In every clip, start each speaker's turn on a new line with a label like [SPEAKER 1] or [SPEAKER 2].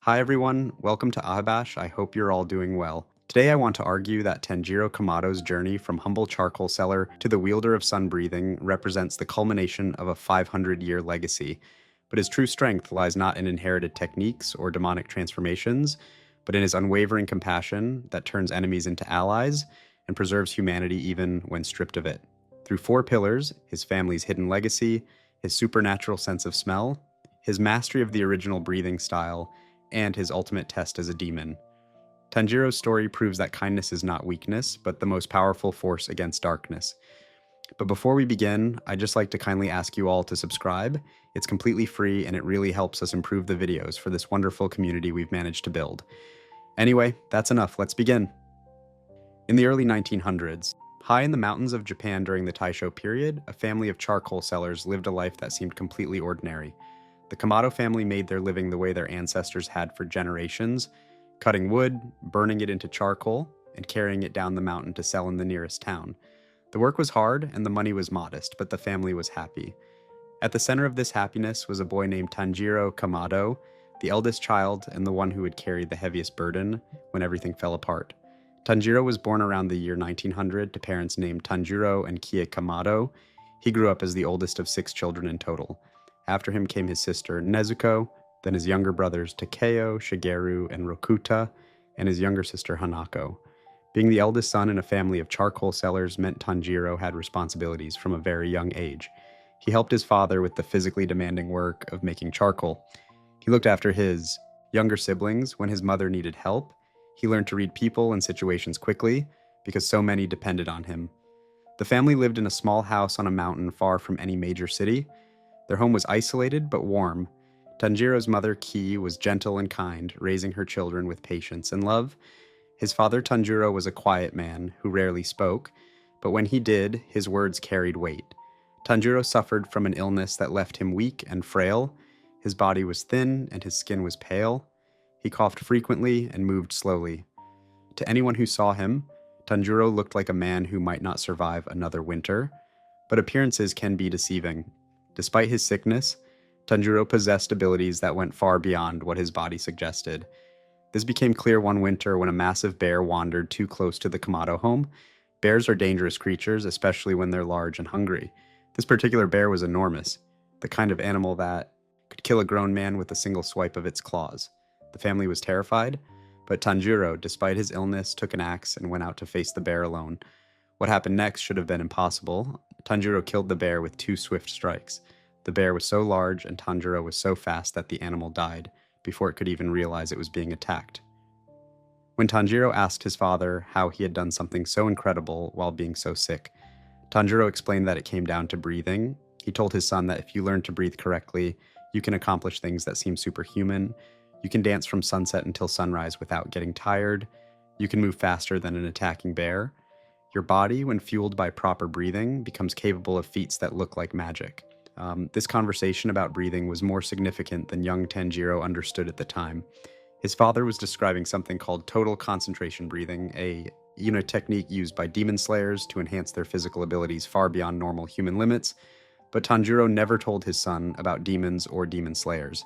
[SPEAKER 1] Hi everyone, welcome to Ahabash. I hope you're all doing well. Today I want to argue that Tanjiro Kamado's journey from humble charcoal seller to the wielder of sun breathing represents the culmination of a 500-year legacy. But his true strength lies not in inherited techniques or demonic transformations, but in his unwavering compassion that turns enemies into allies and preserves humanity even when stripped of it. Through four pillars, his family's hidden legacy, his supernatural sense of smell, his mastery of the original breathing style, and his ultimate test as a demon. Tanjiro's story proves that kindness is not weakness, but the most powerful force against darkness. But before we begin, I'd just like to kindly ask you all to subscribe. It's completely free and it really helps us improve the videos for this wonderful community we've managed to build. Anyway, that's enough, let's begin. In the early 1900s, high in the mountains of Japan during the Taisho period, a family of charcoal sellers lived a life that seemed completely ordinary. The Kamado family made their living the way their ancestors had for generations, cutting wood, burning it into charcoal, and carrying it down the mountain to sell in the nearest town. The work was hard and the money was modest, but the family was happy. At the center of this happiness was a boy named Tanjiro Kamado, the eldest child and the one who would carry the heaviest burden when everything fell apart. Tanjiro was born around the year 1900 to parents named Tanjiro and Kie Kamado. He grew up as the oldest of 6 children in total. After him came his sister Nezuko, then his younger brothers Takeo, Shigeru, and Rokuta, and his younger sister Hanako. Being the eldest son in a family of charcoal sellers meant Tanjiro had responsibilities from a very young age. He helped his father with the physically demanding work of making charcoal. He looked after his younger siblings when his mother needed help. He learned to read people and situations quickly because so many depended on him. The family lived in a small house on a mountain far from any major city. Their home was isolated but warm. Tanjiro's mother, Ki, was gentle and kind, raising her children with patience and love. His father, Tanjiro, was a quiet man who rarely spoke, but when he did, his words carried weight. Tanjiro suffered from an illness that left him weak and frail. His body was thin and his skin was pale. He coughed frequently and moved slowly. To anyone who saw him, Tanjiro looked like a man who might not survive another winter, but appearances can be deceiving. Despite his sickness, Tanjiro possessed abilities that went far beyond what his body suggested. This became clear one winter when a massive bear wandered too close to the Kamado home. Bears are dangerous creatures, especially when they're large and hungry. This particular bear was enormous, the kind of animal that could kill a grown man with a single swipe of its claws. The family was terrified, but Tanjiro, despite his illness, took an axe and went out to face the bear alone. What happened next should have been impossible. Tanjiro killed the bear with 2 swift strikes. The bear was so large and Tanjiro was so fast that the animal died before it could even realize it was being attacked. When Tanjiro asked his father how he had done something so incredible while being so sick, Tanjiro explained that it came down to breathing. He told his son that if you learn to breathe correctly, you can accomplish things that seem superhuman. You can dance from sunset until sunrise without getting tired. You can move faster than an attacking bear. Your body, when fueled by proper breathing, becomes capable of feats that look like magic. This conversation about breathing was more significant than young Tanjiro understood at the time. His father was describing something called total concentration breathing, a technique used by demon slayers to enhance their physical abilities far beyond normal human limits, but Tanjiro never told his son about demons or demon slayers.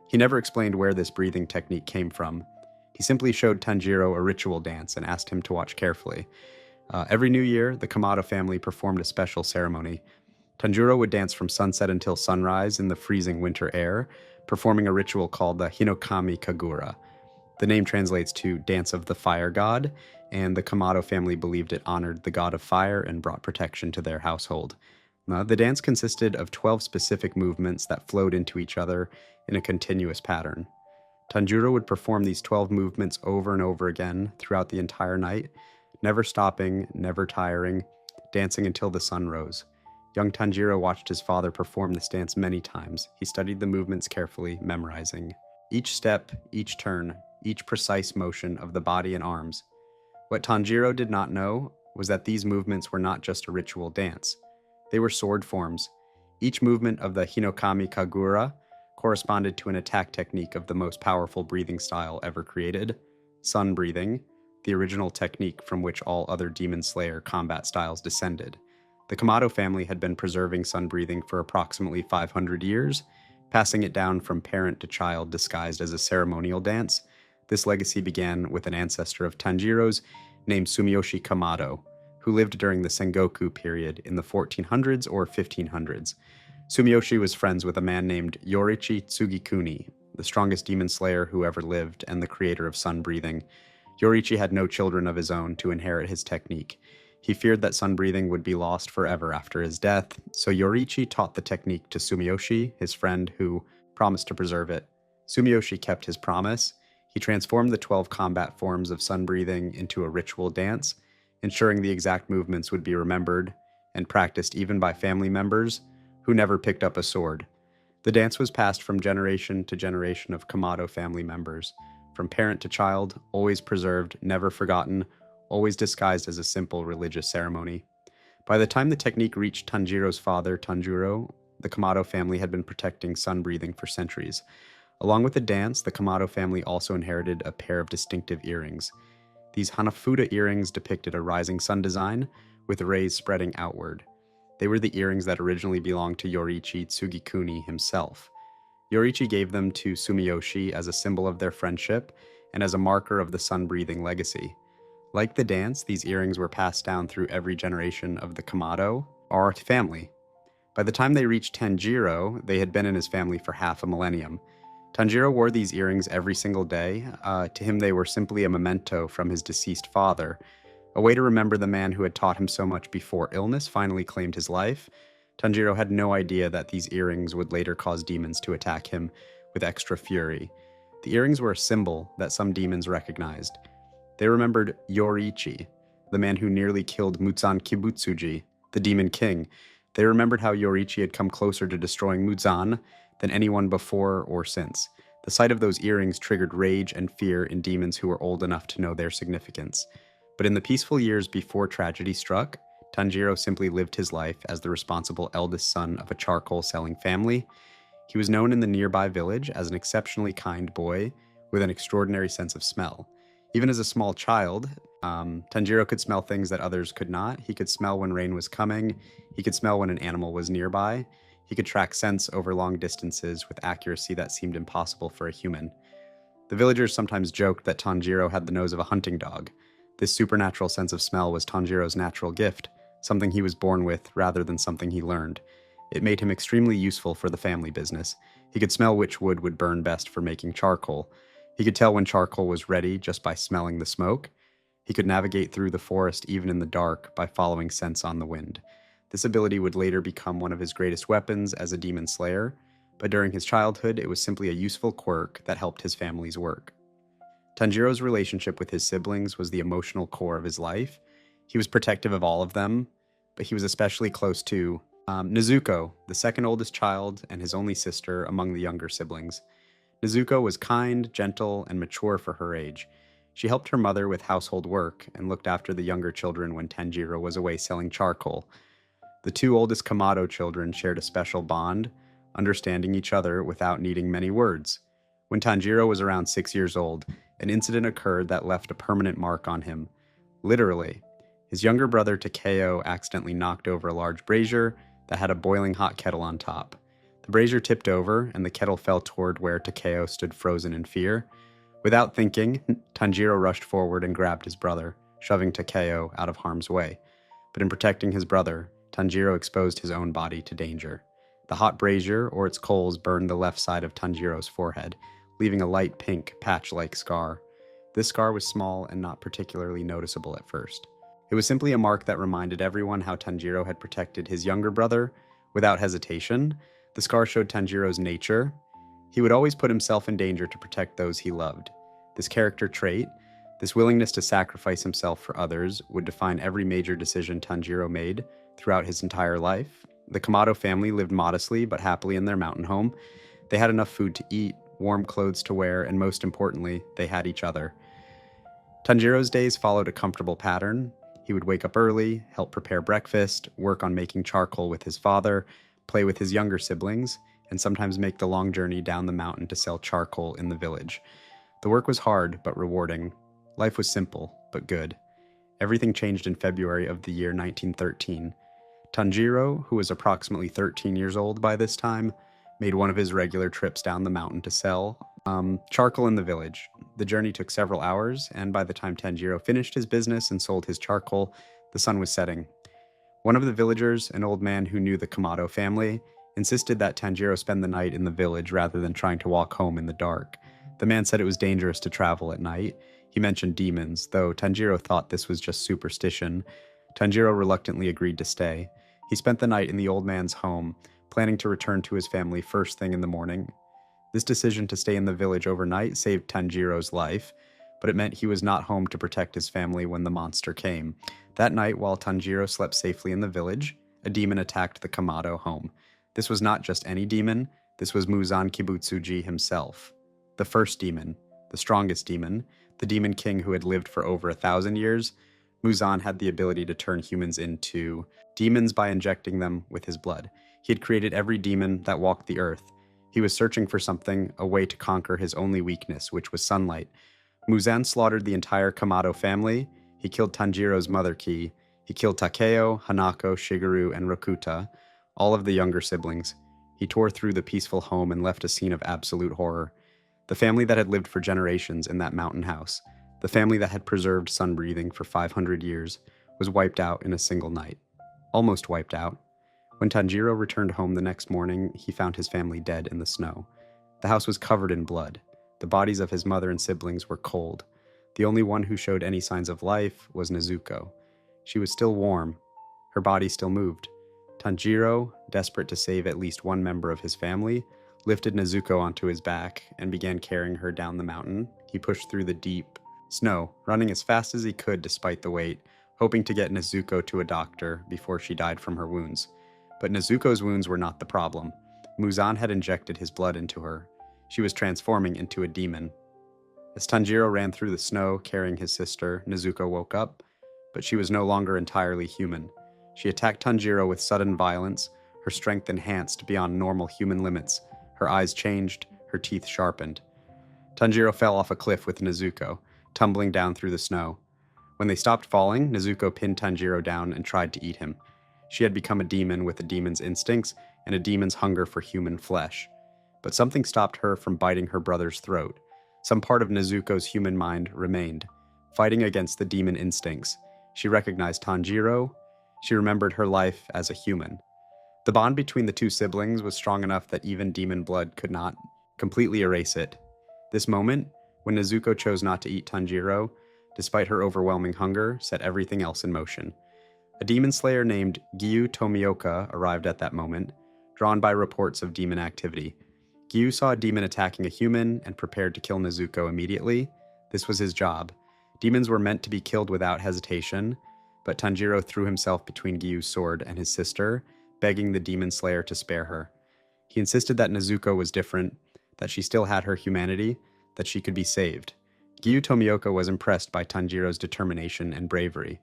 [SPEAKER 1] He never explained where this breathing technique came from. He simply showed Tanjiro a ritual dance and asked him to watch carefully. Every New Year, the Kamado family performed a special ceremony. Tanjiro would dance from sunset until sunrise in the freezing winter air, performing a ritual called the Hinokami Kagura. The name translates to Dance of the Fire God, and the Kamado family believed it honored the god of fire and brought protection to their household. The dance consisted of 12 specific movements that flowed into each other in a continuous pattern. Tanjiro would perform these 12 movements over and over again throughout the entire night, never stopping, never tiring, dancing until the sun rose. Young Tanjiro watched his father perform this dance many times. He studied the movements carefully, memorizing each step, each turn, each precise motion of the body and arms. What Tanjiro did not know was that these movements were not just a ritual dance. They were sword forms. Each movement of the Hinokami Kagura corresponded to an attack technique of the most powerful breathing style ever created, sun breathing, the original technique from which all other demon slayer combat styles descended. The Kamado family had been preserving sun breathing for approximately 500 years, passing it down from parent to child disguised as a ceremonial dance. This legacy began with an ancestor of Tanjiro's named Sumiyoshi Kamado, who lived during the Sengoku period in the 1400s or 1500s. Sumiyoshi was friends with a man named Yorichi Tsugikuni, the strongest demon slayer who ever lived and the creator of sun breathing. Yorichi had no children of his own to inherit his technique. He feared that sun breathing would be lost forever after his death, so Yorichi taught the technique to Sumiyoshi, his friend, who promised to preserve it. Sumiyoshi kept his promise. He transformed the 12 combat forms of sun breathing into a ritual dance, ensuring the exact movements would be remembered and practiced even by family members who never picked up a sword. The dance was passed from generation to generation of Kamado family members, from parent to child, always preserved, never forgotten, always disguised as a simple religious ceremony. By the time the technique reached Tanjiro's father, Tanjiro, the Kamado family had been protecting sun breathing for centuries. Along with the dance, the Kamado family also inherited a pair of distinctive earrings. These Hanafuda earrings depicted a rising sun design, with rays spreading outward. They were the earrings that originally belonged to Yorichi Tsugikuni himself. Yorichi gave them to Sumiyoshi as a symbol of their friendship and as a marker of the sun-breathing legacy. Like the dance, these earrings were passed down through every generation of the Kamado, or family. By the time they reached Tanjiro, they had been in his family for half a millennium. Tanjiro wore these earrings every single day. To him, they were simply a memento from his deceased father, a way to remember the man who had taught him so much before illness finally claimed his life. Tanjiro had no idea that these earrings would later cause demons to attack him with extra fury. The earrings were a symbol that some demons recognized. They remembered Yorichi, the man who nearly killed Muzan Kibutsuji, the demon king. They remembered how Yorichi had come closer to destroying Muzan than anyone before or since. The sight of those earrings triggered rage and fear in demons who were old enough to know their significance. But in the peaceful years before tragedy struck, Tanjiro simply lived his life as the responsible eldest son of a charcoal-selling family. He was known in the nearby village as an exceptionally kind boy with an extraordinary sense of smell. Even as a small child, Tanjiro could smell things that others could not. He could smell when rain was coming. He could smell when an animal was nearby. He could track scents over long distances with accuracy that seemed impossible for a human. The villagers sometimes joked that Tanjiro had the nose of a hunting dog. This supernatural sense of smell was Tanjiro's natural gift, something he was born with rather than something he learned. It made him extremely useful for the family business. He could smell which wood would burn best for making charcoal. He could tell when charcoal was ready just by smelling the smoke. He could navigate through the forest even in the dark by following scents on the wind. This ability would later become one of his greatest weapons as a demon slayer, but during his childhood it was simply a useful quirk that helped his family's work. Tanjiro's relationship with his siblings was the emotional core of his life. He was protective of all of them, but he was especially close to Nezuko, the second oldest child and his only sister among the younger siblings. Nezuko was kind, gentle, and mature for her age. She helped her mother with household work and looked after the younger children when Tanjiro was away selling charcoal. The two oldest Kamado children shared a special bond, understanding each other without needing many words. When Tanjiro was around 6 years old, an incident occurred that left a permanent mark on him. Literally, his younger brother Takeo accidentally knocked over a large brazier that had a boiling hot kettle on top. The brazier tipped over, and the kettle fell toward where Takeo stood frozen in fear. Without thinking, Tanjiro rushed forward and grabbed his brother, shoving Takeo out of harm's way. But in protecting his brother, Tanjiro exposed his own body to danger. The hot brazier, or its coals, burned the left side of Tanjiro's forehead, leaving a light pink, patch-like scar. This scar was small and not particularly noticeable at first. It was simply a mark that reminded everyone how Tanjiro had protected his younger brother without hesitation. The scar showed Tanjiro's nature. He would always put himself in danger to protect those he loved. This character trait, this willingness to sacrifice himself for others, would define every major decision Tanjiro made throughout his entire life. The Kamado family lived modestly but happily in their mountain home. They had enough food to eat, warm clothes to wear, and most importantly, they had each other. Tanjiro's days followed a comfortable pattern. He would wake up early, help prepare breakfast, work on making charcoal with his father, play with his younger siblings, and sometimes make the long journey down the mountain to sell charcoal in the village. The work was hard but rewarding. Life was simple but good. Everything changed in February of the year 1913. Tanjiro, who was approximately 13 years old by this time, made one of his regular trips down the mountain to sell charcoal in the village. The journey took several hours, and by the time Tanjiro finished his business and sold his charcoal, the sun was setting. One of the villagers, an old man who knew the Kamado family, insisted that Tanjiro spend the night in the village rather than trying to walk home in the dark. The man said it was dangerous to travel at night. He mentioned demons, though Tanjiro thought this was just superstition. Tanjiro reluctantly agreed to stay. He spent the night in the old man's home, planning to return to his family first thing in the morning. This decision to stay in the village overnight saved Tanjiro's life, but it meant he was not home to protect his family when the monster came. That night, while Tanjiro slept safely in the village, a demon attacked the Kamado home. This was not just any demon, this was Muzan Kibutsuji himself. The first demon, the strongest demon, the demon king who had lived for over 1,000 years. Muzan had the ability to turn humans into demons by injecting them with his blood. He had created every demon that walked the earth. He was searching for something, a way to conquer his only weakness, which was sunlight. Muzan slaughtered the entire Kamado family. He killed Tanjiro's mother Ki. He killed Takeo, Hanako, Shigeru, and Rokuta, all of the younger siblings. He tore through the peaceful home and left a scene of absolute horror. The family that had lived for generations in that mountain house, the family that had preserved sun-breathing for 500 years, was wiped out in a single night. Almost wiped out. When Tanjiro returned home the next morning, he found his family dead in the snow. The house was covered in blood. The bodies of his mother and siblings were cold. The only one who showed any signs of life was Nezuko. She was still warm. Her body still moved. Tanjiro, desperate to save at least one member of his family, lifted Nezuko onto his back and began carrying her down the mountain. He pushed through the deep snow, running as fast as he could despite the weight, hoping to get Nezuko to a doctor before she died from her wounds. But Nezuko's wounds were not the problem. Muzan had injected his blood into her. She was transforming into a demon. As Tanjiro ran through the snow carrying his sister, Nezuko woke up, but she was no longer entirely human. She attacked Tanjiro with sudden violence, her strength enhanced beyond normal human limits. Her eyes changed, her teeth sharpened. Tanjiro fell off a cliff with Nezuko, tumbling down through the snow. When they stopped falling, Nezuko pinned Tanjiro down and tried to eat him. She had become a demon with a demon's instincts and a demon's hunger for human flesh. But something stopped her from biting her brother's throat. Some part of Nezuko's human mind remained, fighting against the demon instincts. She recognized Tanjiro. She remembered her life as a human. The bond between the two siblings was strong enough that even demon blood could not completely erase it. This moment, when Nezuko chose not to eat Tanjiro, despite her overwhelming hunger, set everything else in motion. A demon slayer named Gyu Tomioka arrived at that moment, drawn by reports of demon activity. Gyu saw a demon attacking a human and prepared to kill Nezuko immediately. This was his job. Demons were meant to be killed without hesitation, but Tanjiro threw himself between Gyu's sword and his sister, begging the demon slayer to spare her. He insisted that Nezuko was different, that she still had her humanity, that she could be saved. Gyu Tomioka was impressed by Tanjiro's determination and bravery.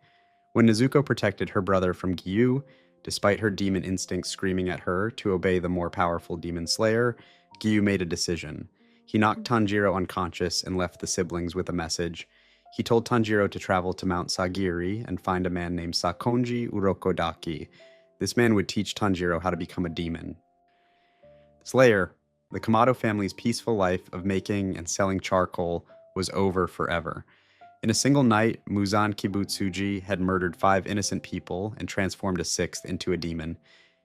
[SPEAKER 1] When Nezuko protected her brother from Gyu, despite her demon instincts screaming at her to obey the more powerful demon slayer, Gyu made a decision. He knocked Tanjiro unconscious and left the siblings with a message. He told Tanjiro to travel to Mount Sagiri and find a man named Sakonji Urokodaki. This man would teach Tanjiro how to become a demon. Slayer, the Kamado family's peaceful life of making and selling charcoal was over forever. In a single night, Muzan Kibutsuji had murdered 5 innocent people and transformed a 6th into a demon.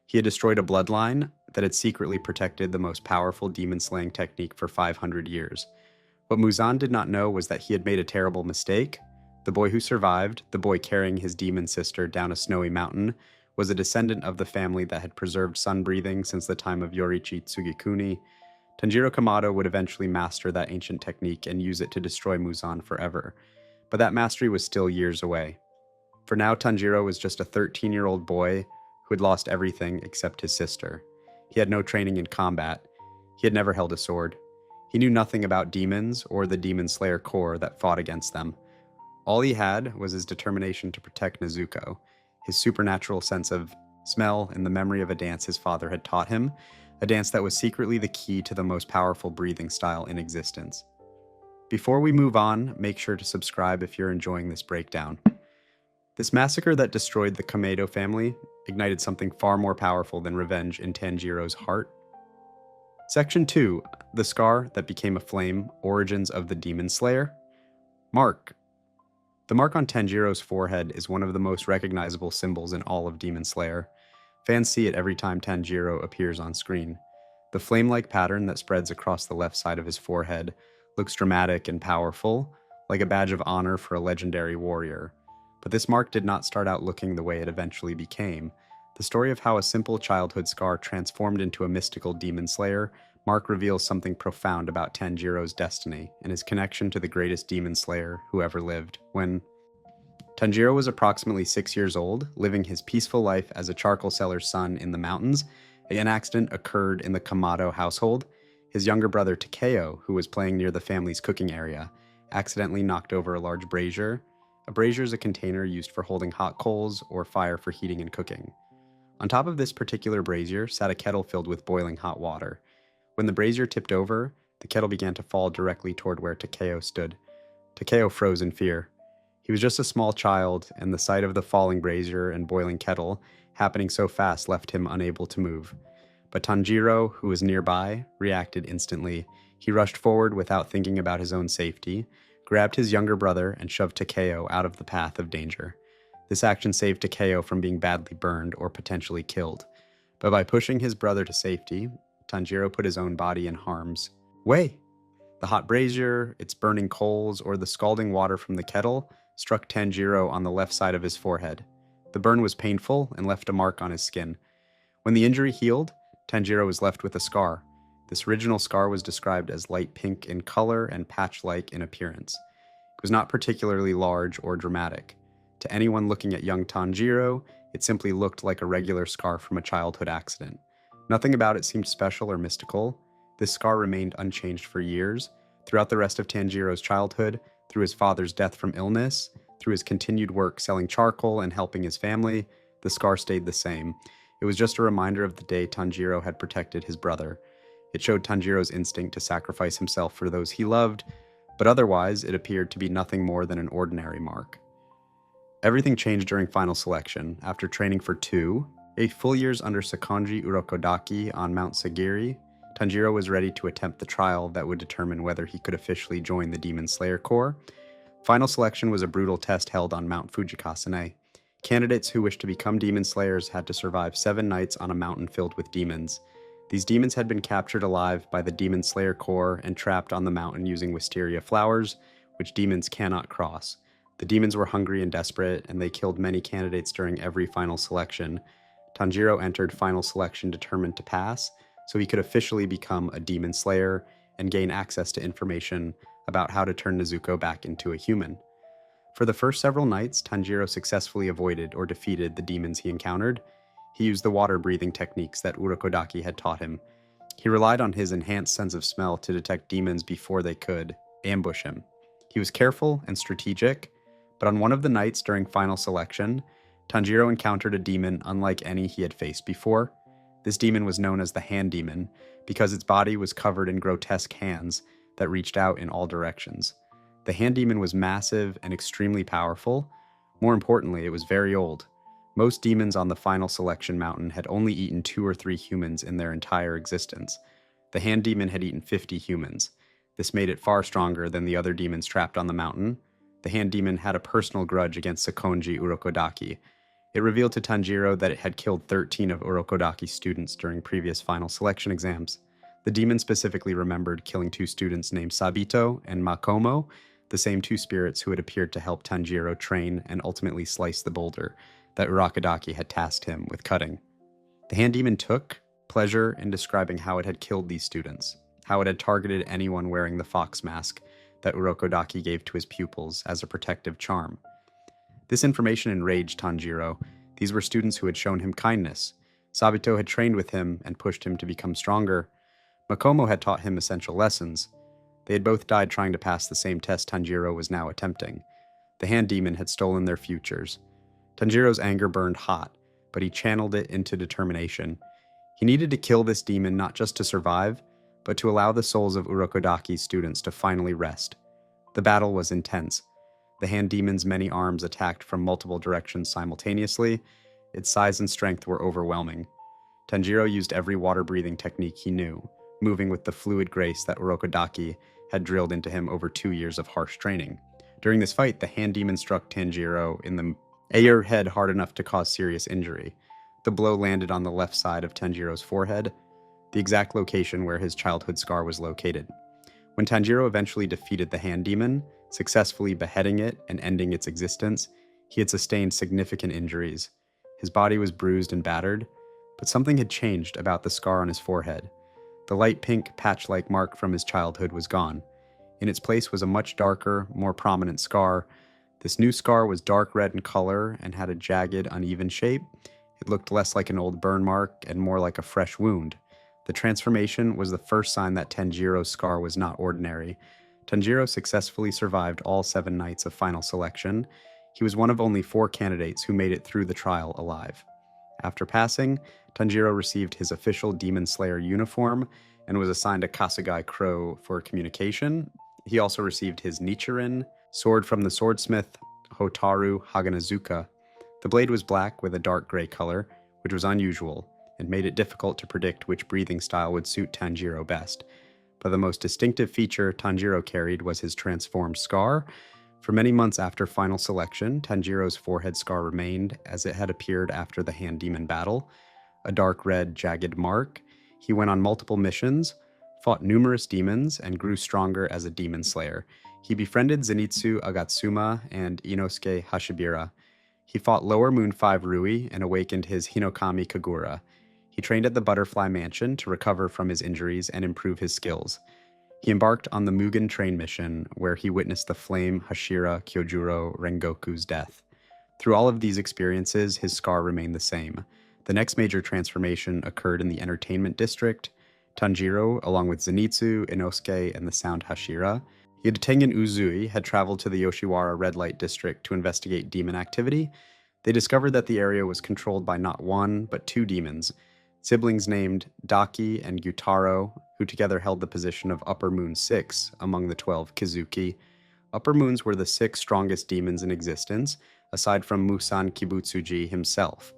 [SPEAKER 1] He had destroyed a bloodline that had secretly protected the most powerful demon-slaying technique for 500 years. What Muzan did not know was that he had made a terrible mistake. The boy who survived, the boy carrying his demon sister down a snowy mountain, was a descendant of the family that had preserved sun-breathing since the time of Yoriichi Tsugikuni. Tanjiro Kamado would eventually master that ancient technique and use it to destroy Muzan forever. But that mastery was still years away. For now, Tanjiro was just a 13-year-old boy who had lost everything except his sister. He had no training in combat. He had never held a sword. He knew nothing about demons or the Demon Slayer Corps that fought against them. All he had was his determination to protect Nezuko, his supernatural sense of smell, and the memory of a dance his father had taught him, a dance that was secretly the key to the most powerful breathing style in existence. Before we move on, make sure to subscribe if you're enjoying this breakdown. This massacre that destroyed the Kamado family ignited something far more powerful than revenge in Tanjiro's heart. Section 2, The Scar That Became a Flame, Origins of the Demon Slayer. Mark. The mark on Tanjiro's forehead is one of the most recognizable symbols in all of Demon Slayer. Fans see it every time Tanjiro appears on screen. The flame-like pattern that spreads across the left side of his forehead looks dramatic and powerful, like a badge of honor for a legendary warrior. But this mark did not start out looking the way it eventually became. The story of how a simple childhood scar transformed into a mystical demon slayer, Mark reveals something profound about Tanjiro's destiny and his connection to the greatest demon slayer who ever lived. When Tanjiro was approximately 6 years old, living his peaceful life as a charcoal seller's son in the mountains, an accident occurred in the Kamado household. His younger brother Takeo, who was playing near the family's cooking area, accidentally knocked over a large brazier. A brazier is a container used for holding hot coals or fire for heating and cooking. On top of this particular brazier sat a kettle filled with boiling hot water. When the brazier tipped over, the kettle began to fall directly toward where Takeo stood. Takeo froze in fear. He was just a small child, and the sight of the falling brazier and boiling kettle happening so fast left him unable to move. But Tanjiro, who was nearby, reacted instantly. He rushed forward without thinking about his own safety, grabbed his younger brother, and shoved Takeo out of the path of danger. This action saved Takeo from being badly burned or potentially killed. But by pushing his brother to safety, Tanjiro put his own body in harm's way. The hot brazier, its burning coals, or the scalding water from the kettle struck Tanjiro on the left side of his forehead. The burn was painful and left a mark on his skin. When the injury healed, Tanjiro was left with a scar. This original scar was described as light pink in color and patch-like in appearance. It was not particularly large or dramatic. To anyone looking at young Tanjiro, it simply looked like a regular scar from a childhood accident. Nothing about it seemed special or mystical. This scar remained unchanged for years. Throughout the rest of Tanjiro's childhood, through his father's death from illness, through his continued work selling charcoal and helping his family, the scar stayed the same. It was just a reminder of the day Tanjiro had protected his brother. It showed Tanjiro's instinct to sacrifice himself for those he loved, but otherwise it appeared to be nothing more than an ordinary mark. Everything changed during final selection. After training for a full years under Sakonji Urokodaki on Mount Sagiri, Tanjiro was ready to attempt the trial that would determine whether he could officially join the Demon Slayer Corps. Final selection was a brutal test held on Mount Fujikasane. Candidates who wished to become Demon Slayers had to survive 7 nights on a mountain filled with demons. These demons had been captured alive by the Demon Slayer Corps and trapped on the mountain using wisteria flowers, which demons cannot cross. The demons were hungry and desperate, and they killed many candidates during every final selection. Tanjiro entered final selection determined to pass, so he could officially become a Demon Slayer and gain access to information about how to turn Nezuko back into a human. For the first several nights, Tanjiro successfully avoided or defeated the demons he encountered. He used the water-breathing techniques that Urokodaki had taught him. He relied on his enhanced sense of smell to detect demons before they could ambush him. He was careful and strategic, but on one of the nights during final selection, Tanjiro encountered a demon unlike any he had faced before. This demon was known as the Hand Demon because its body was covered in grotesque hands that reached out in all directions. The Hand Demon was massive and extremely powerful. More importantly, it was very old. Most demons on the final selection mountain had only eaten 2 or 3 humans in their entire existence. The Hand Demon had eaten 50 humans. This made it far stronger than the other demons trapped on the mountain. The Hand Demon had a personal grudge against Sakonji Urokodaki. It revealed to Tanjiro that it had killed 13 of Urokodaki's students during previous final selection exams. The demon specifically remembered killing 2 students named Sabito and Makomo, the same 2 spirits who had appeared to help Tanjiro train and ultimately slice the boulder that Urokodaki had tasked him with cutting. The Hand Demon took pleasure in describing how it had killed these students, how it had targeted anyone wearing the fox mask that Urokodaki gave to his pupils as a protective charm. This information enraged Tanjiro. These were students who had shown him kindness. Sabito had trained with him and pushed him to become stronger. Makomo had taught him essential lessons. They had both died trying to pass the same test Tanjiro was now attempting. The Hand Demon had stolen their futures. Tanjiro's anger burned hot, but he channeled it into determination. He needed to kill this demon not just to survive, but to allow the souls of Urokodaki's students to finally rest. The battle was intense. The Hand Demon's many arms attacked from multiple directions simultaneously. Its size and strength were overwhelming. Tanjiro used every water-breathing technique he knew. moving with the fluid grace that Urokodaki had drilled into him over 2 years of harsh training. During this fight, the hand demon struck Tanjiro in the Ayer head hard enough to cause serious injury. The blow landed on the left side of Tanjiro's forehead, the exact location where his childhood scar was located. When Tanjiro eventually defeated the hand demon, successfully beheading it and ending its existence, he had sustained significant injuries. His body was bruised and battered, but something had changed about the scar on his forehead. The light pink patch-like mark from his childhood was gone. In its place was a much darker, more prominent scar. This new scar was dark red in color and had a jagged, uneven shape. It looked less like an old burn mark and more like a fresh wound. The transformation was the first sign that Tanjiro's scar was not ordinary. Tanjiro successfully survived all 7 nights of final selection. He was one of only 4 candidates who made it through the trial alive. After passing, Tanjiro received his official Demon Slayer uniform and was assigned a Kasugai Crow for communication. He also received his Nichirin, sword from the swordsmith Hotaru Haganazuka. The blade was black with a dark gray color, which was unusual, and made it difficult to predict which breathing style would suit Tanjiro best. But the most distinctive feature Tanjiro carried was his transformed scar. For many months after final selection, Tanjiro's forehead scar remained as it had appeared after the hand demon battle, a dark red, jagged mark. He went on multiple missions, fought numerous demons, and grew stronger as a demon slayer. He befriended Zenitsu Agatsuma and Inosuke Hashibira. He fought Lower Moon 5 Rui and awakened his Hinokami Kagura. He trained at the Butterfly Mansion to recover from his injuries and improve his skills. He embarked on the Mugen train mission, where he witnessed the flame Hashira Kyojuro Rengoku's death. Through all of these experiences, his scar remained the same. The next major transformation occurred in the entertainment district. Tanjiro, along with Zenitsu, Inosuke, and the Sound Hashira, Yudeteng and Uzui had traveled to the Yoshiwara Red Light District to investigate demon activity. They discovered that the area was controlled by not 1, but 2 demons, siblings named Daki and Gyutaro, who together held the position of Upper Moon 6 among the 12 Kizuki. Upper Moons were the 6 strongest demons in existence, aside from Musan Kibutsuji himself.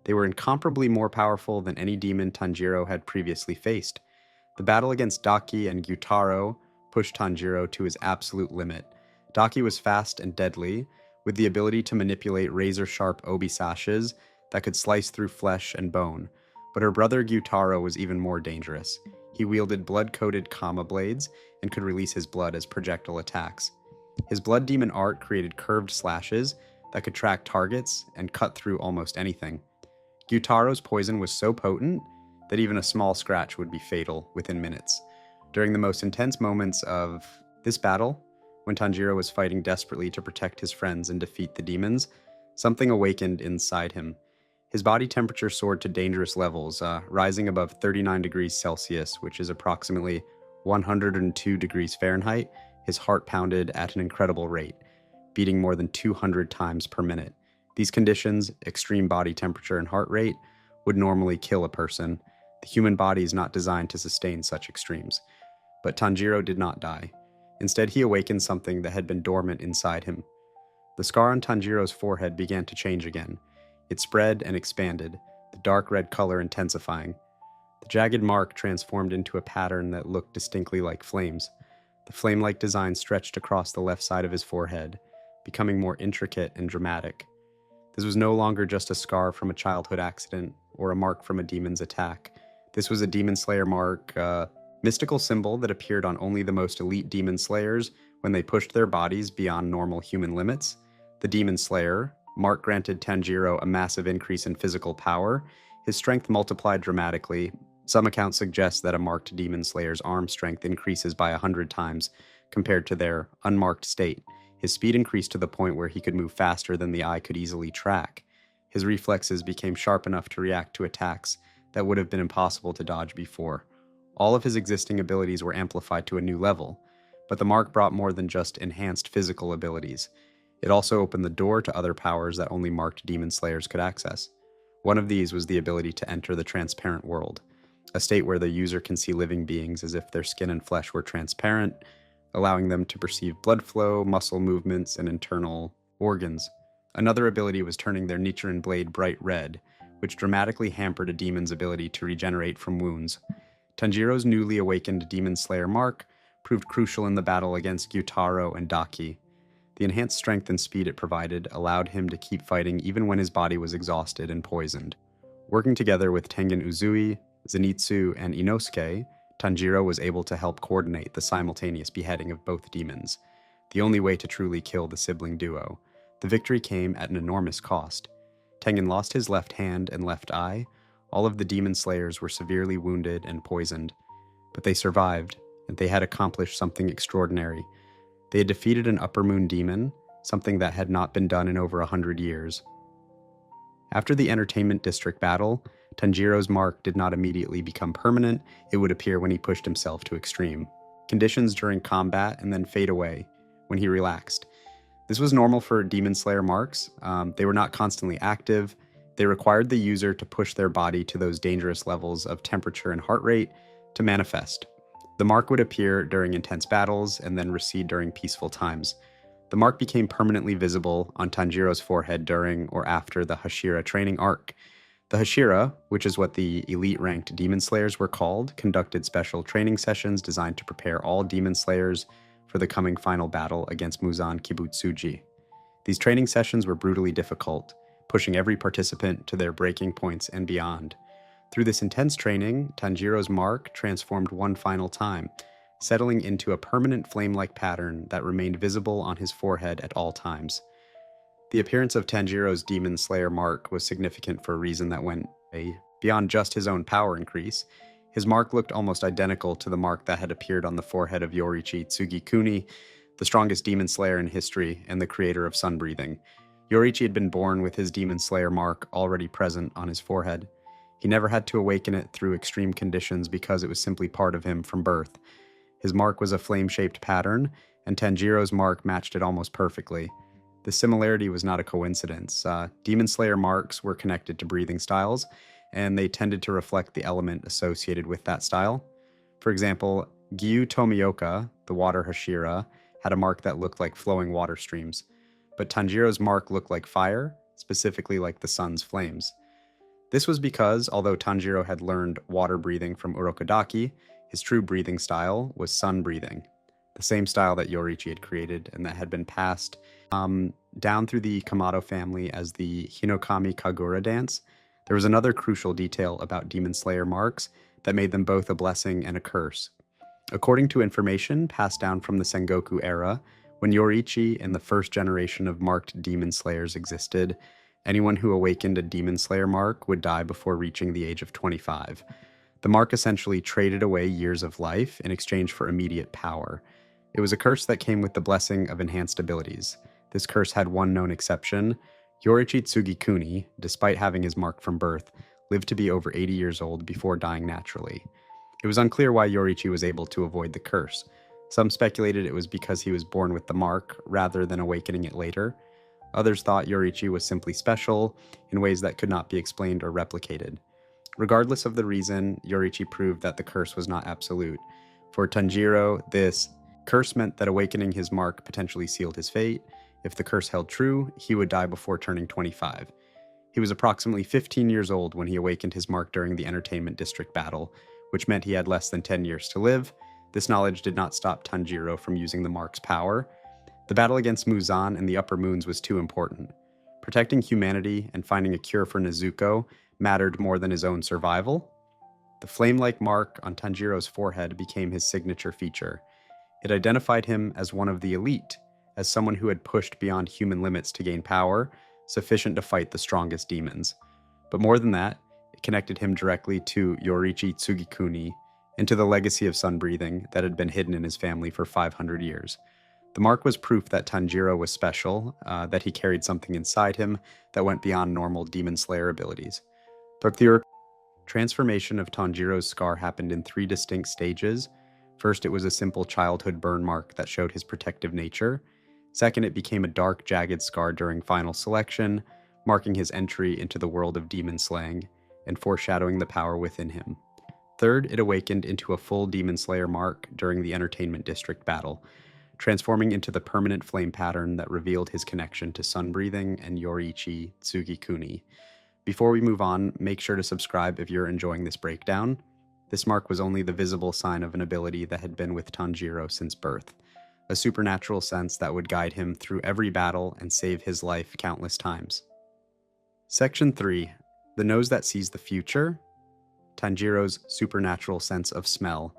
[SPEAKER 1] They were incomparably more powerful than any demon Tanjiro had previously faced. The battle against Daki and Gyutaro pushed Tanjiro to his absolute limit. Daki was fast and deadly, with the ability to manipulate razor-sharp obi-sashes that could slice through flesh and bone. But her brother Gyutaro was even more dangerous. He wielded blood-coated Kama blades and could release his blood as projectile attacks. His blood demon art created curved slashes that could track targets and cut through almost anything. Gyutaro's poison was so potent that even a small scratch would be fatal within minutes. During the most intense moments of this battle, when Tanjiro was fighting desperately to protect his friends and defeat the demons, something awakened inside him. His body temperature soared to dangerous levels, rising above 39 degrees Celsius, which is approximately 102 degrees Fahrenheit. His heart pounded at an incredible rate, beating more than 200 times per minute. These conditions, extreme body temperature and heart rate, would normally kill a person. The human body is not designed to sustain such extremes. But Tanjiro did not die. Instead, he awakened something that had been dormant inside him. The scar on Tanjiro's forehead began to change again. It spread and expanded, the dark red color intensifying. The jagged mark transformed into a pattern that looked distinctly like flames. The flame-like design stretched across the left side of his forehead, becoming more intricate and dramatic. This was no longer just a scar from a childhood accident or a mark from a demon's attack. This was a Demon Slayer mark, mystical symbol that appeared on only the most elite demon slayers when they pushed their bodies beyond normal human limits. The Demon Slayer mark granted Tanjiro a massive increase in physical power. His strength multiplied dramatically. Some accounts suggest that a marked demon slayer's arm strength increases by 100 times compared to their unmarked state. His speed increased to the point where he could move faster than the eye could easily track. His reflexes became sharp enough to react to attacks that would have been impossible to dodge before. All of his existing abilities were amplified to a new level, but the mark brought more than just enhanced physical abilities. It also opened the door to other powers that only marked demon slayers could access. One of these was the ability to enter the transparent world, a state where the user can see living beings as if their skin and flesh were transparent, allowing them to perceive blood flow, muscle movements, and internal organs. Another ability was turning their Nichiren blade bright red, which dramatically hampered a demon's ability to regenerate from wounds. Tanjiro's newly awakened Demon Slayer mark proved crucial in the battle against Gyutaro and Daki. The enhanced strength and speed it provided allowed him to keep fighting even when his body was exhausted and poisoned. Working together with Tengen Uzui, Zenitsu, and Inosuke, Tanjiro was able to help coordinate the simultaneous beheading of both demons, the only way to truly kill the sibling duo. The victory came at an enormous cost. Tengen lost his left hand and left eye. All of the demon slayers were severely wounded and poisoned, but they survived, and they had accomplished something extraordinary. They had defeated an upper moon demon, something that had not been done in over 100 years. After the Entertainment District battle, Tanjiro's mark did not immediately become permanent. It would appear when he pushed himself to extreme conditions during combat and then fade away when he relaxed. This was normal for Demon Slayer marks. They were not constantly active. They required the user to push their body to those dangerous levels of temperature and heart rate to manifest. The mark would appear during intense battles and then recede during peaceful times. The mark became permanently visible on Tanjiro's forehead during or after the Hashira training arc. The Hashira, which is what the elite-ranked Demon Slayers were called, conducted special training sessions designed to prepare all Demon Slayers for the coming final battle against Muzan Kibutsuji. These training sessions were brutally difficult, pushing every participant to their breaking points and beyond. Through this intense training, Tanjiro's mark transformed one final time, settling into a permanent flame-like pattern that remained visible on his forehead at all times. The appearance of Tanjiro's Demon Slayer mark was significant for a reason that went beyond just his own power increase. His mark looked almost identical to the mark that had appeared on the forehead of Yoriichi Tsugikuni, the strongest Demon Slayer in history and the creator of sun breathing. Yoriichi had been born with his Demon Slayer mark already present on his forehead. He never had to awaken it through extreme conditions because it was simply part of him from birth. His mark was a flame-shaped pattern, and Tanjiro's mark matched it almost perfectly. The similarity was not a coincidence. Demon Slayer marks were connected to breathing styles, and they tended to reflect the element associated with that style. For example, Gyu Tomioka, the water Hashira, had a mark that looked like flowing water streams, but Tanjiro's mark looked like fire, specifically like the sun's flames. This was because, although Tanjiro had learned water breathing from Urokodaki, his true breathing style was sun breathing, the same style that Yoriichi had created and that had been passed down through the Kamado family as the Hinokami Kagura dance. There was another crucial detail about Demon Slayer marks that made them both a blessing and a curse. According to information passed down from the Sengoku era, when Yoriichi and the first generation of marked Demon Slayers existed, anyone who awakened a Demon Slayer mark would die before reaching the age of 25. The mark essentially traded away years of life in exchange for immediate power. It was a curse that came with the blessing of enhanced abilities. This curse had one known exception. Yoriichi Tsugikuni, despite having his mark from birth, lived to be over 80 years old before dying naturally. It was unclear why Yoriichi was able to avoid the curse. Some speculated it was because he was born with the mark, rather than awakening it later. Others thought Yoriichi was simply special, in ways that could not be explained or replicated. Regardless of the reason, Yoriichi proved that the curse was not absolute. For Tanjiro, this curse meant that awakening his mark potentially sealed his fate. If the curse held true, he would die before turning 25. He was approximately 15 years old when he awakened his mark during the Entertainment District battle, which meant he had less than 10 years to live. This knowledge did not stop Tanjiro from using the mark's power. The battle against Muzan and the Upper Moons was too important. Protecting humanity and finding a cure for Nezuko mattered more than his own survival. The flame-like mark on Tanjiro's forehead became his signature feature. It identified him as one of the elite, as someone who had pushed beyond human limits to gain power, sufficient to fight the strongest demons. But more than that, it connected him directly to Yoriichi Tsugikuni and to the legacy of sun breathing that had been hidden in his family for 500 years. The mark was proof that Tanjiro was special, that he carried something inside him that went beyond normal Demon Slayer abilities. The transformation of Tanjiro's scar happened in 3 distinct stages. First, it was a simple childhood burn mark that showed his protective nature. Second, it became a dark, jagged scar during final selection, marking his entry into the world of demon slaying and foreshadowing the power within him. Third, it awakened into a full Demon Slayer mark during the Entertainment District battle, transforming into the permanent flame pattern that revealed his connection to sun breathing and Yoriichi Tsugikuni. Before we move on, make sure to subscribe if you're enjoying this breakdown. This mark was only the visible sign of an ability that had been with Tanjiro since birth, a supernatural sense that would guide him through every battle and save his life countless times. Section 3. The Nose That Sees the Future. Tanjiro's supernatural sense of smell.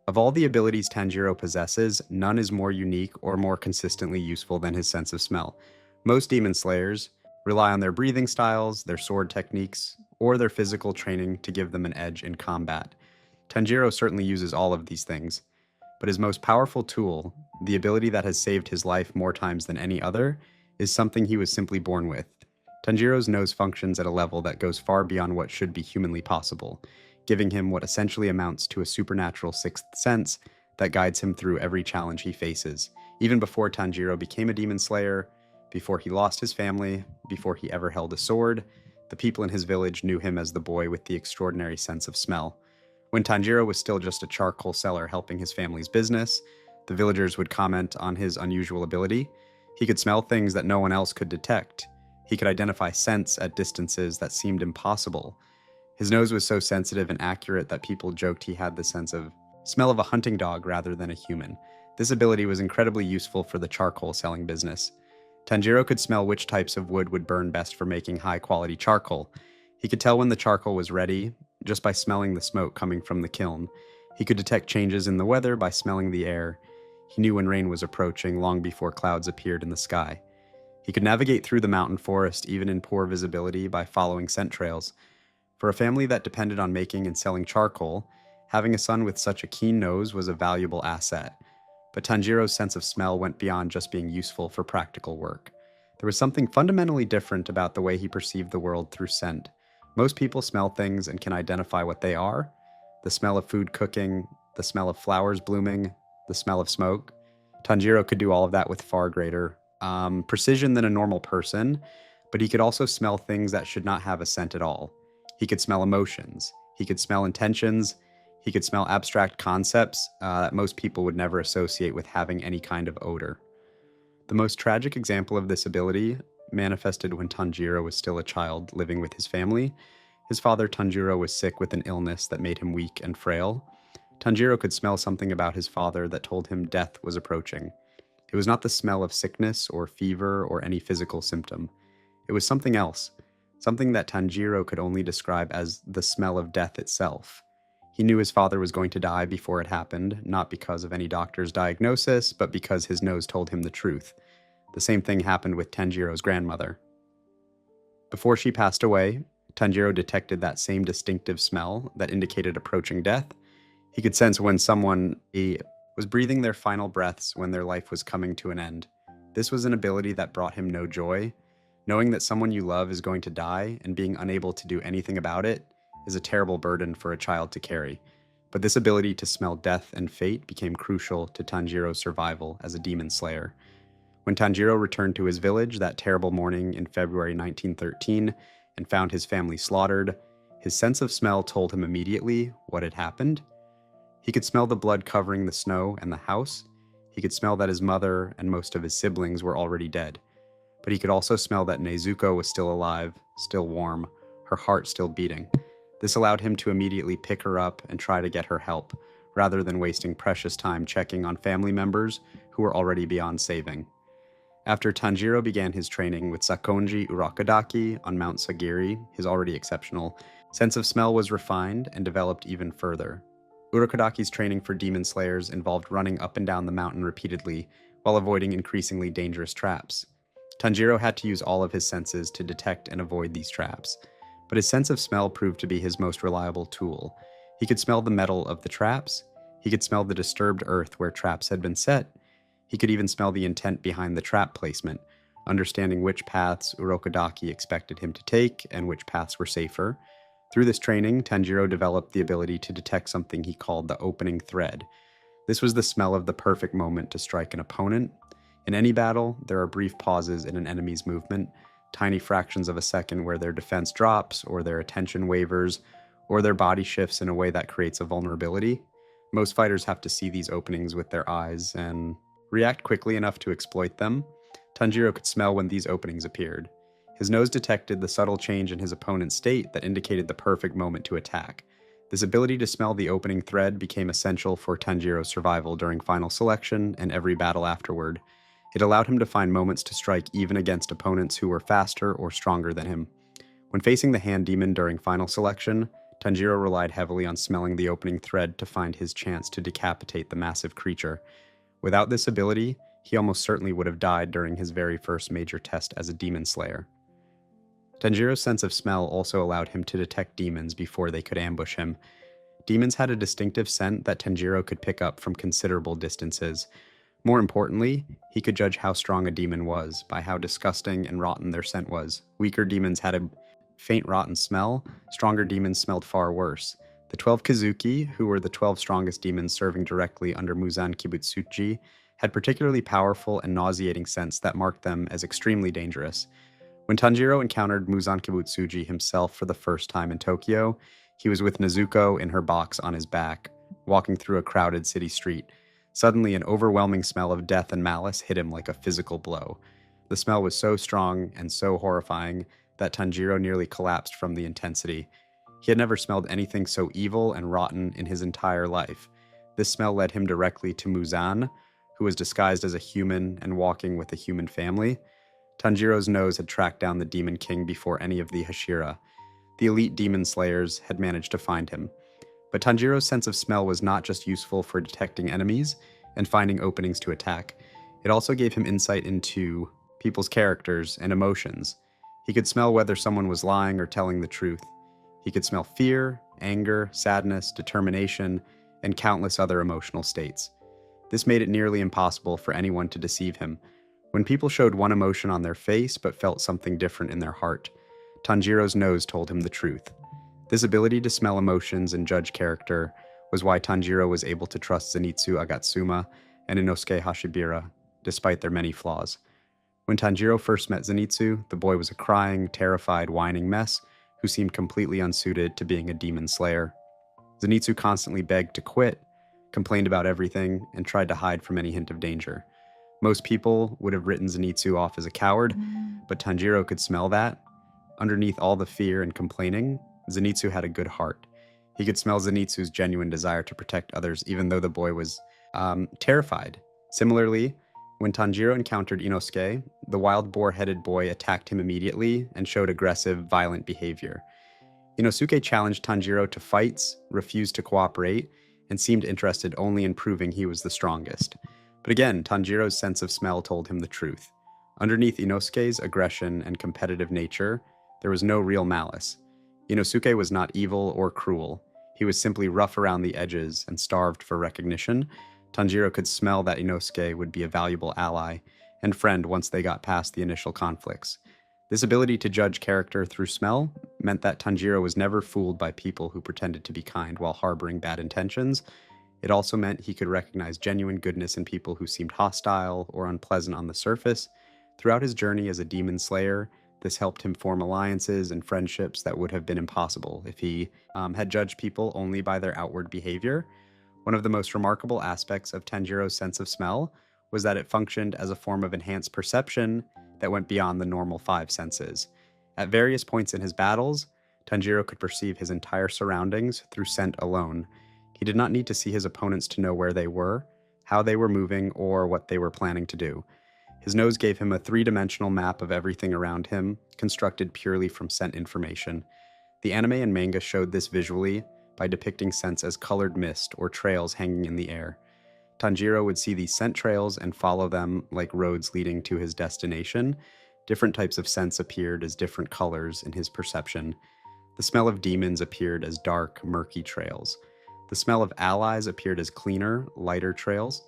[SPEAKER 1] Of all the abilities Tanjiro possesses, none is more unique or more consistently useful than his sense of smell. Most demon slayers rely on their breathing styles, their sword techniques, or their physical training to give them an edge in combat. Tanjiro certainly uses all of these things, but his most powerful tool, the ability that has saved his life more times than any other, is something he was simply born with. Tanjiro's nose functions at a level that goes far beyond what should be humanly possible, giving him what essentially amounts to a supernatural sixth sense that guides him through every challenge he faces. Even before Tanjiro became a demon slayer, before he lost his family, before he ever held a sword, the people in his village knew him as the boy with the extraordinary sense of smell. When Tanjiro was still just a charcoal seller helping his family's business, the villagers would comment on his unusual ability. He could smell things that no one else could detect. He could identify scents at distances that seemed impossible. His nose was so sensitive and accurate that people joked he had the smell of a hunting dog rather than a human. This ability was incredibly useful for the charcoal selling business. Tanjiro could smell which types of wood would burn best for making high-quality charcoal. He could tell when the charcoal was ready just by smelling the smoke coming from the kiln. He could detect changes in the weather by smelling the air. He knew when rain was approaching long before clouds appeared in the sky. He could navigate through the mountain forest even in poor visibility by following scent trails. For a family that depended on making and selling charcoal, having a son with such a keen nose was a valuable asset. But Tanjiro's sense of smell went beyond just being useful for practical work. There was something fundamentally different about the way he perceived the world through scent. Most people smell things and can identify what they are. The smell of food cooking, the smell of flowers blooming, the smell of smoke. Tanjiro could do all of that with far greater precision than a normal person, but he could also smell things that should not have a scent at all. He could smell emotions. He could smell intentions. He could smell abstract concepts that most people would never associate with having any kind of odor. The most tragic example of this ability manifested when Tanjiro was still a child living with his family. His father Tanjiro was sick with an illness that made him weak and frail. Tanjiro could smell something about his father that told him death was approaching. It was not the smell of sickness or fever or any physical symptom. It was something else. Something that Tanjiro could only describe as the smell of death itself. He knew his father was going to die before it happened, not because of any doctor's diagnosis, but because his nose told him the truth. The same thing happened with Tanjiro's grandmother. Before she passed away, Tanjiro detected that same distinctive smell that indicated approaching death. He could sense when someone was breathing their final breaths when their life was coming to an end. This was an ability that brought him no joy. Knowing that someone you love is going to die and being unable to do anything about it is a terrible burden for a child to carry. But this ability to smell death and fate became crucial to Tanjiro's survival as a demon slayer. When Tanjiro returned to his village that terrible morning in February 1913 and found his family slaughtered, his sense of smell told him immediately what had happened. He could smell the blood covering the snow and the house. He could smell that his mother and most of his siblings were already dead. But he could also smell that Nezuko was still alive, still warm, her heart still beating. This allowed him to immediately pick her up and try to get her help, rather than wasting precious time checking on family members who were already beyond saving. After Tanjiro began his training with Sakonji Urokodaki on Mount Sagiri, his already exceptional sense of smell was refined and developed even further. Urokodaki's training for demon slayers involved running up and down the mountain repeatedly while avoiding increasingly dangerous traps. Tanjiro had to use all of his senses to detect and avoid these traps, but his sense of smell proved to be his most reliable tool. He could smell the metal of the traps, he could smell the disturbed earth where traps had been set, he could even smell the intent behind the trap placement, understanding which paths Urokodaki expected him to take and which paths were safer. Through this training, Tanjiro developed the ability to detect something he called the opening thread. This was the smell of the perfect moment to strike an opponent. In any battle, there are brief pauses in an enemy's movement, tiny fractions of a second where their defense drops, or their attention wavers, or their body shifts in a way that creates a vulnerability. Most fighters have to see these openings with their eyes and react quickly enough to exploit them. Tanjiro could smell when these openings appeared. His nose detected the subtle change in his opponent's state that indicated the perfect moment to attack. This ability to smell the opening thread became essential for Tanjiro's survival during final selection and every battle afterward. It allowed him to find moments to strike even against opponents who were faster or stronger than him. When facing the hand demon during final selection, Tanjiro relied heavily on smelling the opening thread to find his chance to decapitate the massive creature. Without this ability, he almost certainly would have died during his very first major test as a demon slayer. Tanjiro's sense of smell also allowed him to detect demons before they could ambush him. Demons had a distinctive scent that Tanjiro could pick up from considerable distances. More importantly, he could judge how strong a demon was by how disgusting and rotten their scent was. Weaker demons had a faint rotten smell, stronger demons smelled far worse. The 12 Kazuki, who were the 12 strongest demons serving directly under Muzan Kibutsuji, had particularly powerful and nauseating scents that marked them as extremely dangerous. When Tanjiro encountered Muzan Kibutsuji himself for the first time in Tokyo, he was with Nezuko in her box on his back, walking through a crowded city street. Suddenly, an overwhelming smell of death and malice hit him like a physical blow. The smell was so strong and so horrifying that Tanjiro nearly collapsed from the intensity. He had never smelled anything so evil and rotten in his entire life. This smell led him directly to Muzan, who was disguised as a human and walking with a human family. Tanjiro's nose had tracked down the Demon King before any of the Hashira. The elite demon slayers had managed to find him. But Tanjiro's sense of smell was not just useful for detecting enemies and finding openings to attack. It also gave him insight into people's characters and emotions. He could smell whether someone was lying or telling the truth. He could smell fear, anger, sadness, determination, and countless other emotional states. This made it nearly impossible for anyone to deceive him. When people showed one emotion on their face but felt something different in their heart, Tanjiro's nose told him the truth. This ability to smell emotions and judge character was why Tanjiro was able to trust Zenitsu Agatsuma and Inosuke Hashibira, despite their many flaws. When Tanjiro first met Zenitsu, the boy was a crying, terrified, whining mess who seemed completely unsuited to being a demon slayer. Zenitsu constantly begged to quit, complained about everything, and tried to hide from any hint of danger. Most people would have written Zenitsu off as a coward, but Tanjiro could smell that. Underneath all the fear and complaining, Zenitsu had a good heart. He could smell Zenitsu's genuine desire to protect others, even though the boy was terrified. Similarly, when Tanjiro encountered Inosuke, the wild boar-headed boy attacked him immediately and showed aggressive, violent behavior. Inosuke challenged Tanjiro to fights, refused to cooperate, and seemed interested only in proving he was the strongest. But again, Tanjiro's sense of smell told him the truth. Underneath Inosuke's aggression and competitive nature, there was no real malice. Inosuke was not evil or cruel. He was simply rough around the edges and starved for recognition. Tanjiro could smell that Inosuke would be a valuable ally and friend once they got past the initial conflicts. This ability to judge character through smell meant that Tanjiro was never fooled by people who pretended to be kind while harboring bad intentions. It also meant he could recognize genuine goodness in people who seemed hostile or unpleasant on the surface. Throughout his journey as a demon slayer, this helped him form alliances and friendships that would have been impossible if he had judged people only by their outward behavior. One of the most remarkable aspects of Tanjiro's sense of smell was that it functioned as a form of enhanced perception that went beyond the normal 5 senses. At various points in his battles, Tanjiro could perceive his entire surroundings through scent alone. He did not need to see his opponents to know where they were, how they were moving, or what they were planning to do. His nose gave him a 3-dimensional map of everything around him, constructed purely from scent information. The anime and manga showed this visually by depicting scents as colored mist or trails hanging in the air. Tanjiro would see these scent trails and follow them like roads leading to his destination. Different types of scents appeared as different colors in his perception. The smell of demons appeared as dark, murky trails. The smell of allies appeared as cleaner, lighter trails.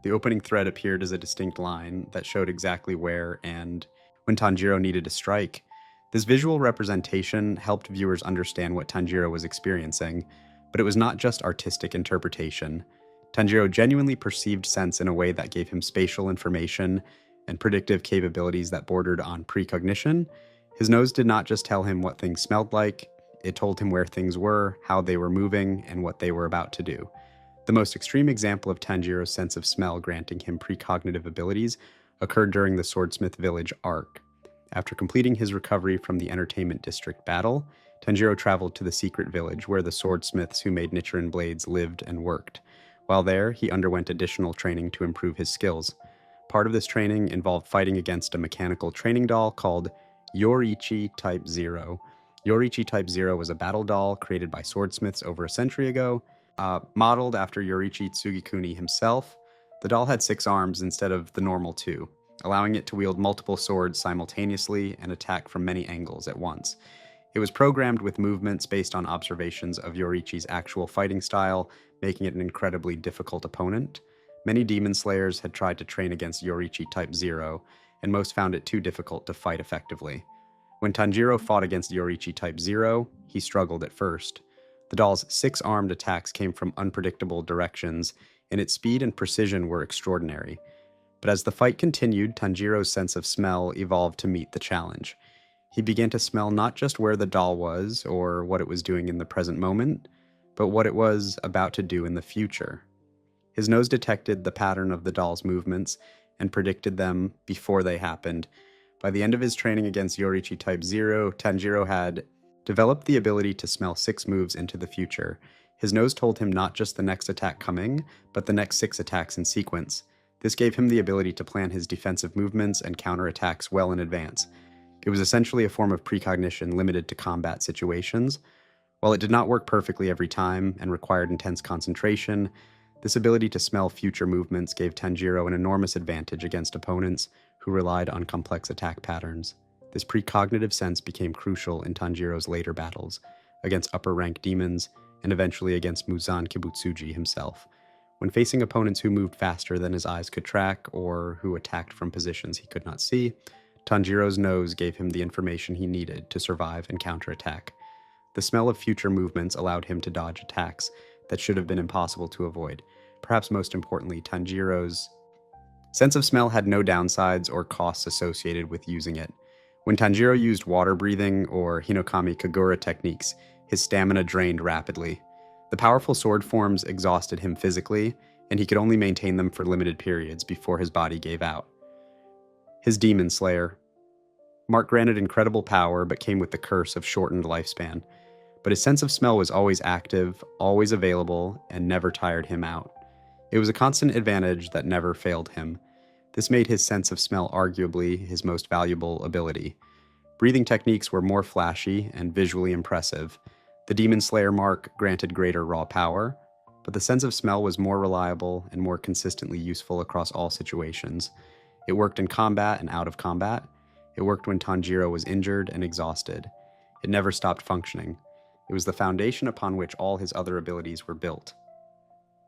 [SPEAKER 1] The opening thread appeared as a distinct line that showed exactly where and when Tanjiro needed to strike. This visual representation helped viewers understand what Tanjiro was experiencing, but it was not just artistic interpretation. Tanjiro genuinely perceived scents in a way that gave him spatial information and predictive capabilities that bordered on precognition. His nose did not just tell him what things smelled like, it told him where things were, how they were moving, and what they were about to do. The most extreme example of Tanjiro's sense of smell granting him precognitive abilities occurred during the Swordsmith Village arc. After completing his recovery from the Entertainment District battle, Tanjiro traveled to the secret village where the swordsmiths who made Nichiren blades lived and worked. While there, he underwent additional training to improve his skills. Part of this training involved fighting against a mechanical training doll called Yoriichi Type 0. Yoriichi Type 0 was a battle doll created by swordsmiths over a century ago. Modeled after Yoriichi Tsugikuni himself, the doll had 6 arms instead of the normal 2, allowing it to wield multiple swords simultaneously and attack from many angles at once. It was programmed with movements based on observations of Yoriichi's actual fighting style, making it an incredibly difficult opponent. Many demon slayers had tried to train against Yoriichi Type 0, and most found it too difficult to fight effectively. When Tanjiro fought against Yoriichi Type 0, he struggled at first. The doll's 6-armed attacks came from unpredictable directions, and its speed and precision were extraordinary. But as the fight continued, Tanjiro's sense of smell evolved to meet the challenge. He began to smell not just where the doll was or what it was doing in the present moment, but what it was about to do in the future. His nose detected the pattern of the doll's movements and predicted them before they happened. By the end of his training against Yoriichi Type 0, Tanjiro had developed the ability to smell 6 moves into the future. His nose told him not just the next attack coming, but the next 6 attacks in sequence. This gave him the ability to plan his defensive movements and counterattacks well in advance. It was essentially a form of precognition limited to combat situations. While it did not work perfectly every time and required intense concentration, this ability to smell future movements gave Tanjiro an enormous advantage against opponents who relied on complex attack patterns. This precognitive sense became crucial in Tanjiro's later battles, against upper-rank demons, and eventually against Muzan Kibutsuji himself. When facing opponents who moved faster than his eyes could track, or who attacked from positions he could not see, Tanjiro's nose gave him the information he needed to survive and counterattack. The smell of future movements allowed him to dodge attacks that should have been impossible to avoid. Perhaps most importantly, Tanjiro's sense of smell had no downsides or costs associated with using it. When Tanjiro used water breathing or Hinokami Kagura techniques, his stamina drained rapidly. The powerful sword forms exhausted him physically, and he could only maintain them for limited periods before his body gave out. His Demon Slayer. Mark granted incredible power, but came with the curse of shortened lifespan. But his sense of smell was always active, always available, and never tired him out. It was a constant advantage that never failed him. This made his sense of smell arguably his most valuable ability. Breathing techniques were more flashy and visually impressive. The Demon Slayer mark granted greater raw power, but the sense of smell was more reliable and more consistently useful across all situations. It worked in combat and out of combat. It worked when Tanjiro was injured and exhausted. It never stopped functioning. It was the foundation upon which all his other abilities were built.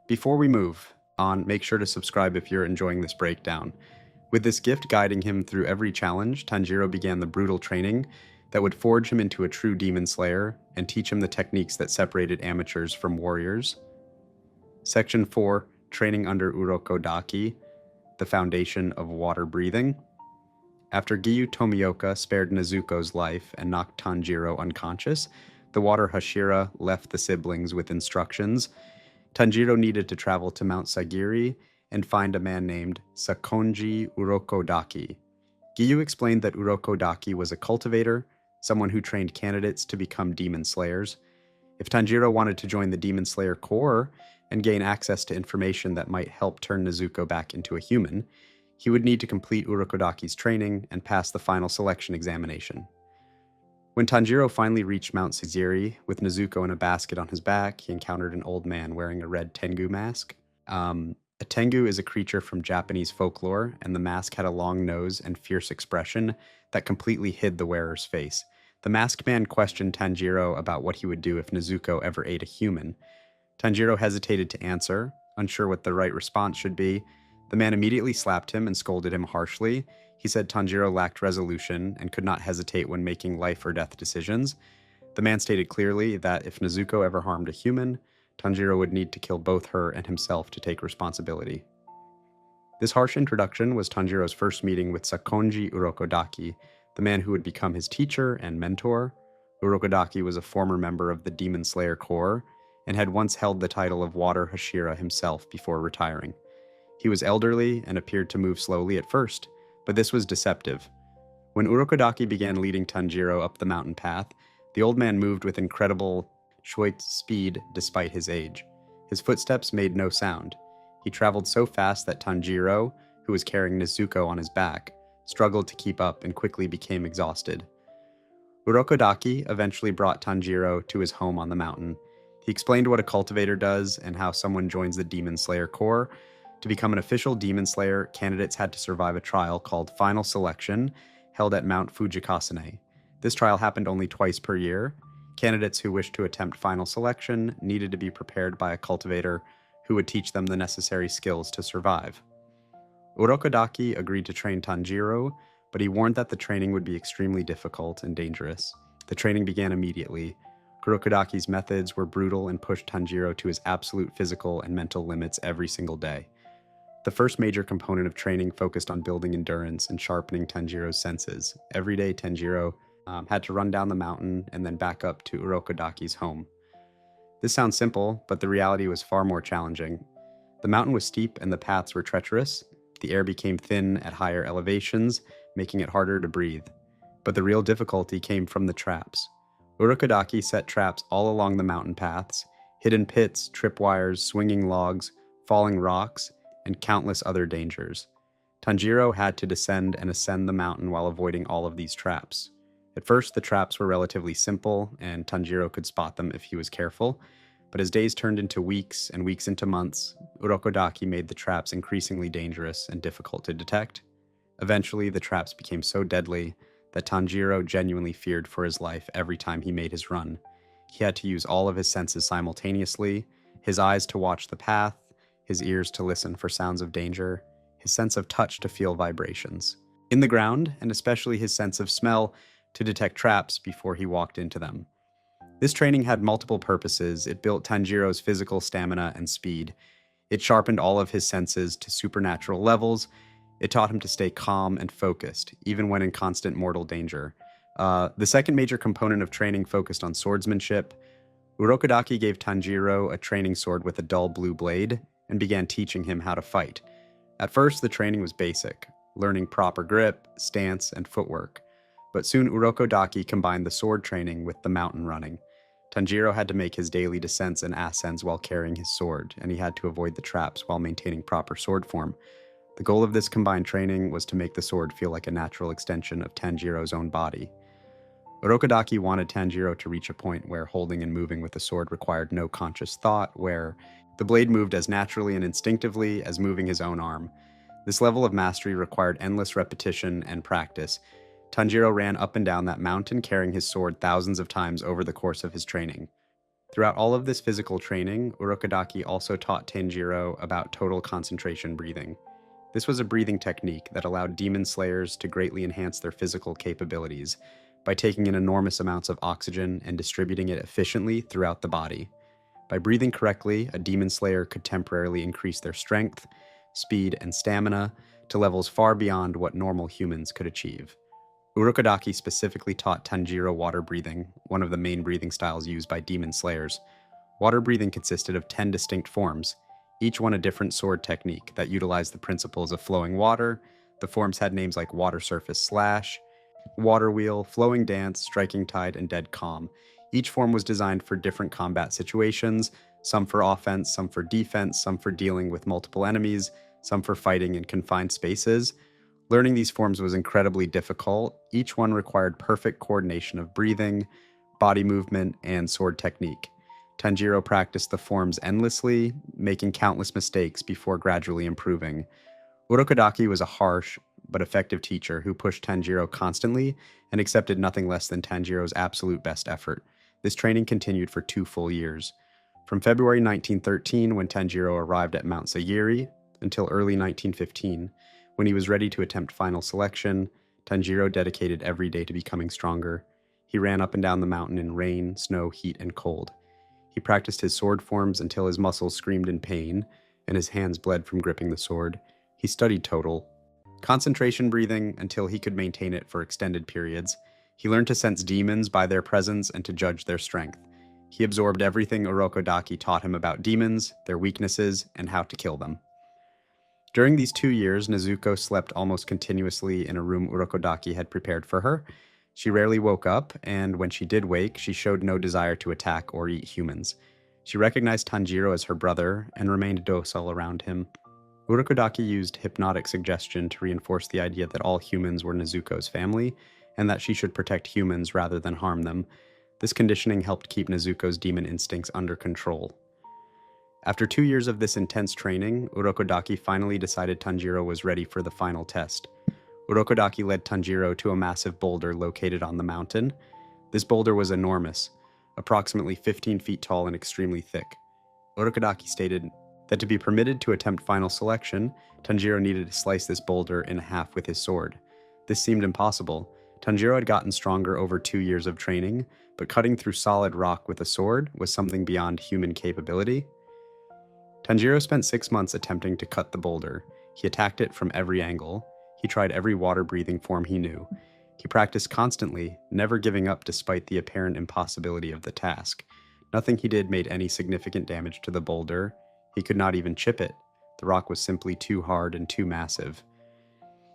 [SPEAKER 1] Before we move on, make sure to subscribe if you're enjoying this breakdown. With this gift guiding him through every challenge, Tanjiro began the brutal training that would forge him into a true demon slayer and teach him the techniques that separated amateurs from warriors. Section 4, Training under Urokodaki, the foundation of water breathing. After Giyu Tomioka spared Nezuko's life and knocked Tanjiro unconscious, the water Hashira left the siblings with instructions. Tanjiro needed to travel to Mount Sagiri and find a man named Sakonji Urokodaki. Giyu explained that Urokodaki was a cultivator, someone who trained candidates to become demon slayers. If Tanjiro wanted to join the Demon Slayer Corps and gain access to information that might help turn Nezuko back into a human, he would need to complete Urokodaki's training and pass the final selection examination. When Tanjiro finally reached Mount Sagiri, with Nezuko in a basket on his back, he encountered an old man wearing a red Tengu mask. A Tengu is a creature from Japanese folklore, and the mask had a long nose and fierce expression that completely hid the wearer's face. The masked man questioned Tanjiro about what he would do if Nezuko ever ate a human. Tanjiro hesitated to answer, unsure what the right response should be. The man immediately slapped him and scolded him harshly. He said Tanjiro lacked resolution and could not hesitate when making life or death decisions. The man stated clearly that if Nezuko ever harmed a human, Tanjiro would need to kill both her and himself to take responsibility. This harsh introduction was Tanjiro's first meeting with Sakonji Urokodaki, the man who would become his teacher and mentor. Urokodaki was a former member of the Demon Slayer Corps and had once held the title of Water Hashira himself before retiring. He was elderly and appeared to move slowly at first, but this was deceptive. When Urokodaki began leading Tanjiro up the mountain path, The old man moved with incredible Schweitz speed despite his age. His footsteps made no sound. He traveled so fast that Tanjiro, who was carrying Nezuko on his back, struggled to keep up and quickly became exhausted. Urokodaki eventually brought Tanjiro to his home on the mountain. He explained what a cultivator does and how someone joins the Demon Slayer Corps. To become an official Demon Slayer, candidates had to survive a trial called Final Selection, held at Mount Fujikasane. This trial happened only twice per year. Candidates who wished to attempt Final Selection needed to be prepared by a cultivator who would teach them the necessary skills to survive. Urokodaki agreed to train Tanjiro, but he warned that the training would be extremely difficult and dangerous. The training began immediately. Urokodaki's methods were brutal and pushed Tanjiro to his absolute physical and mental limits every single day. The first major component of training focused on building endurance and sharpening Tanjiro's senses. Every day, Tanjiro had to run down the mountain and then back up to Urokodaki's home. This sounds simple, but the reality was far more challenging. The mountain was steep and the paths were treacherous. The air became thin at higher elevations, making it harder to breathe. But the real difficulty came from the traps. Urokodaki set traps all along the mountain paths, hidden pits, tripwires, swinging logs, falling rocks, and countless other dangers. Tanjiro had to descend and ascend the mountain while avoiding all of these traps. At first, the traps were relatively simple, and Tanjiro could spot them if he was careful, but as days turned into weeks and weeks into months, Urokodaki made the traps increasingly dangerous and difficult to detect. Eventually, the traps became so deadly that Tanjiro genuinely feared for his life every time he made his run. He had to use all of his senses simultaneously, his eyes to watch the path, his ears to listen for sounds of danger, his sense of touch to feel vibrations in the ground, and especially his sense of smell to detect traps before he walked into them. This training had multiple purposes. It built Tanjiro's physical stamina and speed. It sharpened all of his senses to supernatural levels. It taught him to stay calm and focused, even when in constant mortal danger. The second major component of training focused on swordsmanship. Urokodaki gave Tanjiro a training sword with a dull blue blade and began teaching him how to fight. At first, the training was basic, learning proper grip, stance, and footwork. But soon Urokodaki combined the sword training with the mountain running. Tanjiro had to make his daily descents and ascents while carrying his sword, and he had to avoid the traps while maintaining proper sword form. The goal of this combined training was to make the sword feel like a natural extension of Tanjiro's own body. Urokodaki wanted Tanjiro to reach a point where holding and moving with the sword required no conscious thought, where the blade moved as naturally and instinctively as moving his own arm. This level of mastery required endless repetition and practice. Tanjiro ran up and down that mountain carrying his sword thousands of times over the course of his training. Throughout all of this physical training, Urokodaki also taught Tanjiro about total concentration breathing. This was a breathing technique that allowed demon slayers to greatly enhance their physical capabilities by taking in enormous amounts of oxygen and distributing it efficiently throughout the body. By breathing correctly, a demon slayer could temporarily increase their strength, speed, and stamina to levels far beyond what normal humans could achieve. Urokodaki specifically taught Tanjiro water breathing, one of the main breathing styles used by demon slayers. Water breathing consisted of 10 distinct forms, each one a different sword technique that utilized the principles of flowing water. The forms had names like water surface slash, water wheel, flowing dance, striking tide, and dead calm. Each form was designed for different combat situations, some for offense, some for defense, some for dealing with multiple enemies, some for fighting in confined spaces. Learning these forms was incredibly difficult. Each one required perfect coordination of breathing, body movement, and sword technique. Tanjiro practiced the forms endlessly, making countless mistakes before gradually improving. Urokodaki was a harsh but effective teacher who pushed Tanjiro constantly and accepted nothing less than Tanjiro's absolute best effort. This training continued for 2 full years. From February 1913, when Tanjiro arrived at Mount Sayuri, until early 1915, when he was ready to attempt final selection, Tanjiro dedicated every day to becoming stronger. He ran up and down the mountain in rain, snow, heat, and cold. He practiced his sword forms until his muscles screamed in pain and his hands bled from gripping the sword. He studied total concentration breathing until he could maintain it for extended periods. He learned to sense demons by their presence and to judge their strength. He absorbed everything Urokodaki taught him about demons, their weaknesses, and how to kill them. During these 2 years, Nezuko slept almost continuously in a room Urokodaki had prepared for her. She rarely woke up, and when she did wake, she showed no desire to attack or eat humans. She recognized Tanjiro as her brother and remained docile around him. Urokodaki used hypnotic suggestion to reinforce the idea that all humans were Nezuko's family, and that she should protect humans rather than harm them. This conditioning helped keep Nezuko's demon instincts under control. After 2 years of this intense training, Urokodaki finally decided Tanjiro was ready for the final test. Urokodaki led Tanjiro to a massive boulder located on the mountain. This boulder was enormous, approximately 15 feet tall and extremely thick. Urokodaki stated that to be permitted to attempt final selection, Tanjiro needed to slice this boulder in half with his sword. This seemed impossible. Tanjiro had gotten stronger over 2 years of training, but cutting through solid rock with a sword was something beyond human capability. Tanjiro spent 6 months attempting to cut the boulder. He attacked it from every angle. He tried every water-breathing form he knew. He practiced constantly, never giving up despite the apparent impossibility of the task. Nothing he did made any significant damage to the boulder. He could not even chip it. The rock was simply too hard and too massive.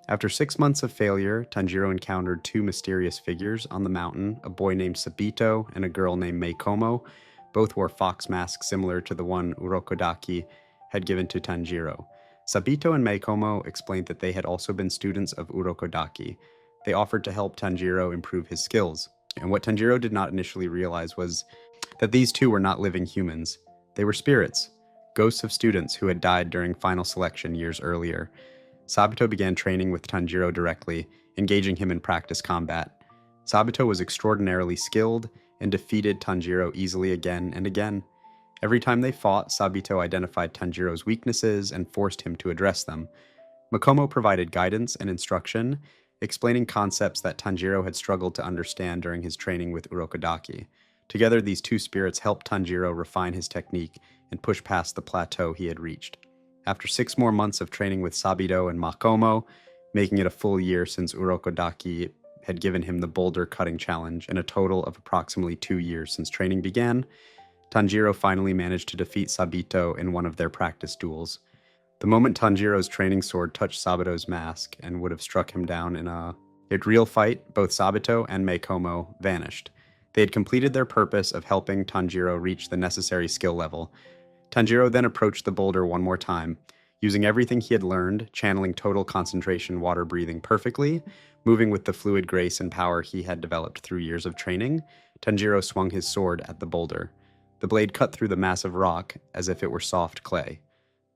[SPEAKER 1] After 6 months of failure, Tanjiro encountered 2 mysterious figures on the mountain, a boy named Sabito and a girl named Meikomo. Both wore fox masks similar to the one Urokodaki had given to Tanjiro. Sabito and Meikomo explained that they had also been students of Urokodaki. They offered to help Tanjiro improve his skills. And what Tanjiro did not initially realize was that these two were not living humans. They were spirits, ghosts of students who had died during final selection years earlier. Sabito began training with Tanjiro directly, engaging him in practice combat. Sabito was extraordinarily skilled and defeated Tanjiro easily again and again. Every time they fought, Sabito identified Tanjiro's weaknesses and forced him to address them. Makomo provided guidance and instruction, explaining concepts that Tanjiro had struggled to understand during his training with Urokodaki. Together, these two spirits helped Tanjiro refine his technique and push past the plateau he had reached. After 6 more months of training with Sabito and Makomo, making it a full year since Urokodaki had given him the boulder cutting challenge, and a total of approximately 2 years since training began, Tanjiro finally managed to defeat Sabito in one of their practice duels. The moment Tanjiro's training sword touched Sabito's mask and would have struck him down in a real fight, both Sabito and Meikomo vanished. They had completed their purpose of helping Tanjiro reach the necessary skill level. Tanjiro then approached the boulder one more time, using everything he had learned, channeling total concentration water breathing perfectly, moving with the fluid grace and power he had developed through years of training. Tanjiro swung his sword at the boulder. The blade cut through the massive rock as if it were soft clay.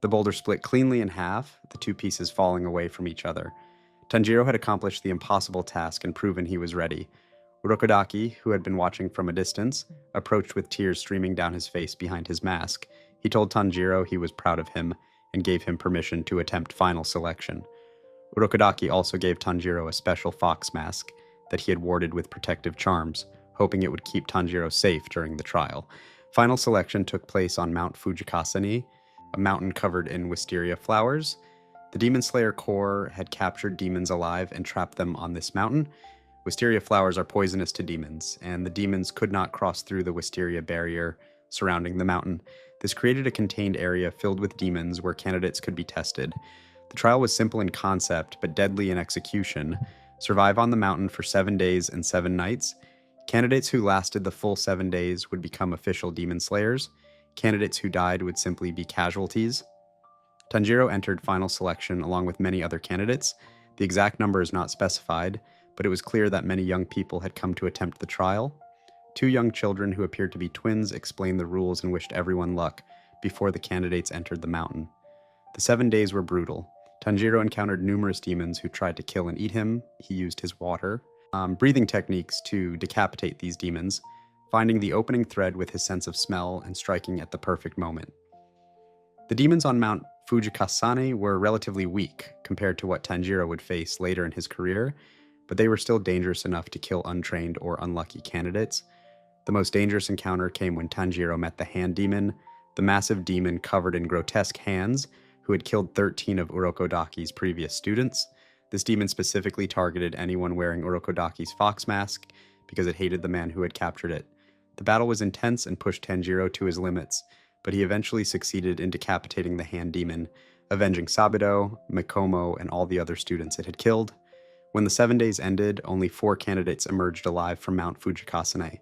[SPEAKER 1] The boulder split cleanly in half, the 2 pieces falling away from each other. Tanjiro had accomplished the impossible task and proven he was ready. Urokodaki, who had been watching from a distance, approached with tears streaming down his face behind his mask. He told Tanjiro he was proud of him and gave him permission to attempt final selection. Urokodaki also gave Tanjiro a special fox mask that he had warded with protective charms, hoping it would keep Tanjiro safe during the trial. Final selection took place on Mount Fujikasani, a mountain covered in wisteria flowers. The Demon Slayer Corps had captured demons alive and trapped them on this mountain. Wisteria flowers are poisonous to demons, and the demons could not cross through the wisteria barrier surrounding the mountain. This created a contained area filled with demons where candidates could be tested. The trial was simple in concept, but deadly in execution. Survive on the mountain for 7 days and 7 nights. Candidates who lasted the full 7 days would become official demon slayers. Candidates who died would simply be casualties. Tanjiro entered final selection along with many other candidates. The exact number is not specified, but it was clear that many young people had come to attempt the trial. 2 young children who appeared to be twins explained the rules and wished everyone luck before the candidates entered the mountain. The 7 days were brutal. Tanjiro encountered numerous demons who tried to kill and eat him. He used his water, breathing techniques to decapitate these demons, finding the opening thread with his sense of smell and striking at the perfect moment. The demons on Mount Fujikasani were relatively weak compared to what Tanjiro would face later in his career, but they were still dangerous enough to kill untrained or unlucky candidates. The most dangerous encounter came when Tanjiro met the Hand Demon, the massive demon covered in grotesque hands who had killed 13 of Urokodaki's previous students. This demon specifically targeted anyone wearing Urokodaki's fox mask because it hated the man who had captured it. The battle was intense and pushed Tanjiro to his limits, but he eventually succeeded in decapitating the Hand Demon, avenging Sabito, Mikomo, and all the other students it had killed. When the 7 days ended, only 4 candidates emerged alive from Mount Fujikasane.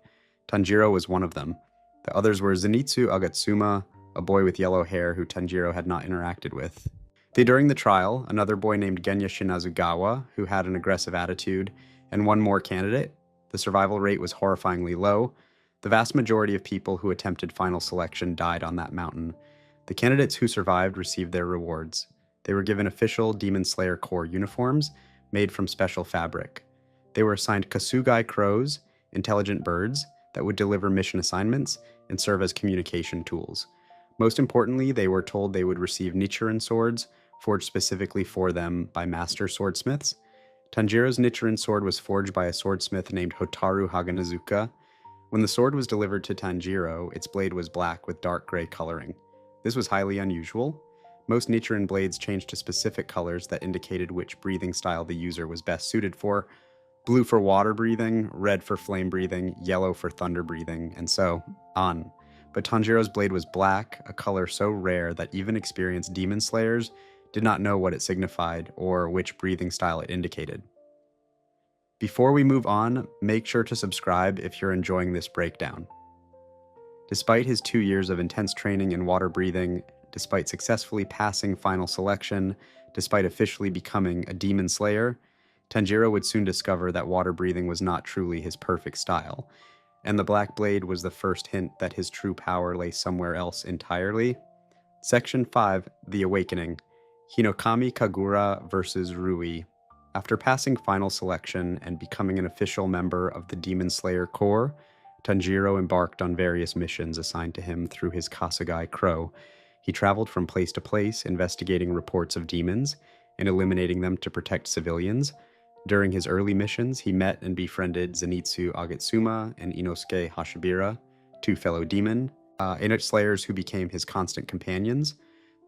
[SPEAKER 1] Tanjiro was one of them. The others were Zenitsu Agatsuma, a boy with yellow hair who Tanjiro had not interacted with. During the trial, another boy named Genya Shinazugawa, who had an aggressive attitude, and one more candidate. The survival rate was horrifyingly low. The vast majority of people who attempted final selection died on that mountain. The candidates who survived received their rewards. They were given official Demon Slayer Corps uniforms made from special fabric. They were assigned Kasugai crows, intelligent birds, that would deliver mission assignments and serve as communication tools. Most importantly, they were told they would receive Nichiren swords, forged specifically for them by master swordsmiths. Tanjiro's Nichiren sword was forged by a swordsmith named Hotaru Haganazuka. When the sword was delivered to Tanjiro, its blade was black with dark gray coloring. This was highly unusual. Most Nichiren blades changed to specific colors that indicated which breathing style the user was best suited for. Blue for water breathing, red for flame breathing, yellow for thunder breathing, and so on. But Tanjiro's blade was black, a color so rare that even experienced demon slayers did not know what it signified or which breathing style it indicated. Before we move on, make sure to subscribe if you're enjoying this breakdown. Despite his 2 years of intense training in water breathing, despite successfully passing final selection, despite officially becoming a demon slayer, Tanjiro would soon discover that water breathing was not truly his perfect style, and the Black Blade was the first hint that his true power lay somewhere else entirely. Section 5, The Awakening, Hinokami Kagura vs. Rui. After passing final selection and becoming an official member of the Demon Slayer Corps, Tanjiro embarked on various missions assigned to him through his Kasugai Crow. He traveled from place to place, investigating reports of demons and eliminating them to protect civilians. During his early missions, he met and befriended Zenitsu Agatsuma and Inosuke Hashibira, 2 fellow demon slayers who became his constant companions.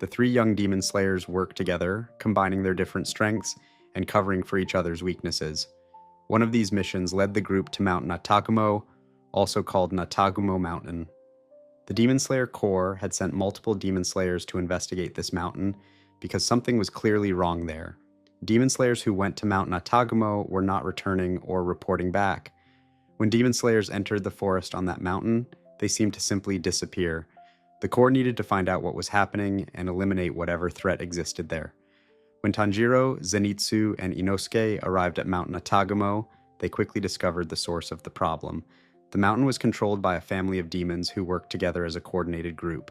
[SPEAKER 1] The 3 young demon slayers worked together, combining their different strengths and covering for each other's weaknesses. One of these missions led the group to Mount Natagumo, also called Natagumo Mountain. The Demon Slayer Corps had sent multiple demon slayers to investigate this mountain because something was clearly wrong there. Demon slayers who went to Mount Natagumo were not returning or reporting back. When demon slayers entered the forest on that mountain, they seemed to simply disappear. The Corps needed to find out what was happening and eliminate whatever threat existed there. When Tanjiro, Zenitsu, and Inosuke arrived at Mount Natagumo, they quickly discovered the source of the problem. The mountain was controlled by a family of demons who worked together as a coordinated group.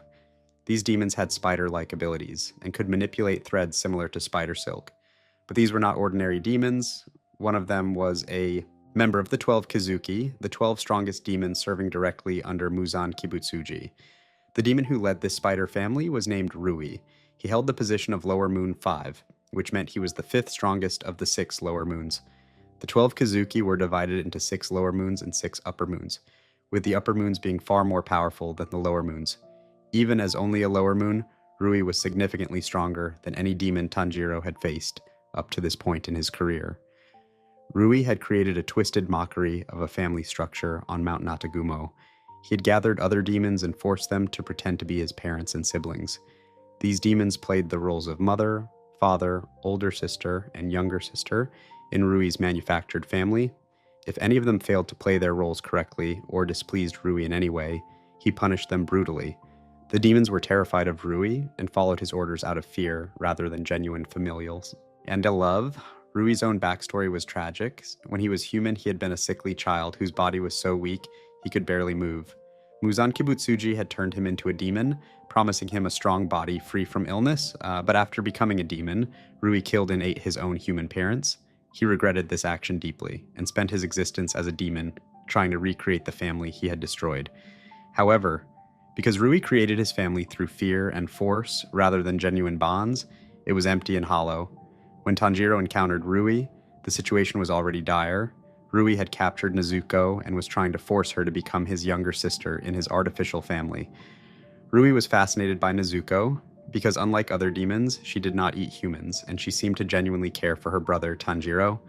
[SPEAKER 1] These demons had spider-like abilities and could manipulate threads similar to spider silk. But these were not ordinary demons. One of them was a member of the 12 Kizuki, the 12 strongest demons serving directly under Muzan Kibutsuji. The demon who led this spider family was named Rui. He held the position of Lower Moon 5, which meant he was the 5th strongest of the 6 lower moons. The 12 Kizuki were divided into 6 lower moons and 6 upper moons, with the upper moons being far more powerful than the lower moons. Even as only a lower moon, Rui was significantly stronger than any demon Tanjiro had faced up to this point in his career. Rui had created a twisted mockery of a family structure on Mount Natagumo. He had gathered other demons and forced them to pretend to be his parents and siblings. These demons played the roles of mother, father, older sister, and younger sister in Rui's manufactured family. If any of them failed to play their roles correctly or displeased Rui in any way, he punished them brutally. The demons were terrified of Rui and followed his orders out of fear rather than genuine familials. And a love, Rui's own backstory was tragic. When he was human, he had been a sickly child whose body was so weak he could barely move. Muzan Kibutsuji had turned him into a demon, promising him a strong body free from illness, but after becoming a demon, Rui killed and ate his own human parents. He regretted this action deeply, and spent his existence as a demon, trying to recreate the family he had destroyed. However, because Rui created his family through fear and force rather than genuine bonds, it was empty and hollow. When Tanjiro encountered Rui, the situation was already dire. Rui had captured Nezuko and was trying to force her to become his younger sister in his artificial family. Rui was fascinated by Nezuko because, unlike other demons, she did not eat humans, and she seemed to genuinely care for her brother Tanjiro.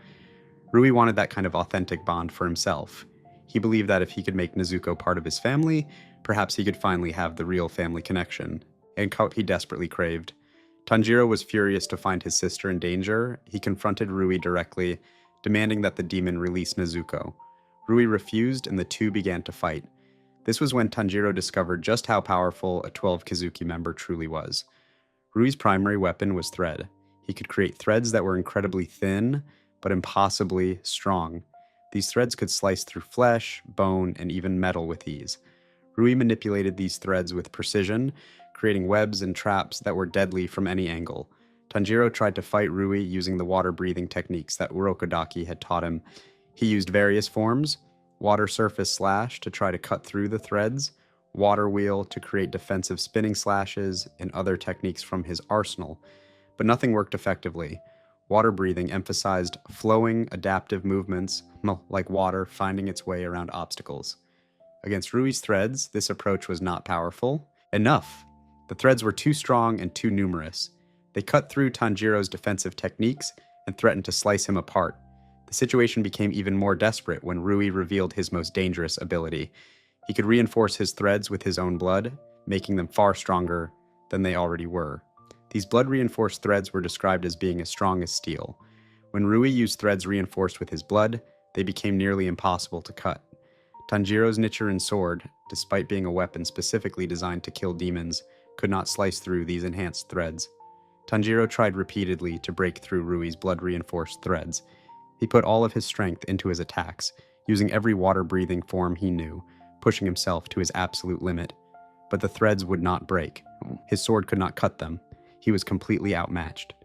[SPEAKER 1] Rui wanted that kind of authentic bond for himself. He believed that if he could make Nezuko part of his family, perhaps he could finally have the real family connection, and what he desperately craved. Tanjiro was furious to find his sister in danger. He confronted Rui directly, demanding that the demon release Nezuko. Rui refused, and the two began to fight. This was when Tanjiro discovered just how powerful a 12 Kizuki member truly was. Rui's primary weapon was thread. He could create threads that were incredibly thin, but impossibly strong. These threads could slice through flesh, bone, and even metal with ease. Rui manipulated these threads with precision, creating webs and traps that were deadly from any angle. Tanjiro tried to fight Rui using the water-breathing techniques that Urokodaki had taught him. He used various forms: water surface slash to try to cut through the threads, water wheel to create defensive spinning slashes, and other techniques from his arsenal. But nothing worked effectively. Water breathing emphasized flowing, adaptive movements, like water finding its way around obstacles. Against Rui's threads, this approach was not powerful enough. The threads were too strong and too numerous. They cut through Tanjiro's defensive techniques and threatened to slice him apart. The situation became even more desperate when Rui revealed his most dangerous ability. He could reinforce his threads with his own blood, making them far stronger than they already were. These blood-reinforced threads were described as being as strong as steel. When Rui used threads reinforced with his blood, they became nearly impossible to cut. Tanjiro's Nichiren sword, despite being a weapon specifically designed to kill demons, could not slice through these enhanced threads. Tanjiro tried repeatedly to break through Rui's blood-reinforced threads. He put all of his strength into his attacks, using every water-breathing form he knew, pushing himself to his absolute limit. But the threads would not break. His sword could not cut them. He was completely outmatched.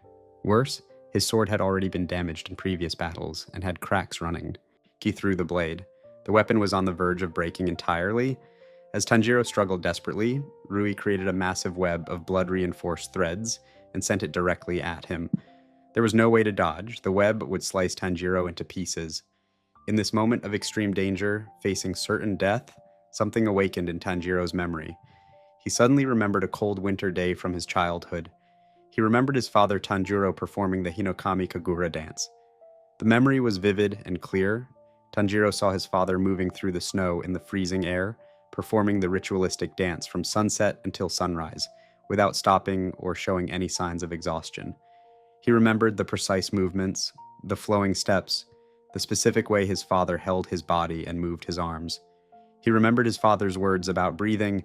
[SPEAKER 1] Worse, his sword had already been damaged in previous battles and had cracks running. He threw the blade. The weapon was on the verge of breaking entirely. As Tanjiro struggled desperately, Rui created a massive web of blood-reinforced threads and sent it directly at him. There was no way to dodge. The web would slice Tanjiro into pieces. In this moment of extreme danger, facing certain death, something awakened in Tanjiro's memory. He suddenly remembered a cold winter day from his childhood. He remembered his father Tanjiro performing the Hinokami Kagura dance. The memory was vivid and clear. Tanjiro saw his father moving through the snow in the freezing air, performing the ritualistic dance from sunset until sunrise, without stopping or showing any signs of exhaustion. He remembered the precise movements, the flowing steps, the specific way his father held his body and moved his arms. He remembered his father's words about breathing,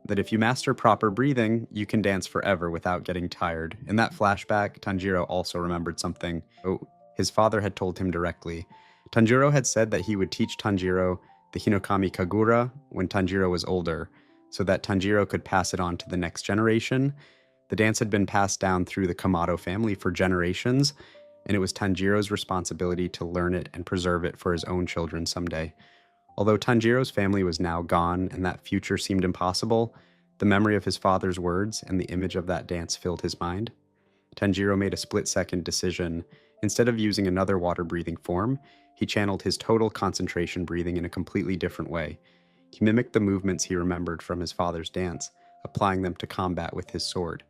[SPEAKER 1] that if you master proper breathing, you can dance forever without getting tired. In that flashback, Tanjiro also remembered something his father had told him directly. Tanjiro had said that he would teach Tanjiro the Hinokami Kagura when Tanjiro was older, so that Tanjiro could pass it on to the next generation. The dance had been passed down through the Kamado family for generations, and it was Tanjiro's responsibility to learn it and preserve it for his own children someday. Although Tanjiro's family was now gone and that future seemed impossible, the memory of his father's words and the image of that dance filled his mind. Tanjiro made a split-second decision. Instead of using another water-breathing form, he channeled his total concentration breathing in a completely different way. He mimicked the movements he remembered from his father's dance, applying them to combat with his sword.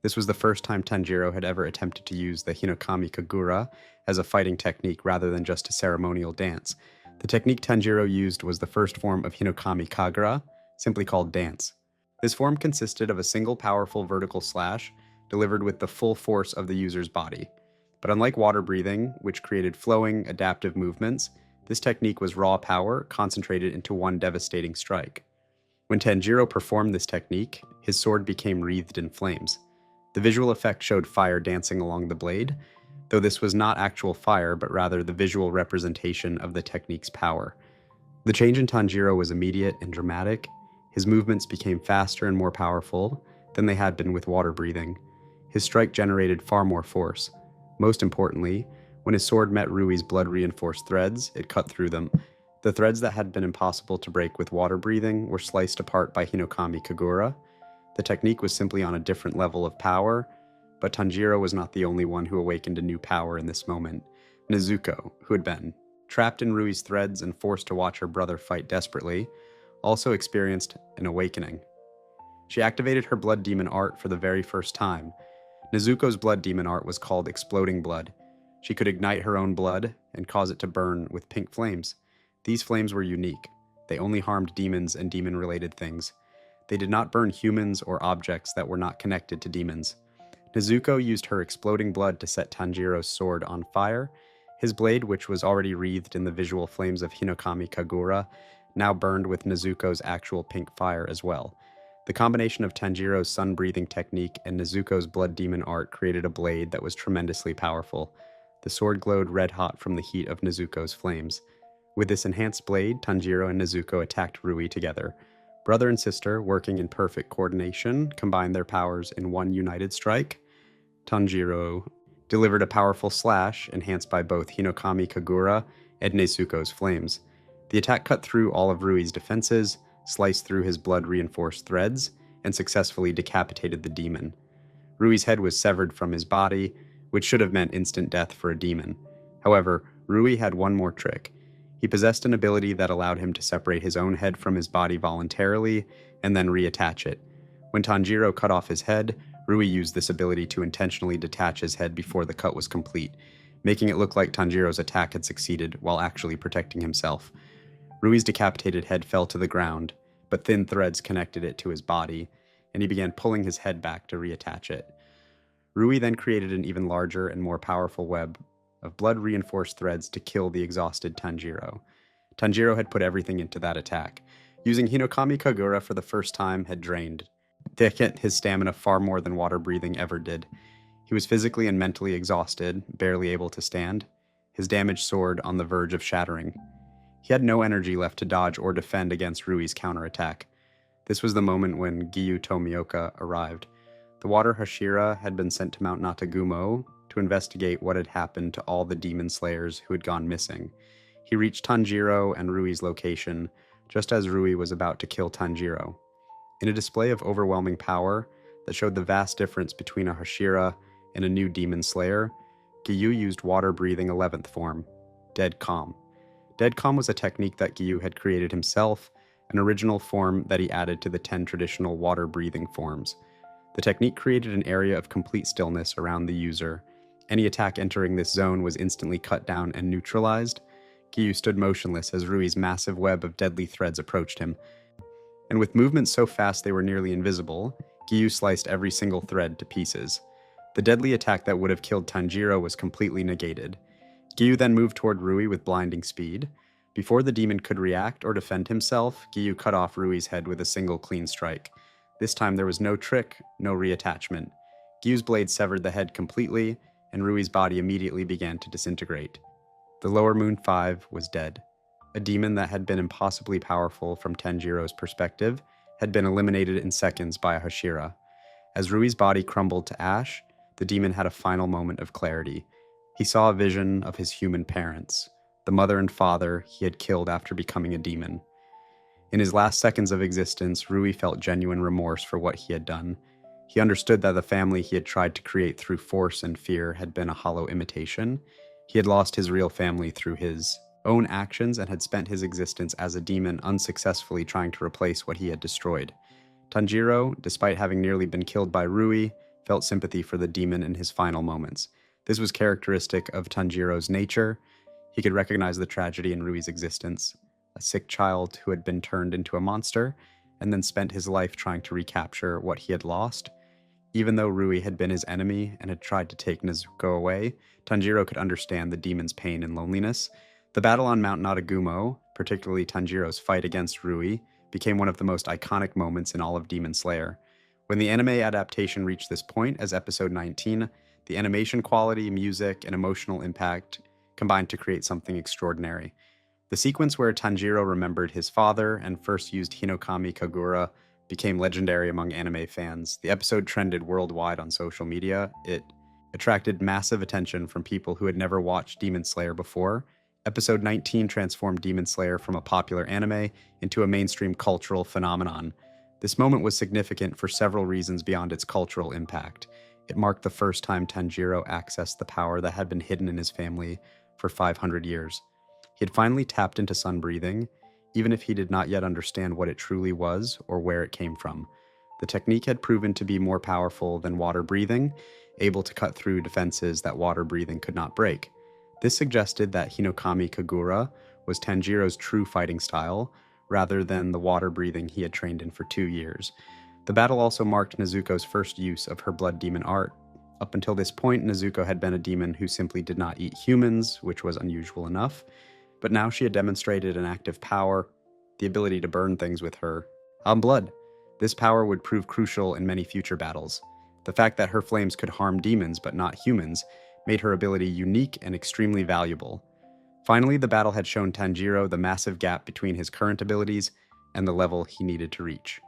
[SPEAKER 1] This was the first time Tanjiro had ever attempted to use the Hinokami Kagura as a fighting technique rather than just a ceremonial dance. The technique Tanjiro used was the first form of Hinokami Kagura, simply called dance. This form consisted of a single powerful vertical slash delivered with the full force of the user's body. But unlike water breathing, which created flowing, adaptive movements, this technique was raw power concentrated into one devastating strike. When Tanjiro performed this technique, his sword became wreathed in flames. The visual effect showed fire dancing along the blade, though this was not actual fire but rather the visual representation of the technique's power. The change in Tanjiro was immediate and dramatic. His movements became faster and more powerful than they had been with water breathing. His strike generated far more force. Most importantly, when his sword met Rui's blood-reinforced threads, it cut through them. The threads that had been impossible to break with water breathing were sliced apart by Hinokami Kagura. The technique was simply on a different level of power, but Tanjiro was not the only one who awakened a new power in this moment. Nezuko, who had been trapped in Rui's threads and forced to watch her brother fight desperately, also experienced an awakening. She activated her blood demon art for the very first time. Nezuko's blood demon art was called Exploding Blood. She could ignite her own blood and cause it to burn with pink flames. These flames were unique. They only harmed demons and demon-related things. They did not burn humans or objects that were not connected to demons. Nezuko used her exploding blood to set Tanjiro's sword on fire, His blade, which was already wreathed in the visual flames of Hinokami Kagura, now burned with Nezuko's actual pink fire as well. The combination of Tanjiro's sun-breathing technique and Nezuko's blood demon art created a blade that was tremendously powerful. The sword glowed red-hot from the heat of Nezuko's flames. With this enhanced blade, Tanjiro and Nezuko attacked Rui together. Brother and sister, working in perfect coordination, combined their powers in one united strike. Tanjiro delivered a powerful slash, enhanced by both Hinokami Kagura and Nezuko's flames. The attack cut through all of Rui's defenses, sliced through his blood-reinforced threads, and successfully decapitated the demon. Rui's head was severed from his body, which should have meant instant death for a demon. However, Rui had one more trick. He possessed an ability that allowed him to separate his own head from his body voluntarily, and then reattach it. When Tanjiro cut off his head, Rui used this ability to intentionally detach his head before the cut was complete, making it look like Tanjiro's attack had succeeded while actually protecting himself. Rui's decapitated head fell to the ground, but thin threads connected it to his body, and he began pulling his head back to reattach it. Rui then created an even larger and more powerful web of blood-reinforced threads to kill the exhausted Tanjiro. Tanjiro had put everything into that attack. Using Hinokami Kagura for the first time had drained his stamina far more than water breathing ever did. He was physically and mentally exhausted, barely able to stand, his damaged sword on the verge of shattering. He had no energy left to dodge or defend against Rui's counterattack. This was the moment when Giyu Tomioka arrived. The water Hashira had been sent to Mount Natagumo to investigate what had happened to all the demon slayers who had gone missing. He reached Tanjiro and Rui's location just as Rui was about to kill Tanjiro. In a display of overwhelming power that showed the vast difference between a Hashira and a new demon slayer, Giyu used water-breathing 11th form, Dead Calm. Dead Calm was a technique that Giyu had created himself, an original form that he added to the 10 traditional water-breathing forms. The technique created an area of complete stillness around the user. Any attack entering this zone was instantly cut down and neutralized. Giyu stood motionless as Rui's massive web of deadly threads approached him. And with movements so fast they were nearly invisible, Giyu sliced every single thread to pieces. The deadly attack that would have killed Tanjiro was completely negated. Giyu then moved toward Rui with blinding speed. Before the demon could react or defend himself, Giyu cut off Rui's head with a single clean strike. This time there was no trick, no reattachment. Giyu's blade severed the head completely, and Rui's body immediately began to disintegrate. The Lower Moon 5 was dead. A demon that had been impossibly powerful from Tanjiro's perspective had been eliminated in seconds by a Hashira. As Rui's body crumbled to ash, the demon had a final moment of clarity. He saw a vision of his human parents, the mother and father he had killed after becoming a demon. In his last seconds of existence, Rui felt genuine remorse for what he had done. He understood that the family he had tried to create through force and fear had been a hollow imitation. He had lost his real family through his own actions and had spent his existence as a demon unsuccessfully trying to replace what he had destroyed. Tanjiro, despite having nearly been killed by Rui, felt sympathy for the demon in his final moments. This was characteristic of Tanjiro's nature. He could recognize the tragedy in Rui's existence, a sick child who had been turned into a monster and then spent his life trying to recapture what he had lost. Even though Rui had been his enemy and had tried to take Nezuko away, Tanjiro could understand the demon's pain and loneliness. The battle on Mount Natagumo, particularly Tanjiro's fight against Rui, became one of the most iconic moments in all of Demon Slayer. When the anime adaptation reached this point as episode 19, the animation quality, music, and emotional impact combined to create something extraordinary. The sequence where Tanjiro remembered his father and first used Hinokami Kagura became legendary among anime fans. The episode trended worldwide on social media. It attracted massive attention from people who had never watched Demon Slayer before. Episode 19 transformed Demon Slayer from a popular anime into a mainstream cultural phenomenon. This moment was significant for several reasons beyond its cultural impact. It marked the first time Tanjiro accessed the power that had been hidden in his family for 500 years. He had finally tapped into sun breathing, even if he did not yet understand what it truly was or where it came from. The technique had proven to be more powerful than water breathing, able to cut through defenses that water breathing could not break. This suggested that Hinokami Kagura was Tanjiro's true fighting style, rather than the water breathing he had trained in for 2 years. The battle also marked Nezuko's first use of her blood demon art. Up until this point, Nezuko had been a demon who simply did not eat humans, which was unusual enough, but now she had demonstrated an active power, the ability to burn things with her blood. This power would prove crucial in many future battles. The fact that her flames could harm demons but not humans made her ability unique and extremely valuable. Finally, the battle had shown Tanjiro the massive gap between his current abilities and the level he needed to reach.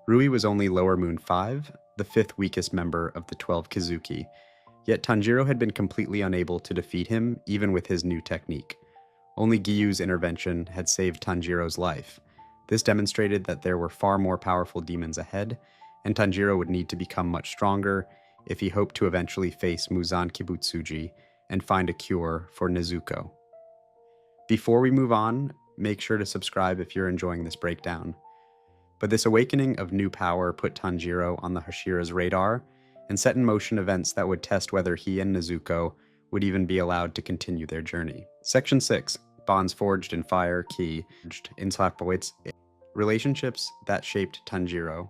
[SPEAKER 1] Rui was only Lower Moon 5, the 5th weakest member of the 12 Kizuki, yet Tanjiro had been completely unable to defeat him even with his new technique. Only Gyu's intervention had saved Tanjiro's life. This demonstrated that there were far more powerful demons ahead, and Tanjiro would need to become much stronger if he hoped to eventually face Muzan Kibutsuji and find a cure for Nezuko. Before we move on, make sure to subscribe if you're enjoying this breakdown. But this awakening of new power put Tanjiro on the Hashira's radar and set in motion events that would test whether he and Nezuko would even be allowed to continue their journey. Section 6. Bonds forged in fire, key, in Slapboids. Relationships that shaped Tanjiro.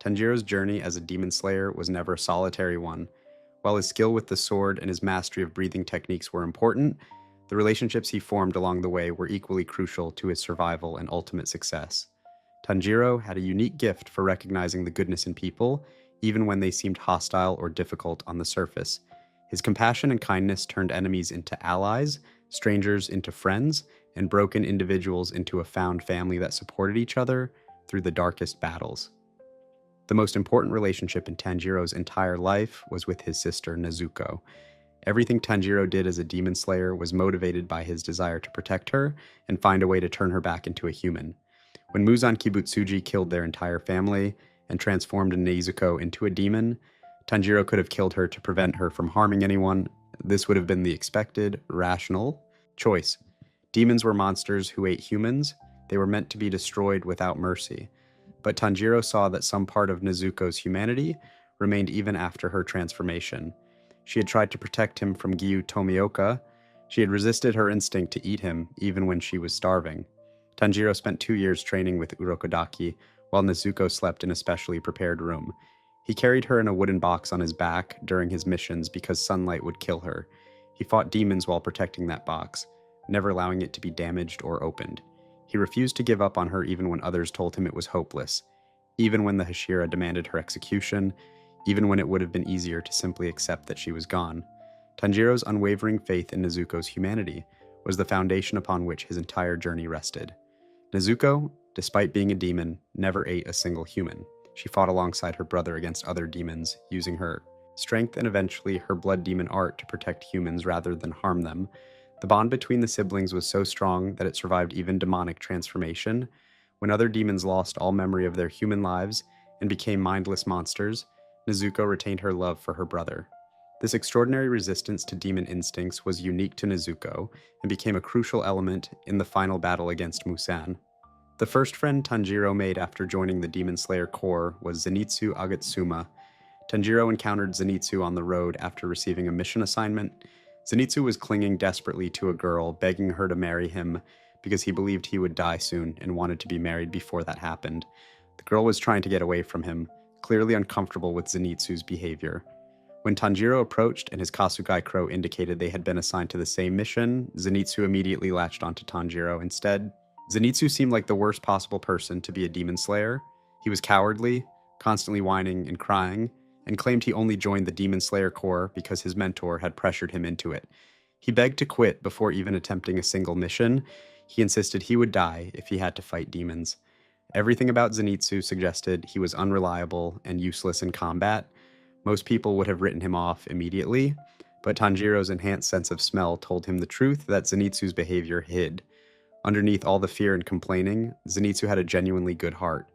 [SPEAKER 1] Tanjiro's journey as a demon slayer was never a solitary one. While his skill with the sword and his mastery of breathing techniques were important, the relationships he formed along the way were equally crucial to his survival and ultimate success. Tanjiro had a unique gift for recognizing the goodness in people, even when they seemed hostile or difficult on the surface. His compassion and kindness turned enemies into allies, strangers into friends, and broken individuals into a found family that supported each other through the darkest battles. The most important relationship in Tanjiro's entire life was with his sister Nezuko. Everything Tanjiro did as a demon slayer was motivated by his desire to protect her and find a way to turn her back into a human. When Muzan Kibutsuji killed their entire family and transformed Nezuko into a demon, Tanjiro could have killed her to prevent her from harming anyone. This would have been the expected, rational choice. Demons were monsters who ate humans. They were meant to be destroyed without mercy. But Tanjiro saw that some part of Nezuko's humanity remained even after her transformation. She had tried to protect him from Gyu Tomioka. She had resisted her instinct to eat him even when she was starving. Tanjiro spent 2 years training with Urokodaki, while Nezuko slept in a specially prepared room. He carried her in a wooden box on his back during his missions because sunlight would kill her. He fought demons while protecting that box, never allowing it to be damaged or opened. He refused to give up on her even when others told him it was hopeless, even when the Hashira demanded her execution, even when it would have been easier to simply accept that she was gone. Tanjiro's unwavering faith in Nezuko's humanity was the foundation upon which his entire journey rested. Nezuko, despite being a demon, never ate a single human. She fought alongside her brother against other demons, using her strength and eventually her blood demon art to protect humans rather than harm them. The bond between the siblings was so strong that it survived even demonic transformation. When other demons lost all memory of their human lives and became mindless monsters, Nezuko retained her love for her brother. This extraordinary resistance to demon instincts was unique to Nezuko and became a crucial element in the final battle against Muzan. The first friend Tanjiro made after joining the Demon Slayer Corps was Zenitsu Agatsuma. Tanjiro encountered Zenitsu on the road after receiving a mission assignment. Zenitsu was clinging desperately to a girl, begging her to marry him because he believed he would die soon and wanted to be married before that happened. The girl was trying to get away from him, clearly uncomfortable with Zenitsu's behavior. When Tanjiro approached and his Kasugai crow indicated they had been assigned to the same mission, Zenitsu immediately latched onto Tanjiro instead. Zenitsu seemed like the worst possible person to be a demon slayer. He was cowardly, constantly whining and crying, and claimed he only joined the Demon Slayer Corps because his mentor had pressured him into it. He begged to quit before even attempting a single mission. He insisted he would die if he had to fight demons. Everything about Zenitsu suggested he was unreliable and useless in combat. Most people would have written him off immediately, but Tanjiro's enhanced sense of smell told him the truth that Zenitsu's behavior hid. Underneath all the fear and complaining, Zenitsu had a genuinely good heart.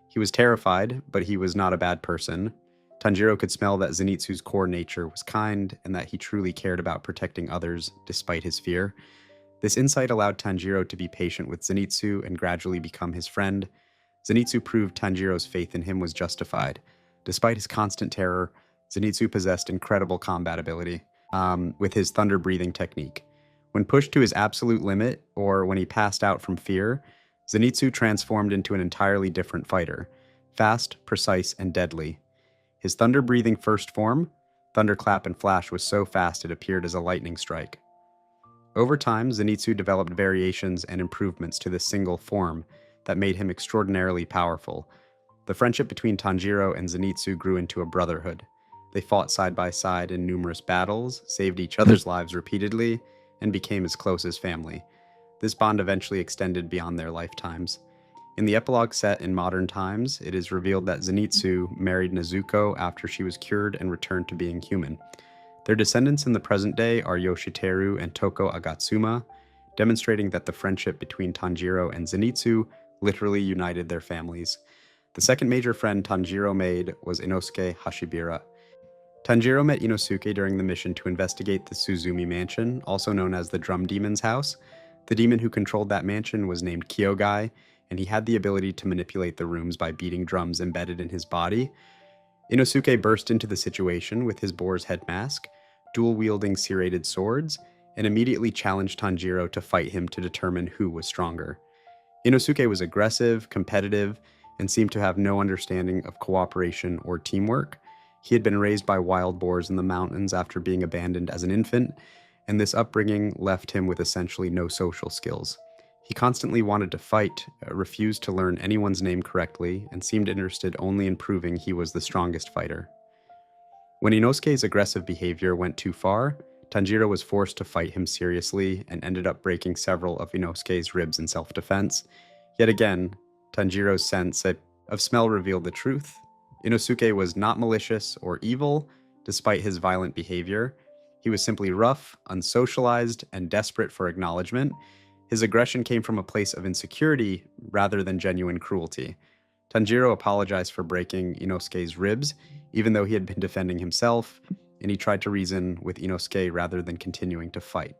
[SPEAKER 1] He was terrified, but he was not a bad person. Tanjiro could smell that Zenitsu's core nature was kind and that he truly cared about protecting others despite his fear. This insight allowed Tanjiro to be patient with Zenitsu and gradually become his friend. Zenitsu proved Tanjiro's faith in him was justified. Despite his constant terror, Zenitsu possessed incredible combat ability with his thunder breathing technique. When pushed to his absolute limit, or when he passed out from fear, Zenitsu transformed into an entirely different fighter, fast, precise, and deadly. His thunder breathing first form, Thunderclap and Flash was so fast it appeared as a lightning strike. Over time, Zenitsu developed variations and improvements to this single form that made him extraordinarily powerful. The friendship between Tanjiro and Zenitsu grew into a brotherhood. They fought side by side in numerous battles, saved each other's lives repeatedly, and became as close as family. This bond eventually extended beyond their lifetimes. In the epilogue set in modern times, it is revealed that Zenitsu married Nezuko after she was cured and returned to being human. Their descendants in the present day are Yoshiteru and Toko Agatsuma, demonstrating that the friendship between Tanjiro and Zenitsu literally united their families. The second major friend Tanjiro made was Inosuke Hashibira. Tanjiro met Inosuke during the mission to investigate the Suzumi Mansion, also known as the Drum Demon's house. The demon who controlled that mansion was named Kyogai, and he had the ability to manipulate the rooms by beating drums embedded in his body. Inosuke burst into the situation with his boar's head mask, dual-wielding serrated swords, and immediately challenged Tanjiro to fight him to determine who was stronger. Inosuke was aggressive, competitive, and seemed to have no understanding of cooperation or teamwork. He had been raised by wild boars in the mountains after being abandoned as an infant, and this upbringing left him with essentially no social skills. He constantly wanted to fight, refused to learn anyone's name correctly, and seemed interested only in proving he was the strongest fighter. When Inosuke's aggressive behavior went too far, Tanjiro was forced to fight him seriously and ended up breaking several of Inosuke's ribs in self-defense. Yet again, Tanjiro's sense of smell revealed the truth. Inosuke was not malicious or evil, despite his violent behavior. He was simply rough, unsocialized, and desperate for acknowledgement. His aggression came from a place of insecurity rather than genuine cruelty. Tanjiro apologized for breaking Inosuke's ribs, even though he had been defending himself, and he tried to reason with Inosuke rather than continuing to fight.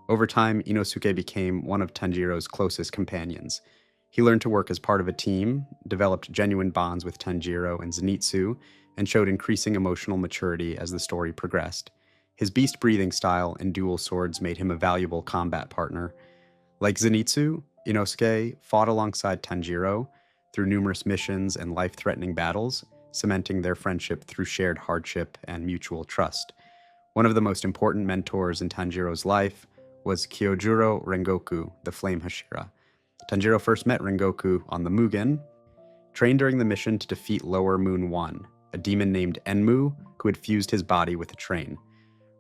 [SPEAKER 1] Over time, Inosuke became one of Tanjiro's closest companions. He learned to work as part of a team, developed genuine bonds with Tanjiro and Zenitsu, and showed increasing emotional maturity as the story progressed. His beast-breathing style and dual swords made him a valuable combat partner. Like Zenitsu, Inosuke fought alongside Tanjiro through numerous missions and life-threatening battles, cementing their friendship through shared hardship and mutual trust. One of the most important mentors in Tanjiro's life was Kyojuro Rengoku, the Flame Hashira. Tanjiro first met Rengoku on the Mugen, trained during the mission to defeat Lower Moon 1, a demon named Enmu who had fused his body with a train.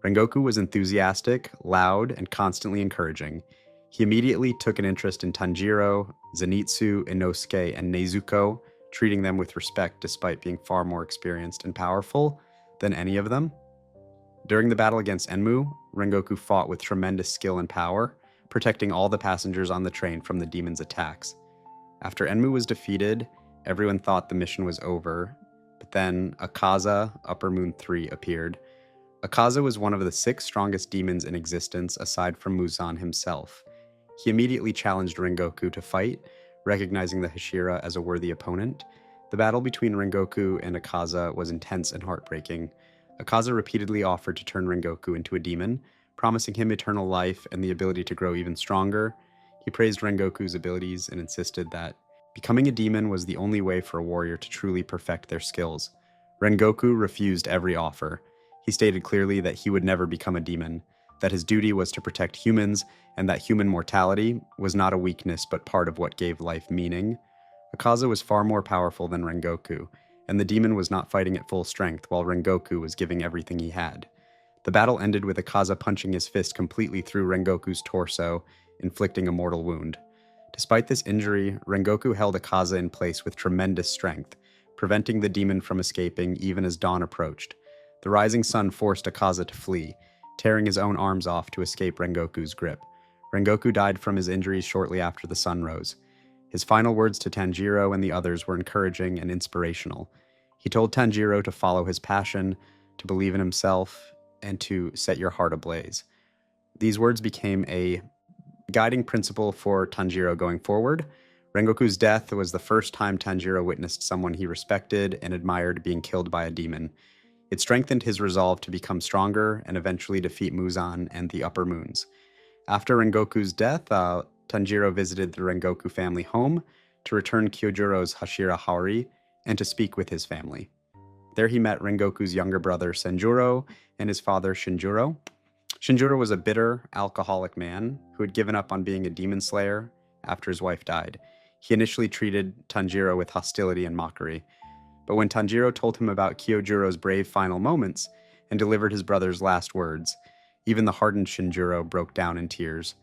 [SPEAKER 1] Rengoku was enthusiastic, loud, and constantly encouraging. He immediately took an interest in Tanjiro, Zenitsu, Inosuke, and Nezuko, treating them with respect despite being far more experienced and powerful than any of them. During the battle against Enmu, Rengoku fought with tremendous skill and power, protecting all the passengers on the train from the demon's attacks. After Enmu was defeated, everyone thought the mission was over, but then Akaza, Upper Moon 3, appeared. Akaza was one of the 6 strongest demons in existence aside from Muzan himself. He immediately challenged Rengoku to fight, recognizing the Hashira as a worthy opponent. The battle between Rengoku and Akaza was intense and heartbreaking. Akaza repeatedly offered to turn Rengoku into a demon, promising him eternal life and the ability to grow even stronger. He praised Rengoku's abilities and insisted that becoming a demon was the only way for a warrior to truly perfect their skills. Rengoku refused every offer. He stated clearly that he would never become a demon, that his duty was to protect humans, and that human mortality was not a weakness but part of what gave life meaning. Akaza was far more powerful than Rengoku, and the demon was not fighting at full strength while Rengoku was giving everything he had. The battle ended with Akaza punching his fist completely through Rengoku's torso, inflicting a mortal wound. Despite this injury, Rengoku held Akaza in place with tremendous strength, preventing the demon from escaping even as dawn approached. The rising sun forced Akaza to flee, tearing his own arms off to escape Rengoku's grip. Rengoku died from his injuries shortly after the sun rose. His final words to Tanjiro and the others were encouraging and inspirational. He told Tanjiro to follow his passion, to believe in himself, and to set your heart ablaze. These words became a guiding principle for Tanjiro going forward. Rengoku's death was the first time Tanjiro witnessed someone he respected and admired being killed by a demon. It strengthened his resolve to become stronger and eventually defeat Muzan and the Upper Moons. After Rengoku's death, Tanjiro visited the Rengoku family home to return Kyojuro's Hashira Haori and to speak with his family. There he met Rengoku's younger brother Senjuro and his father Shinjuro. Shinjuro was a bitter, alcoholic man who had given up on being a demon slayer after his wife died. He initially treated Tanjiro with hostility and mockery, but when Tanjiro told him about Kyojuro's brave final moments and delivered his brother's last words, even the hardened Shinjuro broke down in tears.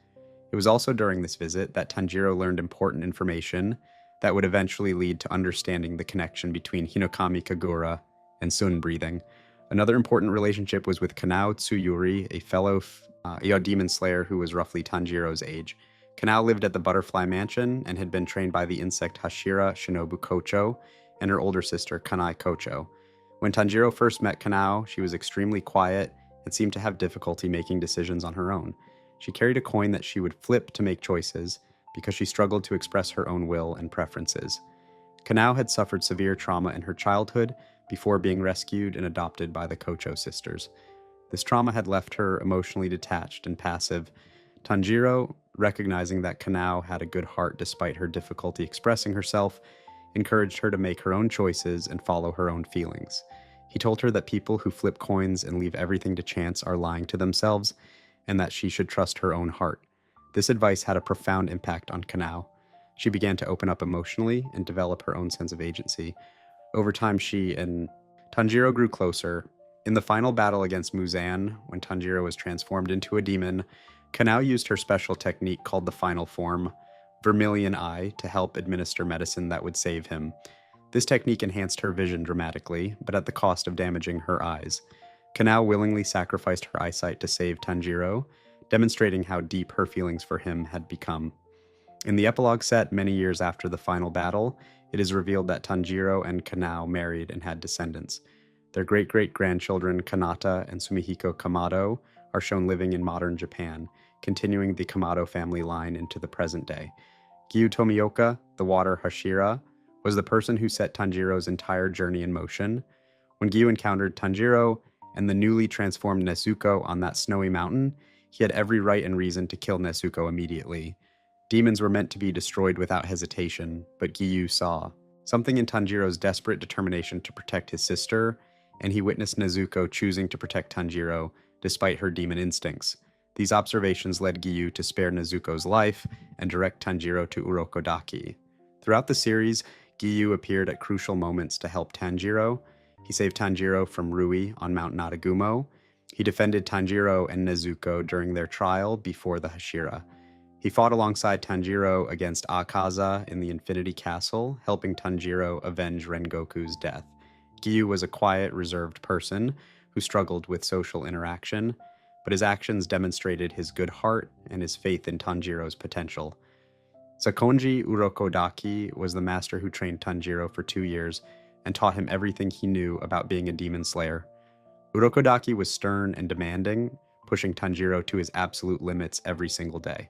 [SPEAKER 1] It was also during this visit that Tanjiro learned important information that would eventually lead to understanding the connection between Hinokami Kagura and Sun breathing. Another important relationship was with Kanao Tsuyuri, a fellow demon slayer who was roughly Tanjiro's age. Kanao lived at the Butterfly Mansion and had been trained by the insect Hashira Shinobu Kocho and her older sister Kanai Kocho. When Tanjiro first met Kanao, she was extremely quiet and seemed to have difficulty making decisions on her own. She carried a coin that she would flip to make choices because she struggled to express her own will and preferences. Kanao had suffered severe trauma in her childhood before being rescued and adopted by the Kocho sisters. This trauma had left her emotionally detached and passive. Tanjiro, recognizing that Kanao had a good heart despite her difficulty expressing herself, encouraged her to make her own choices and follow her own feelings. He told her that people who flip coins and leave everything to chance are lying to themselves, and that she should trust her own heart. This advice had a profound impact on Kanao. She began to open up emotionally and develop her own sense of agency. Over time, she and Tanjiro grew closer. In the final battle against Muzan, when Tanjiro was transformed into a demon, Kanao used her special technique called the Final Form, Vermilion Eye, to help administer medicine that would save him. This technique enhanced her vision dramatically, but at the cost of damaging her eyes. Kanao willingly sacrificed her eyesight to save Tanjiro, demonstrating how deep her feelings for him had become. In the epilogue set, many years after the final battle, it is revealed that Tanjiro and Kanao married and had descendants. Their great-great-grandchildren Kanata and Sumihiko Kamado are shown living in modern Japan, continuing the Kamado family line into the present day. Giyu Tomioka, the water Hashira, was the person who set Tanjiro's entire journey in motion. When Giyu encountered Tanjiro and the newly transformed Nezuko on that snowy mountain, he had every right and reason to kill Nezuko immediately. Demons were meant to be destroyed without hesitation, but Giyu saw something in Tanjiro's desperate determination to protect his sister, and he witnessed Nezuko choosing to protect Tanjiro despite her demon instincts. These observations led Giyu to spare Nezuko's life and direct Tanjiro to Urokodaki. Throughout the series, Giyu appeared at crucial moments to help Tanjiro. He saved Tanjiro from Rui on Mount Nadagumo. He defended Tanjiro and Nezuko during their trial before the Hashira. He fought alongside Tanjiro against Akaza in the Infinity Castle, helping Tanjiro avenge Rengoku's death. Giyu was a quiet, reserved person who struggled with social interaction, but his actions demonstrated his good heart and his faith in Tanjiro's potential. Sakonji Urokodaki was the master who trained Tanjiro for 2 years and taught him everything he knew about being a demon slayer. Urokodaki was stern and demanding, pushing Tanjiro to his absolute limits every single day.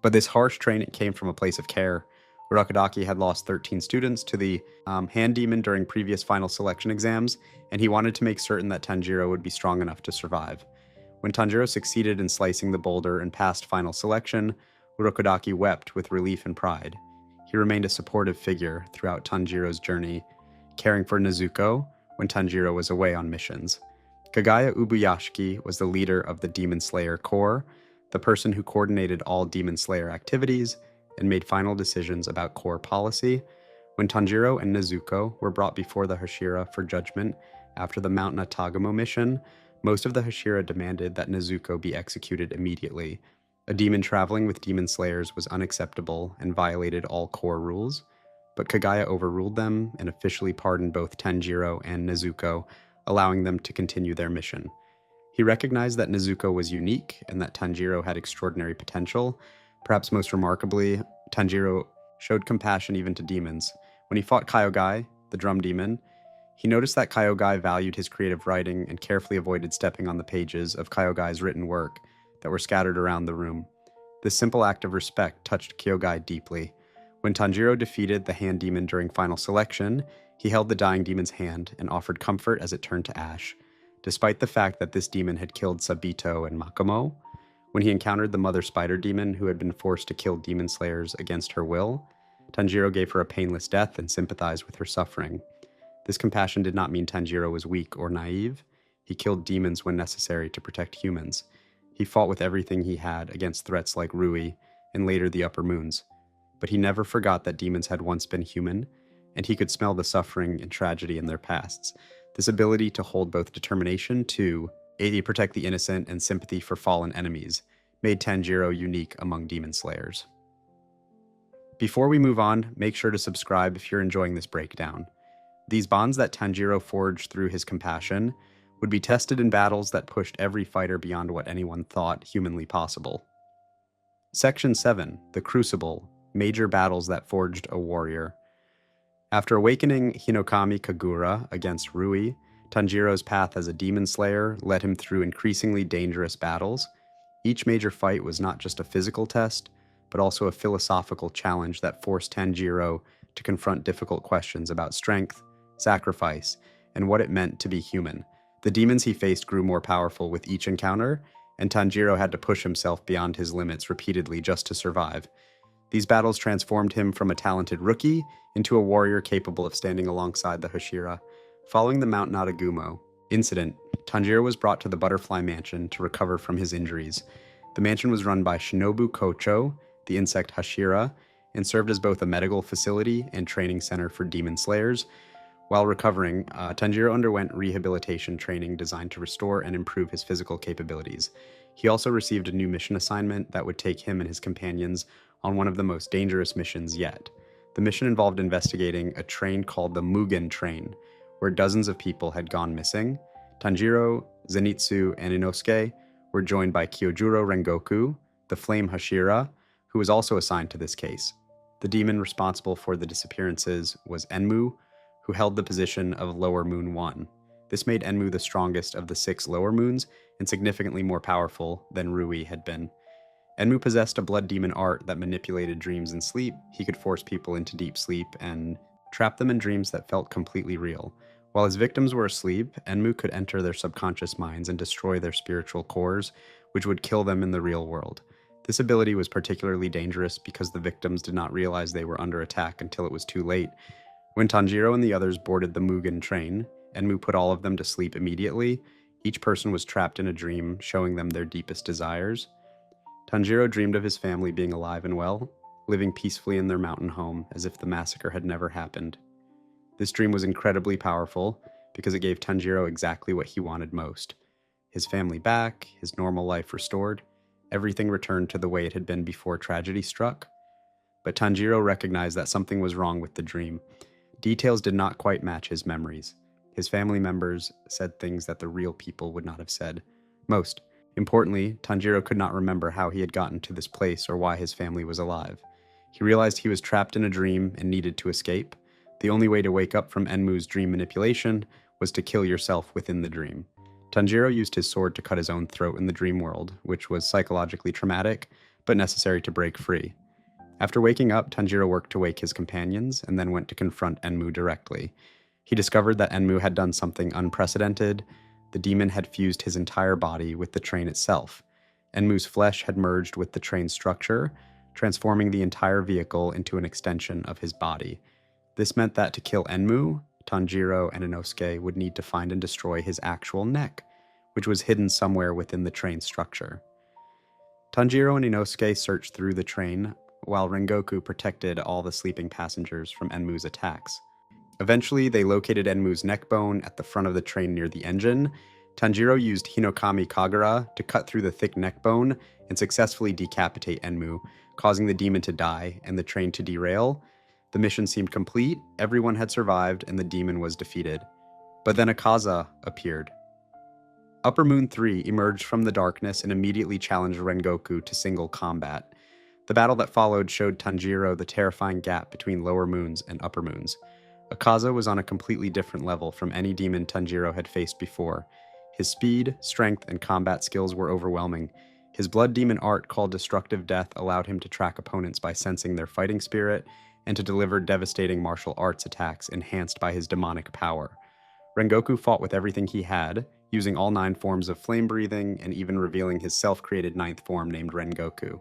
[SPEAKER 1] But this harsh training came from a place of care. Urokodaki had lost 13 students to the hand demon during previous final selection exams, and he wanted to make certain that Tanjiro would be strong enough to survive. When Tanjiro succeeded in slicing the boulder and passed final selection, Urokodaki wept with relief and pride. He remained a supportive figure throughout Tanjiro's journey, caring for Nezuko when Tanjiro was away on missions. Kagaya Ubuyashiki was the leader of the Demon Slayer Corps, the person who coordinated all Demon Slayer activities and made final decisions about Corps policy. When Tanjiro and Nezuko were brought before the Hashira for judgment after the Mount Natagamo mission, most of the Hashira demanded that Nezuko be executed immediately. A demon traveling with demon slayers was unacceptable and violated all Corps rules, but Kagaya overruled them and officially pardoned both Tanjiro and Nezuko, allowing them to continue their mission. He recognized that Nezuko was unique and that Tanjiro had extraordinary potential. Perhaps most remarkably, Tanjiro showed compassion even to demons. When he fought Kyogai, the drum demon, he noticed that Kyogai valued his creative writing and carefully avoided stepping on the pages of Kyogai's written work that were scattered around the room. This simple act of respect touched Kyogai deeply. When Tanjiro defeated the hand demon during final selection, he held the dying demon's hand and offered comfort as it turned to ash. Despite the fact that this demon had killed Sabito and Makomo, when he encountered the mother spider demon who had been forced to kill demon slayers against her will, Tanjiro gave her a painless death and sympathized with her suffering. This compassion did not mean Tanjiro was weak or naive. He killed demons when necessary to protect humans. He fought with everything he had against threats like Rui and later the Upper Moons. But he never forgot that demons had once been human, and he could smell the suffering and tragedy in their pasts. This ability to hold both determination to protect the innocent and sympathy for fallen enemies made Tanjiro unique among demon slayers. Before we move on, make sure to subscribe if you're enjoying this breakdown. These bonds that Tanjiro forged through his compassion would be tested in battles that pushed every fighter beyond what anyone thought humanly possible. Section 7, The Crucible, Major Battles that Forged a Warrior. After awakening Hinokami Kagura against Rui, Tanjiro's path as a demon slayer led him through increasingly dangerous battles. Each major fight was not just a physical test, but also a philosophical challenge that forced Tanjiro to confront difficult questions about strength, sacrifice, and what it meant to be human. The demons he faced grew more powerful with each encounter, and Tanjiro had to push himself beyond his limits repeatedly just to survive. These battles transformed him from a talented rookie into a warrior capable of standing alongside the Hashira. Following the Mount Nadagumo incident, Tanjiro was brought to the Butterfly Mansion to recover from his injuries. The mansion was run by Shinobu Kocho, the insect Hashira, and served as both a medical facility and training center for demon slayers. While recovering, Tanjiro underwent rehabilitation training designed to restore and improve his physical capabilities. He also received a new mission assignment that would take him and his companions on one of the most dangerous missions yet. The mission involved investigating a train called the Mugen Train, where dozens of people had gone missing. Tanjiro, Zenitsu, and Inosuke were joined by Kyojuro Rengoku, the Flame Hashira, who was also assigned to this case. The demon responsible for the disappearances was Enmu, who held the position of Lower Moon 1. This made Enmu the strongest of the 6 lower moons and significantly more powerful than Rui had been. Enmu possessed a blood demon art that manipulated dreams in sleep. He could force people into deep sleep and trap them in dreams that felt completely real. While his victims were asleep, Enmu could enter their subconscious minds and destroy their spiritual cores, which would kill them in the real world. This ability was particularly dangerous because the victims did not realize they were under attack until it was too late. When Tanjiro and the others boarded the Mugen train, Enmu put all of them to sleep immediately. Each person was trapped in a dream, showing them their deepest desires. Tanjiro dreamed of his family being alive and well, living peacefully in their mountain home as if the massacre had never happened. This dream was incredibly powerful because it gave Tanjiro exactly what he wanted most. His family back, his normal life restored, everything returned to the way it had been before tragedy struck. But Tanjiro recognized that something was wrong with the dream. Details did not quite match his memories. His family members said things that the real people would not have said. Most importantly, Tanjiro could not remember how he had gotten to this place or why his family was alive. He realized he was trapped in a dream and needed to escape. The only way to wake up from Enmu's dream manipulation was to kill yourself within the dream. Tanjiro used his sword to cut his own throat in the dream world, which was psychologically traumatic, but necessary to break free. After waking up, Tanjiro worked to wake his companions and then went to confront Enmu directly. He discovered that Enmu had done something unprecedented. The demon had fused his entire body with the train itself. Enmu's flesh had merged with the train's structure, transforming the entire vehicle into an extension of his body. This meant that to kill Enmu, Tanjiro and Inosuke would need to find and destroy his actual neck, which was hidden somewhere within the train's structure. Tanjiro and Inosuke searched through the train, while Rengoku protected all the sleeping passengers from Enmu's attacks. Eventually, they located Enmu's neck bone at the front of the train near the engine. Tanjiro used Hinokami Kagura to cut through the thick neck bone and successfully decapitate Enmu, causing the demon to die and the train to derail. The mission seemed complete, everyone had survived, and the demon was defeated. But then Akaza appeared. Upper Moon 3 emerged from the darkness and immediately challenged Rengoku to single combat. The battle that followed showed Tanjiro the terrifying gap between lower moons and upper moons. Akaza was on a completely different level from any demon Tanjiro had faced before. His speed, strength, and combat skills were overwhelming. His blood demon art called Destructive Death allowed him to track opponents by sensing their fighting spirit and to deliver devastating martial arts attacks enhanced by his demonic power. Rengoku fought with everything he had, using all 9 forms of flame breathing and even revealing his self-created 9th form named Rengoku.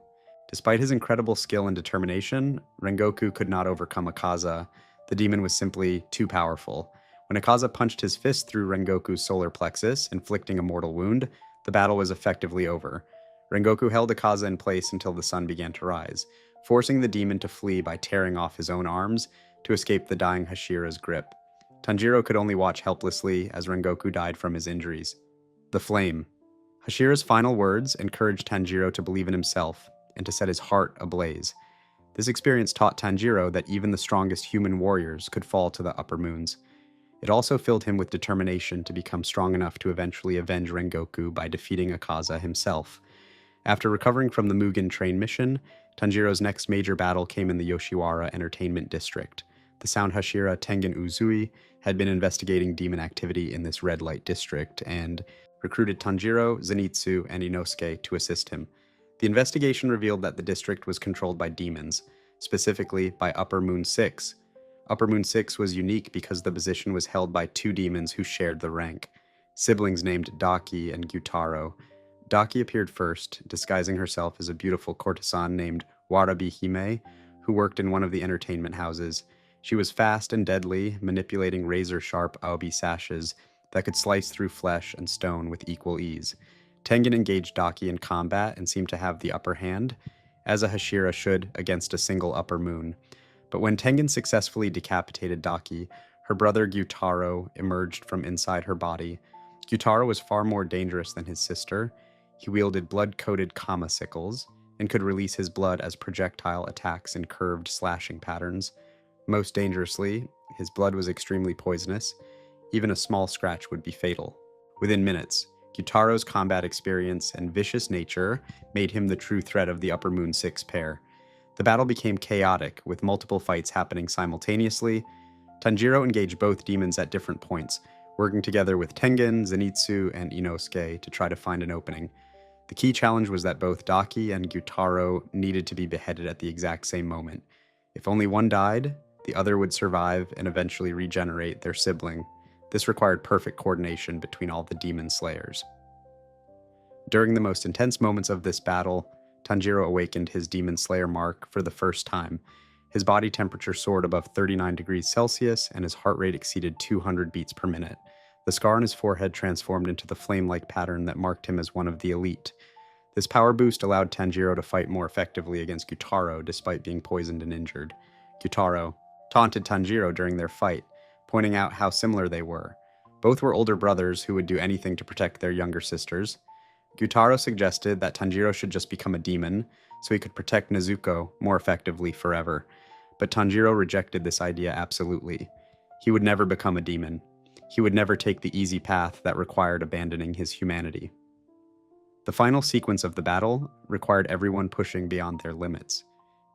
[SPEAKER 1] Despite his incredible skill and determination, Rengoku could not overcome Akaza. The demon was simply too powerful. When Akaza punched his fist through Rengoku's solar plexus, inflicting a mortal wound, the battle was effectively over. Rengoku held Akaza in place until the sun began to rise, forcing the demon to flee by tearing off his own arms to escape the dying Hashira's grip. Tanjiro could only watch helplessly as Rengoku died from his injuries. The flame. Hashira's final words encouraged Tanjiro to believe in himself and to set his heart ablaze. This experience taught Tanjiro that even the strongest human warriors could fall to the upper moons. It also filled him with determination to become strong enough to eventually avenge Rengoku by defeating Akaza himself. After recovering from the Mugen train mission, Tanjiro's next major battle came in the Yoshiwara Entertainment District. The Sound Hashira Tengen Uzui had been investigating demon activity in this red light district and recruited Tanjiro, Zenitsu, and Inosuke to assist him. The investigation revealed that the district was controlled by demons, specifically by Upper Moon 6. Upper Moon 6 was unique because the position was held by two demons who shared the rank, siblings named Daki and Gyutaro. Daki appeared first, disguising herself as a beautiful courtesan named Warabi Hime, who worked in one of the entertainment houses. She was fast and deadly, manipulating razor-sharp aobi sashes that could slice through flesh and stone with equal ease. Tengen engaged Daki in combat and seemed to have the upper hand, as a Hashira should against a single upper moon. But when Tengen successfully decapitated Daki, her brother Gyutaro emerged from inside her body. Gyutaro was far more dangerous than his sister. He wielded blood-coated kama sickles and could release his blood as projectile attacks in curved slashing patterns. Most dangerously, his blood was extremely poisonous. Even a small scratch would be fatal. Within minutes, Gyutaro's combat experience and vicious nature made him the true threat of the Upper Moon 6 pair. The battle became chaotic, with multiple fights happening simultaneously. Tanjiro engaged both demons at different points, working together with Tengen, Zenitsu, and Inosuke to try to find an opening. The key challenge was that both Daki and Gyutaro needed to be beheaded at the exact same moment. If only one died, the other would survive and eventually regenerate their sibling. This required perfect coordination between all the demon slayers. During the most intense moments of this battle, Tanjiro awakened his demon slayer mark for the first time. His body temperature soared above 39 degrees Celsius and his heart rate exceeded 200 beats per minute. The scar on his forehead transformed into the flame-like pattern that marked him as one of the elite. This power boost allowed Tanjiro to fight more effectively against Gyutaro despite being poisoned and injured. Gyutaro taunted Tanjiro during their fight, pointing out how similar they were. Both were older brothers who would do anything to protect their younger sisters. Gyutaro suggested that Tanjiro should just become a demon, so he could protect Nezuko more effectively forever. But Tanjiro rejected this idea absolutely. He would never become a demon. He would never take the easy path that required abandoning his humanity. The final sequence of the battle required everyone pushing beyond their limits.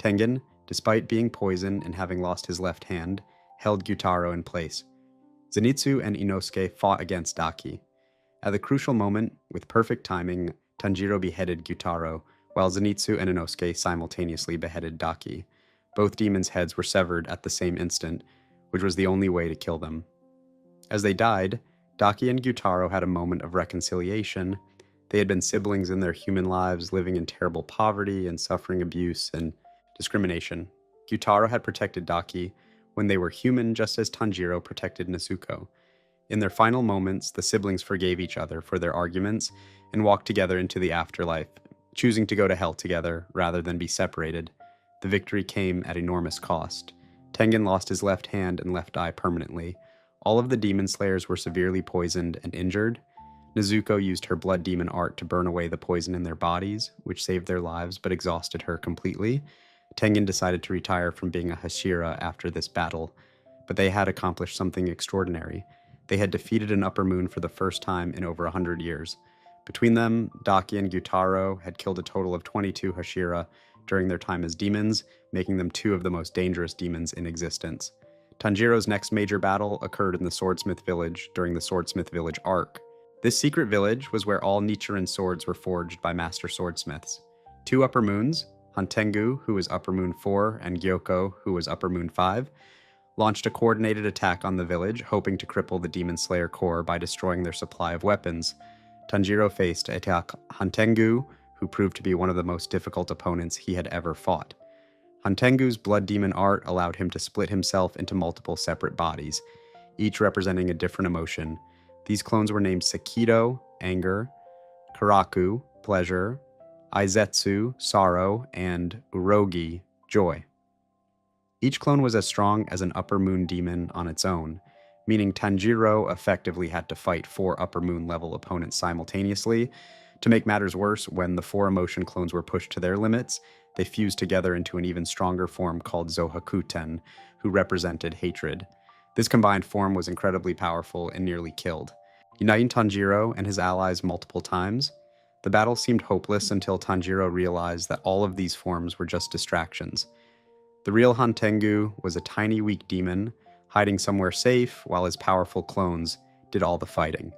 [SPEAKER 1] Tengen, despite being poisoned and having lost his left hand, held Gyutaro in place. Zenitsu and Inosuke fought against Daki. At the crucial moment, with perfect timing, Tanjiro beheaded Gyutaro, while Zenitsu and Inosuke simultaneously beheaded Daki. Both demons' heads were severed at the same instant, which was the only way to kill them. As they died, Daki and Gyutaro had a moment of reconciliation. They had been siblings in their human lives, living in terrible poverty and suffering abuse and discrimination. Gyutaro had protected Daki when they were human, just as Tanjiro protected Nezuko. In their final moments, the siblings forgave each other for their arguments and walked together into the afterlife, choosing to go to hell together rather than be separated. The victory came at enormous cost. Tengen lost his left hand and left eye permanently. All of the demon slayers were severely poisoned and injured. Nezuko used her blood demon art to burn away the poison in their bodies, which saved their lives but exhausted her completely. Tengen decided to retire from being a Hashira after this battle, but they had accomplished something extraordinary. They had defeated an Upper Moon for the first time in over 100 years. Between them, Daki and Gyutaro had killed a total of 22 Hashira during their time as demons, making them two of the most dangerous demons in existence. Tanjiro's next major battle occurred in the Swordsmith Village during the Swordsmith Village arc. This secret village was where all Nichiren swords were forged by master swordsmiths. Two Upper Moons, Hantengu, who was Upper Moon 4, and Gyoko, who was Upper Moon 5, launched a coordinated attack on the village, hoping to cripple the Demon Slayer Corps by destroying their supply of weapons. Tanjiro faced attack Hantengu, who proved to be one of the most difficult opponents he had ever fought. Hantengu's blood demon art allowed him to split himself into multiple separate bodies. each representing a different emotion. These clones were named Sekido, anger, Karaku, pleasure, Aizetsu, sorrow, and Urogi, joy. Each clone was as strong as an upper moon demon on its own, meaning Tanjiro effectively had to fight 4 upper moon level opponents simultaneously. To make matters worse, when the 4 emotion clones were pushed to their limits, they fused together into an even stronger form called Zohakuten, who represented hatred. This combined form was incredibly powerful and nearly killed. Uniting Tanjiro and his allies multiple times, the battle seemed hopeless until Tanjiro realized that all of these forms were just distractions. The real Hantengu was a tiny, weak demon, hiding somewhere safe while his powerful clones did all the fighting.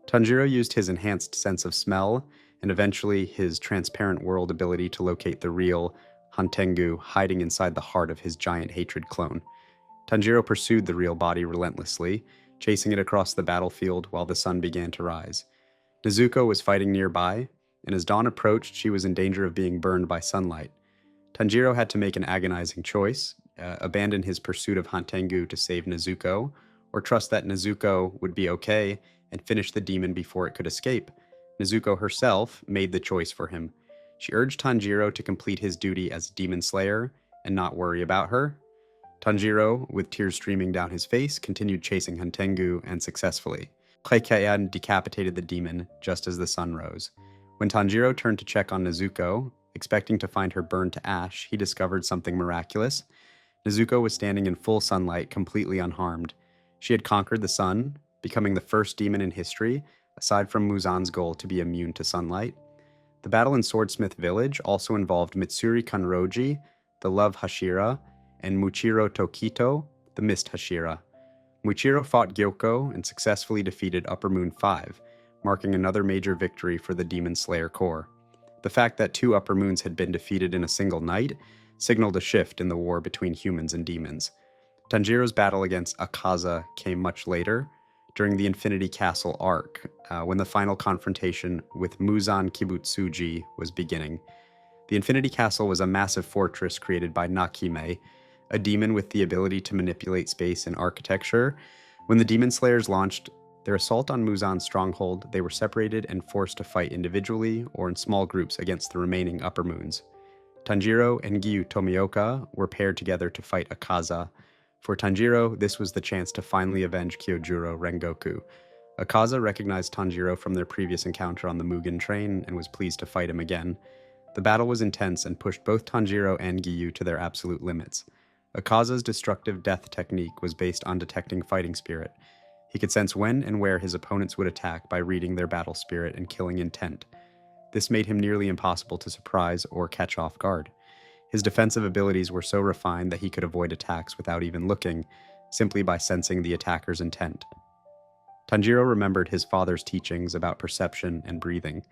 [SPEAKER 1] Tanjiro used his enhanced sense of smell and eventually his transparent world ability to locate the real Hantengu hiding inside the heart of his giant hatred clone. Tanjiro pursued the real body relentlessly, chasing it across the battlefield while the sun began to rise. Nezuko was fighting nearby, and as dawn approached, she was in danger of being burned by sunlight. Tanjiro had to make an agonizing choice, abandon his pursuit of Hantengu to save Nezuko, or trust that Nezuko would be okay and finish the demon before it could escape. Nezuko herself made the choice for him. She urged Tanjiro to complete his duty as demon slayer and not worry about her. Tanjiro, with tears streaming down his face, continued chasing Hantengu and successfully. Kaikeyan decapitated the demon just as the sun rose. When Tanjiro turned to check on Nezuko, expecting to find her burned to ash, he discovered something miraculous. Nezuko was standing in full sunlight, completely unharmed. She had conquered the sun, becoming the first demon in history, aside from Muzan's goal to be immune to sunlight. The battle in Swordsmith Village also involved Mitsuri Kanroji, the Love Hashira, and Muchiro Tokito, the Mist Hashira. Muchiro fought Gyoko and successfully defeated Upper Moon 5, marking another major victory for the Demon Slayer Corps. The fact that 2 Upper Moons had been defeated in a single night signaled a shift in the war between humans and demons. Tanjiro's battle against Akaza came much later, during the Infinity Castle arc, when the final confrontation with Muzan Kibutsuji was beginning. The Infinity Castle was a massive fortress created by Nakime, a demon with the ability to manipulate space and architecture. When the Demon Slayers launched their assault on Muzan's stronghold, they were separated and forced to fight individually or in small groups against the remaining Upper Moons. Tanjiro and Giyu Tomioka were paired together to fight Akaza. For Tanjiro, this was the chance to finally avenge Kyojuro Rengoku. Akaza recognized Tanjiro from their previous encounter on the Mugen train and was pleased to fight him again. The battle was intense and pushed both Tanjiro and Giyu to their absolute limits. Akaza's destructive death technique was based on detecting fighting spirit. He could sense when and where his opponents would attack by reading their battle spirit and killing intent. This made him nearly impossible to surprise or catch off guard. His defensive abilities were so refined that he could avoid attacks without even looking, simply by sensing the attacker's intent. Tanjiro remembered his father's teachings about perception and breathing.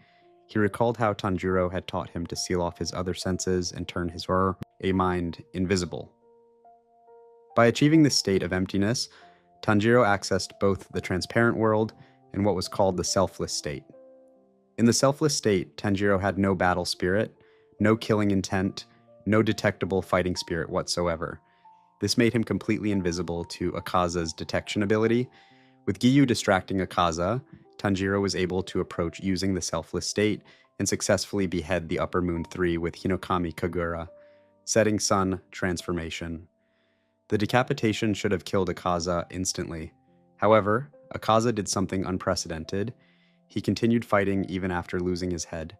[SPEAKER 1] He recalled how Tanjiro had taught him to seal off his other senses and turn his a mind invisible. By achieving this state of emptiness, Tanjiro accessed both the transparent world and what was called the selfless state. In the selfless state, Tanjiro had no battle spirit, no killing intent, no detectable fighting spirit whatsoever. This made him completely invisible to Akaza's detection ability. With Giyu distracting Akaza, Tanjiro was able to approach using the selfless state and successfully behead the Upper Moon 3 with Hinokami Kagura, Setting Sun transformation. The decapitation should have killed Akaza instantly. However, Akaza did something unprecedented. He continued fighting even after losing his head.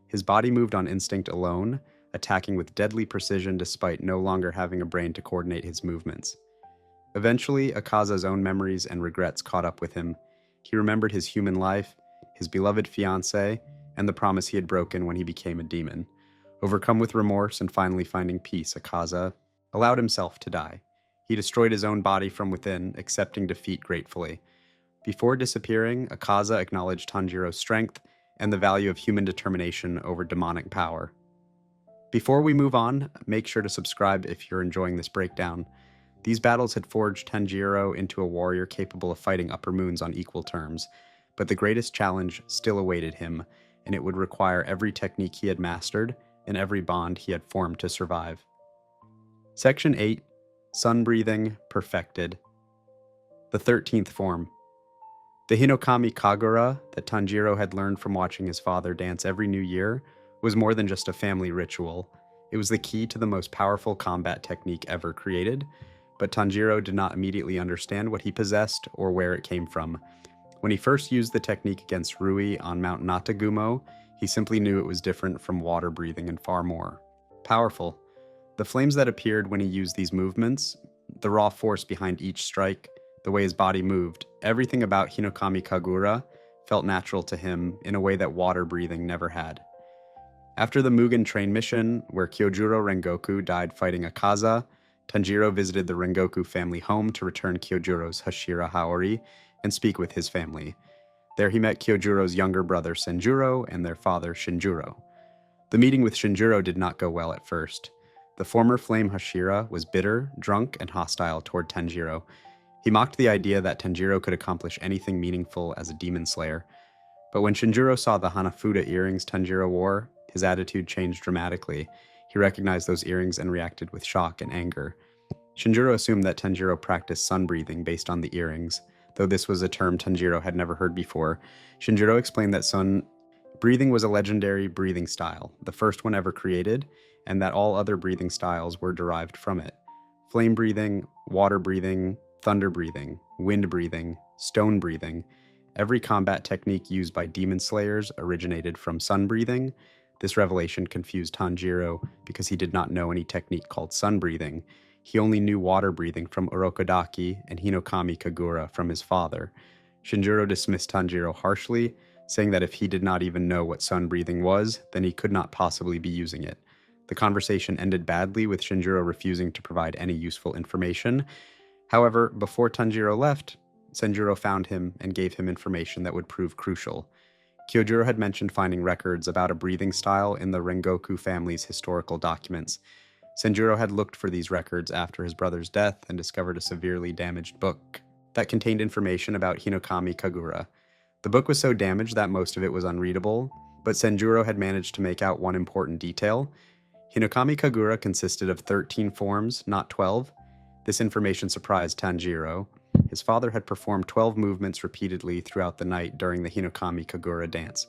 [SPEAKER 1] His body moved on instinct alone, attacking with deadly precision despite no longer having a brain to coordinate his movements. Eventually, Akaza's own memories and regrets caught up with him. He remembered his human life, his beloved fiancée, and the promise he had broken when he became a demon. Overcome with remorse and finally finding peace, Akaza allowed himself to die. He destroyed his own body from within, accepting defeat gratefully. Before disappearing, Akaza acknowledged Tanjiro's strength and the value of human determination over demonic power. Before we move on, make sure to subscribe if you're enjoying this breakdown. These battles had forged Tanjiro into a warrior capable of fighting Upper Moons on equal terms, but the greatest challenge still awaited him, and it would require every technique he had mastered and every bond he had formed to survive. Section 8, Sun Breathing Perfected. The 13th form. The Hinokami Kagura that Tanjiro had learned from watching his father dance every new year was more than just a family ritual. It was the key to the most powerful combat technique ever created, but Tanjiro did not immediately understand what he possessed or where it came from. When he first used the technique against Rui on Mount Natagumo, he simply knew it was different from water breathing and far more powerful. The flames that appeared when he used these movements, the raw force behind each strike, the way his body moved, everything about Hinokami Kagura felt natural to him in a way that water breathing never had. After the Mugen train mission, where Kyojuro Rengoku died fighting Akaza, Tanjiro visited the Rengoku family home to return Kyojuro's Hashira Haori and speak with his family. There he met Kyojuro's younger brother Senjuro and their father Shinjuro. The meeting with Shinjuro did not go well at first. The former flame Hashira was bitter, drunk, and hostile toward Tanjiro. He mocked the idea that Tanjiro could accomplish anything meaningful as a demon slayer. But when Shinjuro saw the Hanafuda earrings Tanjiro wore, his attitude changed dramatically. He recognized those earrings and reacted with shock and anger. Shinjuro assumed that Tanjiro practiced sun breathing based on the earrings. Though this was a term Tanjiro had never heard before, Shinjuro explained that sun breathing was a legendary breathing style, the first one ever created, and that all other breathing styles were derived from it. Flame breathing, water breathing, thunder breathing, wind breathing, stone breathing. Every combat technique used by demon slayers originated from sun breathing. This revelation confused Tanjiro because he did not know any technique called sun breathing. He only knew water breathing from Urokodaki and Hinokami Kagura from his father. Shinjuro dismissed Tanjiro harshly, saying that if he did not even know what sun breathing was, then he could not possibly be using it. The conversation ended badly, with Shinjuro refusing to provide any useful information. However, before Tanjiro left, Senjuro found him and gave him information that would prove crucial. Kyojuro had mentioned finding records about a breathing style in the Rengoku family's historical documents. Senjuro had looked for these records after his brother's death and discovered a severely damaged book that contained information about Hinokami Kagura. The book was so damaged that most of it was unreadable, but Senjuro had managed to make out one important detail. Hinokami Kagura consisted of 13 forms, not 12. This information surprised Tanjiro. His father had performed 12 movements repeatedly throughout the night during the Hinokami Kagura dance.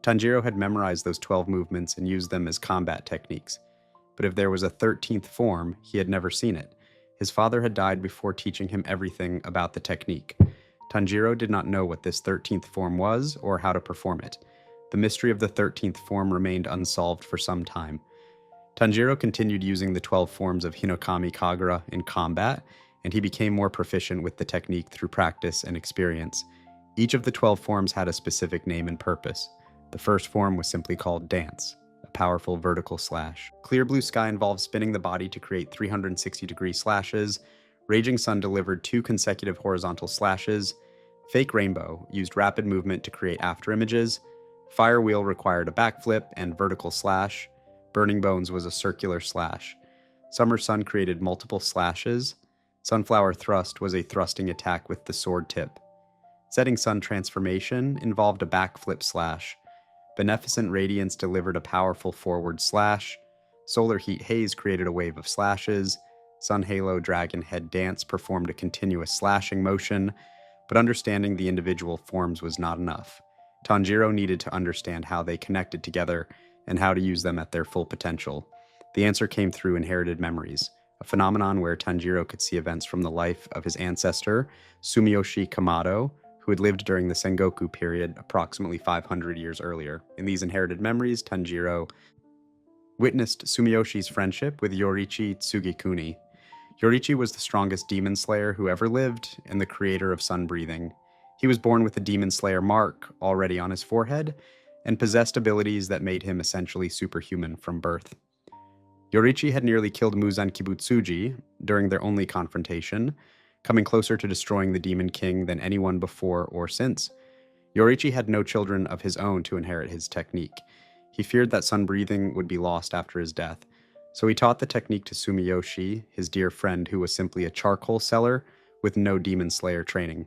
[SPEAKER 1] Tanjiro had memorized those 12 movements and used them as combat techniques. But if there was a 13th form, he had never seen it. His father had died before teaching him everything about the technique. Tanjiro did not know what this 13th form was or how to perform it. The mystery of the 13th form remained unsolved for some time. Tanjiro continued using the 12 forms of Hinokami Kagura in combat, and he became more proficient with the technique through practice and experience. Each of the 12 forms had a specific name and purpose. The first form was simply called Dance, a powerful vertical slash. Clear Blue Sky involved spinning the body to create 360-degree slashes. Raging Sun delivered 2 consecutive horizontal slashes. Fake Rainbow used rapid movement to create afterimages. Fire Wheel required a backflip and vertical slash. Burning Bones was a circular slash. Summer Sun created multiple slashes. Sunflower Thrust was a thrusting attack with the sword tip. Setting Sun Transformation involved a backflip slash. Beneficent Radiance delivered a powerful forward slash. Solar Heat Haze created a wave of slashes. Sun Halo Dragon Head Dance performed a continuous slashing motion, but understanding the individual forms was not enough. Tanjiro needed to understand how they connected together and how to use them at their full potential. The answer came through inherited memories, a phenomenon where Tanjiro could see events from the life of his ancestor, Sumiyoshi Kamado, who had lived during the Sengoku period approximately 500 years earlier. In these inherited memories, Tanjiro witnessed Sumiyoshi's friendship with Yoriichi Tsugikuni. Yoriichi was the strongest demon slayer who ever lived and the creator of sun breathing. He was born with a demon slayer mark already on his forehead and possessed abilities that made him essentially superhuman from birth. Yoriichi had nearly killed Muzan Kibutsuji during their only confrontation, coming closer to destroying the Demon King than anyone before or since. Yoriichi had no children of his own to inherit his technique. He feared that sun breathing would be lost after his death, so he taught the technique to Sumiyoshi, his dear friend who was simply a charcoal seller with no demon slayer training.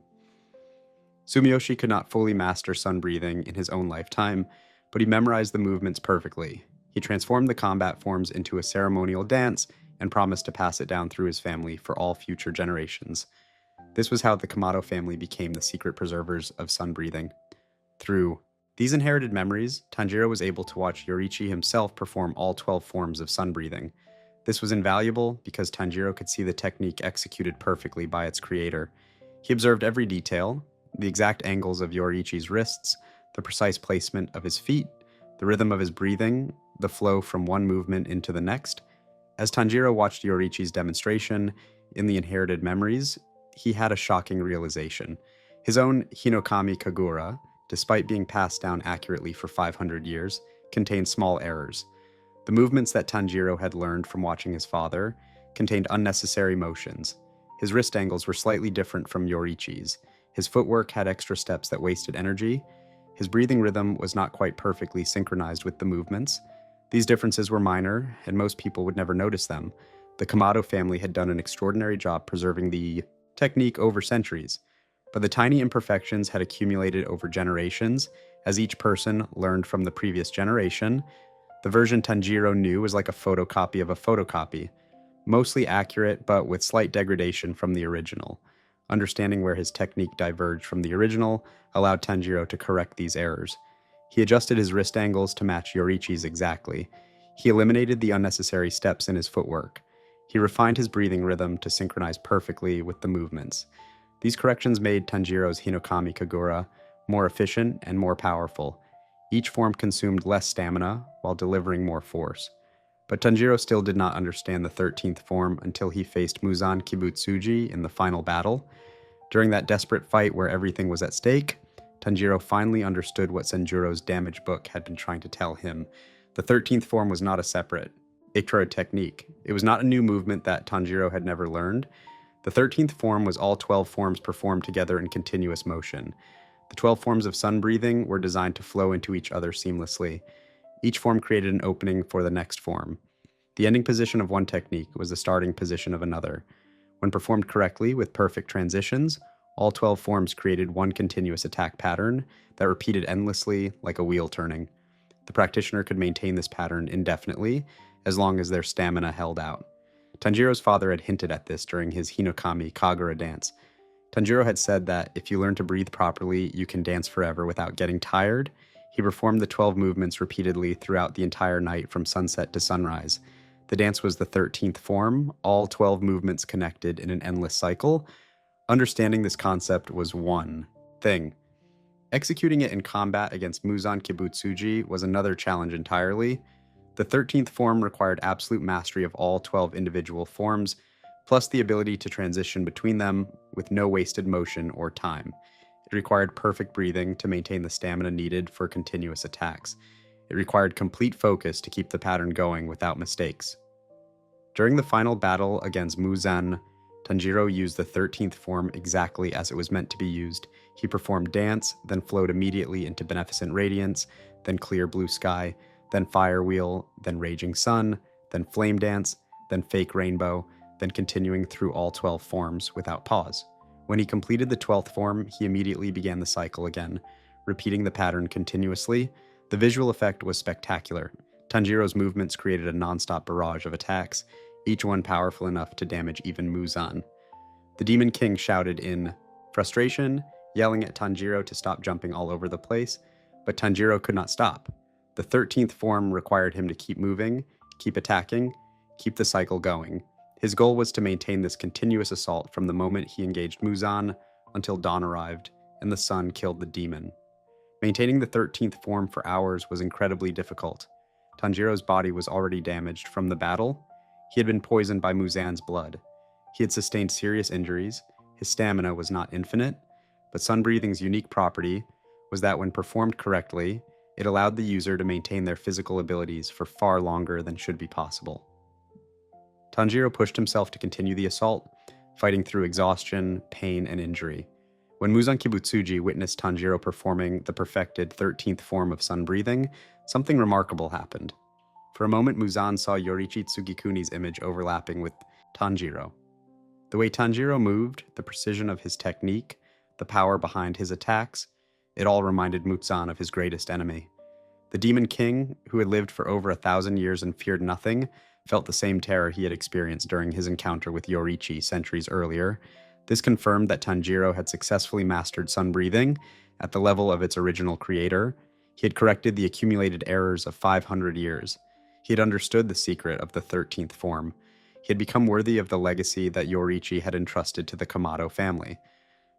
[SPEAKER 1] Sumiyoshi could not fully master sun breathing in his own lifetime, but he memorized the movements perfectly. He transformed the combat forms into a ceremonial dance and promised to pass it down through his family for all future generations. This was how the Kamado family became the secret preservers of sun breathing. Through these inherited memories, Tanjiro was able to watch Yoriichi himself perform all 12 forms of sun breathing. This was invaluable because Tanjiro could see the technique executed perfectly by its creator. He observed every detail, the exact angles of Yoriichi's wrists, the precise placement of his feet, the rhythm of his breathing, the flow from one movement into the next. As Tanjiro watched Yoriichi's demonstration in the inherited memories, he had a shocking realization. His own Hinokami Kagura, despite being passed down accurately for 500 years, contained small errors. The movements that Tanjiro had learned from watching his father contained unnecessary motions. His wrist angles were slightly different from Yoriichi's. His footwork had extra steps that wasted energy. His breathing rhythm was not quite perfectly synchronized with the movements. These differences were minor, and most people would never notice them. The Kamado family had done an extraordinary job preserving the technique over centuries, but the tiny imperfections had accumulated over generations. As each person learned from the previous generation, the version Tanjiro knew was like a photocopy of a photocopy, mostly accurate but with slight degradation from the original. Understanding where his technique diverged from the original allowed Tanjiro to correct these errors. He adjusted his wrist angles to match Yoriichi's exactly. He eliminated the unnecessary steps in his footwork. He refined his breathing rhythm to synchronize perfectly with the movements. These corrections made Tanjiro's Hinokami Kagura more efficient and more powerful. Each form consumed less stamina while delivering more force. But Tanjiro still did not understand the 13th form until he faced Muzan Kibutsuji in the final battle. During that desperate fight where everything was at stake, Tanjiro finally understood what Senjuro's damage book had been trying to tell him. The 13th form was not a separate Ikaro technique. It was not a new movement that Tanjiro had never learned. The 13th form was all 12 forms performed together in continuous motion. The 12 forms of sun breathing were designed to flow into each other seamlessly. Each form created an opening for the next form. The ending position of one technique was the starting position of another. When performed correctly with perfect transitions, all 12 forms created one continuous attack pattern that repeated endlessly like a wheel turning. The practitioner could maintain this pattern indefinitely as long as their stamina held out. Tanjiro's father had hinted at this during his Hinokami Kagura dance. Tanjiro had said that if you learn to breathe properly, you can dance forever without getting tired. He performed the 12 movements repeatedly throughout the entire night from sunset to sunrise. The dance was the 13th form, all 12 movements connected in an endless cycle. Understanding this concept was one thing. Executing it in combat against Muzan Kibutsuji was another challenge entirely. The 13th form required absolute mastery of all 12 individual forms, plus the ability to transition between them with no wasted motion or time. It required perfect breathing to maintain the stamina needed for continuous attacks. It required complete focus to keep the pattern going without mistakes. During the final battle against Muzan, Tanjiro used the 13th form exactly as it was meant to be used. He performed dance, then flowed immediately into beneficent radiance, then clear blue sky, then fire wheel, then raging sun, then flame dance, then fake rainbow, then continuing through all 12 forms without pause. When he completed the 12th form, he immediately began the cycle again, repeating the pattern continuously. The visual effect was spectacular. Tanjiro's movements created a non-stop barrage of attacks, each one powerful enough to damage even Muzan. The Demon King shouted in frustration, yelling at Tanjiro to stop jumping all over the place, but Tanjiro could not stop. The 13th form required him to keep moving, keep attacking, keep the cycle going. His goal was to maintain this continuous assault from the moment he engaged Muzan until dawn arrived and the sun killed the demon. Maintaining the 13th form for hours was incredibly difficult. Tanjiro's body was already damaged from the battle. He had been poisoned by Muzan's blood. He had sustained serious injuries. His stamina was not infinite, but sun breathing's unique property was that when performed correctly, it allowed the user to maintain their physical abilities for far longer than should be possible. Tanjiro pushed himself to continue the assault, fighting through exhaustion, pain, and injury. When Muzan Kibutsuji witnessed Tanjiro performing the perfected 13th form of sun breathing, something remarkable happened. For a moment, Muzan saw Yoriichi Tsugikuni's image overlapping with Tanjiro. The way Tanjiro moved, the precision of his technique, the power behind his attacks, it all reminded Muzan of his greatest enemy. The Demon King, who had lived for over 1,000 years and feared nothing, felt the same terror he had experienced during his encounter with Yoriichi centuries earlier. This confirmed that Tanjiro had successfully mastered sun breathing at the level of its original creator. He had corrected the accumulated errors of 500 years. He had understood the secret of the 13th form. He had become worthy of the legacy that Yoriichi had entrusted to the Kamado family.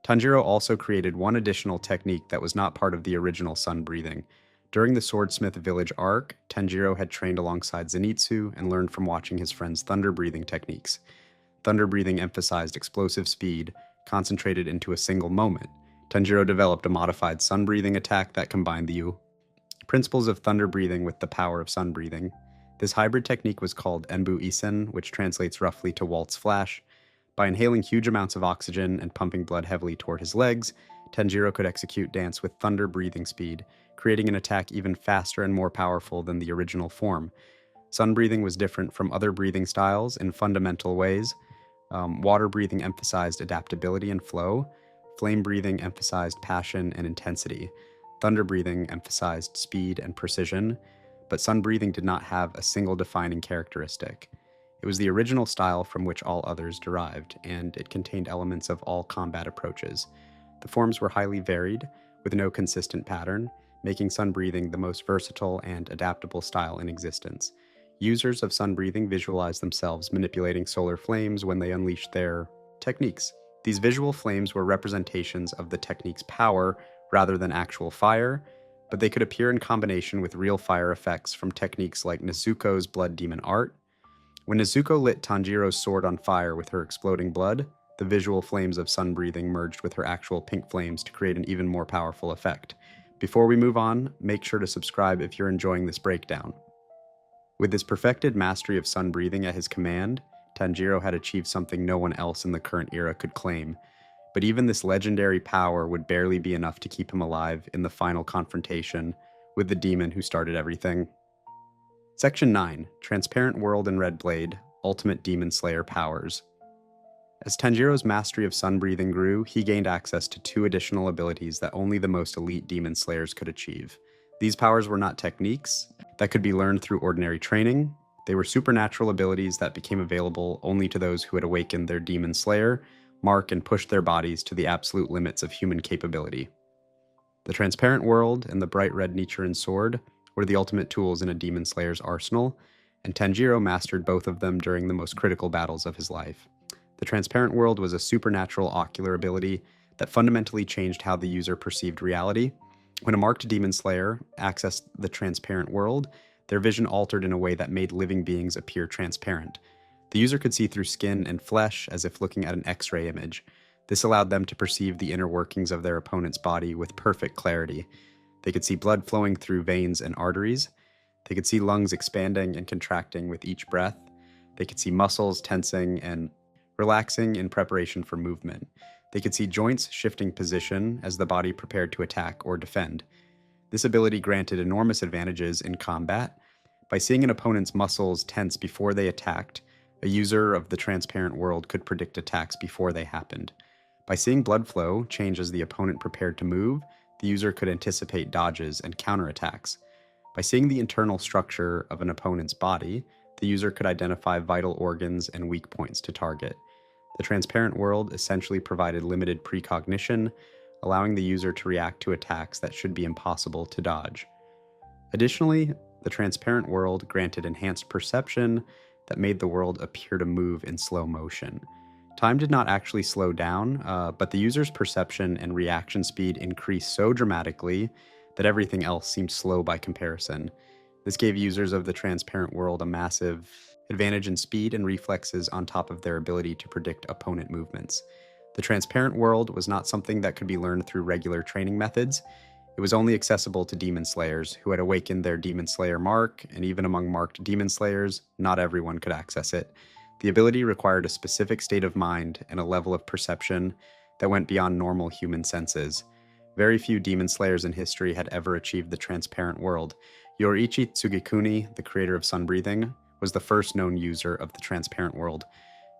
[SPEAKER 1] Tanjiro also created one additional technique that was not part of the original sun breathing. During the Swordsmith Village arc, Tanjiro had trained alongside Zenitsu and learned from watching his friend's thunder breathing techniques. Thunder breathing emphasized explosive speed, concentrated into a single moment. Tanjiro developed a modified sun breathing attack that combined the principles of thunder breathing with the power of sun breathing. This hybrid technique was called Enbu Isen, which translates roughly to Waltz Flash. By inhaling huge amounts of oxygen and pumping blood heavily toward his legs, Tanjiro could execute dance with thunder breathing speed, creating an attack even faster and more powerful than the original form. Sun breathing was different from other breathing styles in fundamental ways. Water breathing emphasized adaptability and flow. Flame breathing emphasized passion and intensity. Thunder breathing emphasized speed and precision. But sun breathing did not have a single defining characteristic. It was the original style from which all others derived, and it contained elements of all combat approaches. The forms were highly varied, with no consistent pattern, making sun breathing the most versatile and adaptable style in existence. Users of sun breathing visualized themselves manipulating solar flames when they unleashed their techniques. These visual flames were representations of the technique's power rather than actual fire, but they could appear in combination with real fire effects from techniques like Nezuko's Blood Demon art. When Nezuko lit Tanjiro's sword on fire with her exploding blood, the visual flames of sun breathing merged with her actual pink flames to create an even more powerful effect. Before we move on, make sure to subscribe if you're enjoying this breakdown. With this perfected mastery of sun breathing at his command, Tanjiro had achieved something no one else in the current era could claim. But even this legendary power would barely be enough to keep him alive in the final confrontation with the demon who started everything. Section 9, Transparent World and Red Blade, Ultimate Demon Slayer Powers. As Tanjiro's mastery of sun breathing grew, he gained access to two additional abilities that only the most elite demon slayers could achieve. These powers were not techniques that could be learned through ordinary training. They were supernatural abilities that became available only to those who had awakened their demon slayer, mark, and pushed their bodies to the absolute limits of human capability. The transparent world and the bright red Nichiren sword were the ultimate tools in a demon slayer's arsenal, and Tanjiro mastered both of them during the most critical battles of his life. The transparent world was a supernatural ocular ability that fundamentally changed how the user perceived reality. When a marked demon slayer accessed the transparent world, their vision altered in a way that made living beings appear transparent. The user could see through skin and flesh as if looking at an X-ray image. This allowed them to perceive the inner workings of their opponent's body with perfect clarity. They could see blood flowing through veins and arteries. They could see lungs expanding and contracting with each breath. They could see muscles tensing and relaxing in preparation for movement. They could see joints shifting position as the body prepared to attack or defend. This ability granted enormous advantages in combat. By seeing an opponent's muscles tense before they attacked, a user of the transparent world could predict attacks before they happened. By seeing blood flow change as the opponent prepared to move, the user could anticipate dodges and counterattacks. By seeing the internal structure of an opponent's body, the user could identify vital organs and weak points to target. The transparent world essentially provided limited precognition, allowing the user to react to attacks that should be impossible to dodge. Additionally, the transparent world granted enhanced perception that made the world appear to move in slow motion. Time did not actually slow down, but the user's perception and reaction speed increased so dramatically that everything else seemed slow by comparison. This gave users of the transparent world a massive advantage in speed and reflexes on top of their ability to predict opponent movements. The transparent world was not something that could be learned through regular training methods. It was only accessible to demon slayers who had awakened their demon slayer mark, and even among marked demon slayers, not everyone could access it. The ability required a specific state of mind and a level of perception that went beyond normal human senses. Very few demon slayers in history had ever achieved the transparent world. Yoriichi Tsugikuni, the creator of sun breathing, was the first known user of the transparent world.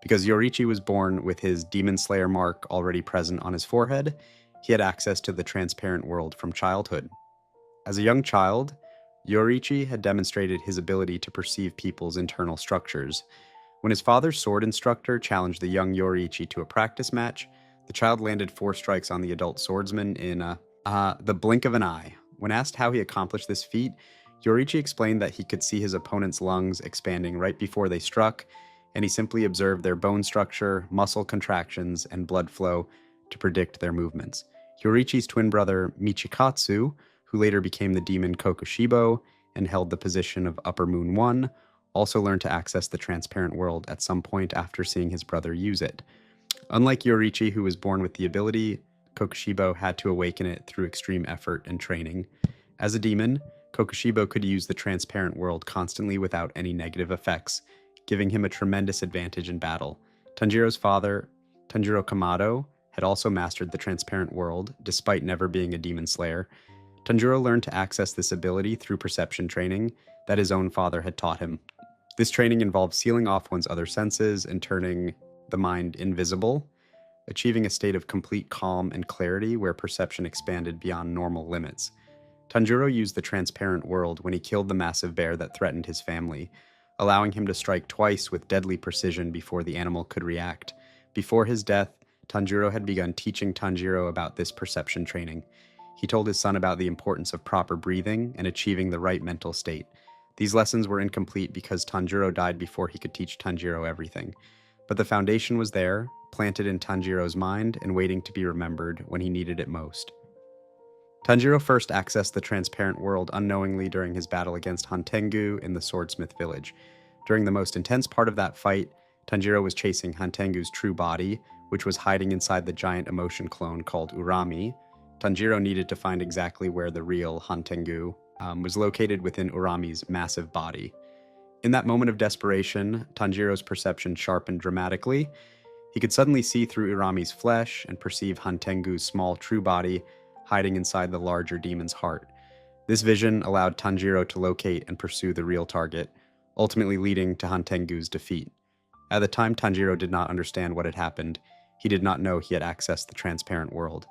[SPEAKER 1] Because Yoriichi was born with his demon slayer mark already present on his forehead, he had access to the transparent world from childhood. As a young child, Yoriichi had demonstrated his ability to perceive people's internal structures. When his father's sword instructor challenged the young Yoriichi to a practice match, the child landed 4 strikes on the adult swordsman in the blink of an eye. When asked how he accomplished this feat, Yoriichi explained that he could see his opponent's lungs expanding right before they struck, and he simply observed their bone structure, muscle contractions, and blood flow to predict their movements. Yoriichi's twin brother, Michikatsu, who later became the demon Kokushibo and held the position of Upper Moon 1, also learned to access the transparent world at some point after seeing his brother use it. Unlike Yoriichi, who was born with the ability, Kokushibo had to awaken it through extreme effort and training. As a demon, Kokushibo could use the transparent world constantly without any negative effects, giving him a tremendous advantage in battle. Tanjiro's father, Tanjiro Kamado, had also mastered the transparent world, despite never being a demon slayer. Tanjiro learned to access this ability through perception training that his own father had taught him. This training involved sealing off one's other senses and turning the mind invisible, achieving a state of complete calm and clarity where perception expanded beyond normal limits. Tanjiro used the transparent world when he killed the massive bear that threatened his family, allowing him to strike twice with deadly precision before the animal could react. Before his death, Tanjiro had begun teaching Tanjiro about this perception training. He told his son about the importance of proper breathing and achieving the right mental state. These lessons were incomplete because Tanjiro died before he could teach Tanjiro everything. But the foundation was there, planted in Tanjiro's mind and waiting to be remembered when he needed it most. Tanjiro first accessed the transparent world unknowingly during his battle against Hantengu in the Swordsmith village. During the most intense part of that fight, Tanjiro was chasing Hantengu's true body, which was hiding inside the giant emotion clone called Urami. Tanjiro needed to find exactly where the real Hantengu was located within Urami's massive body. In that moment of desperation, Tanjiro's perception sharpened dramatically. He could suddenly see through Urami's flesh and perceive Hantengu's small true body hiding inside the larger demon's heart. This vision allowed Tanjiro to locate and pursue the real target, ultimately leading to Hantengu's defeat. At the time, Tanjiro did not understand what had happened. He did not know he had accessed the transparent world.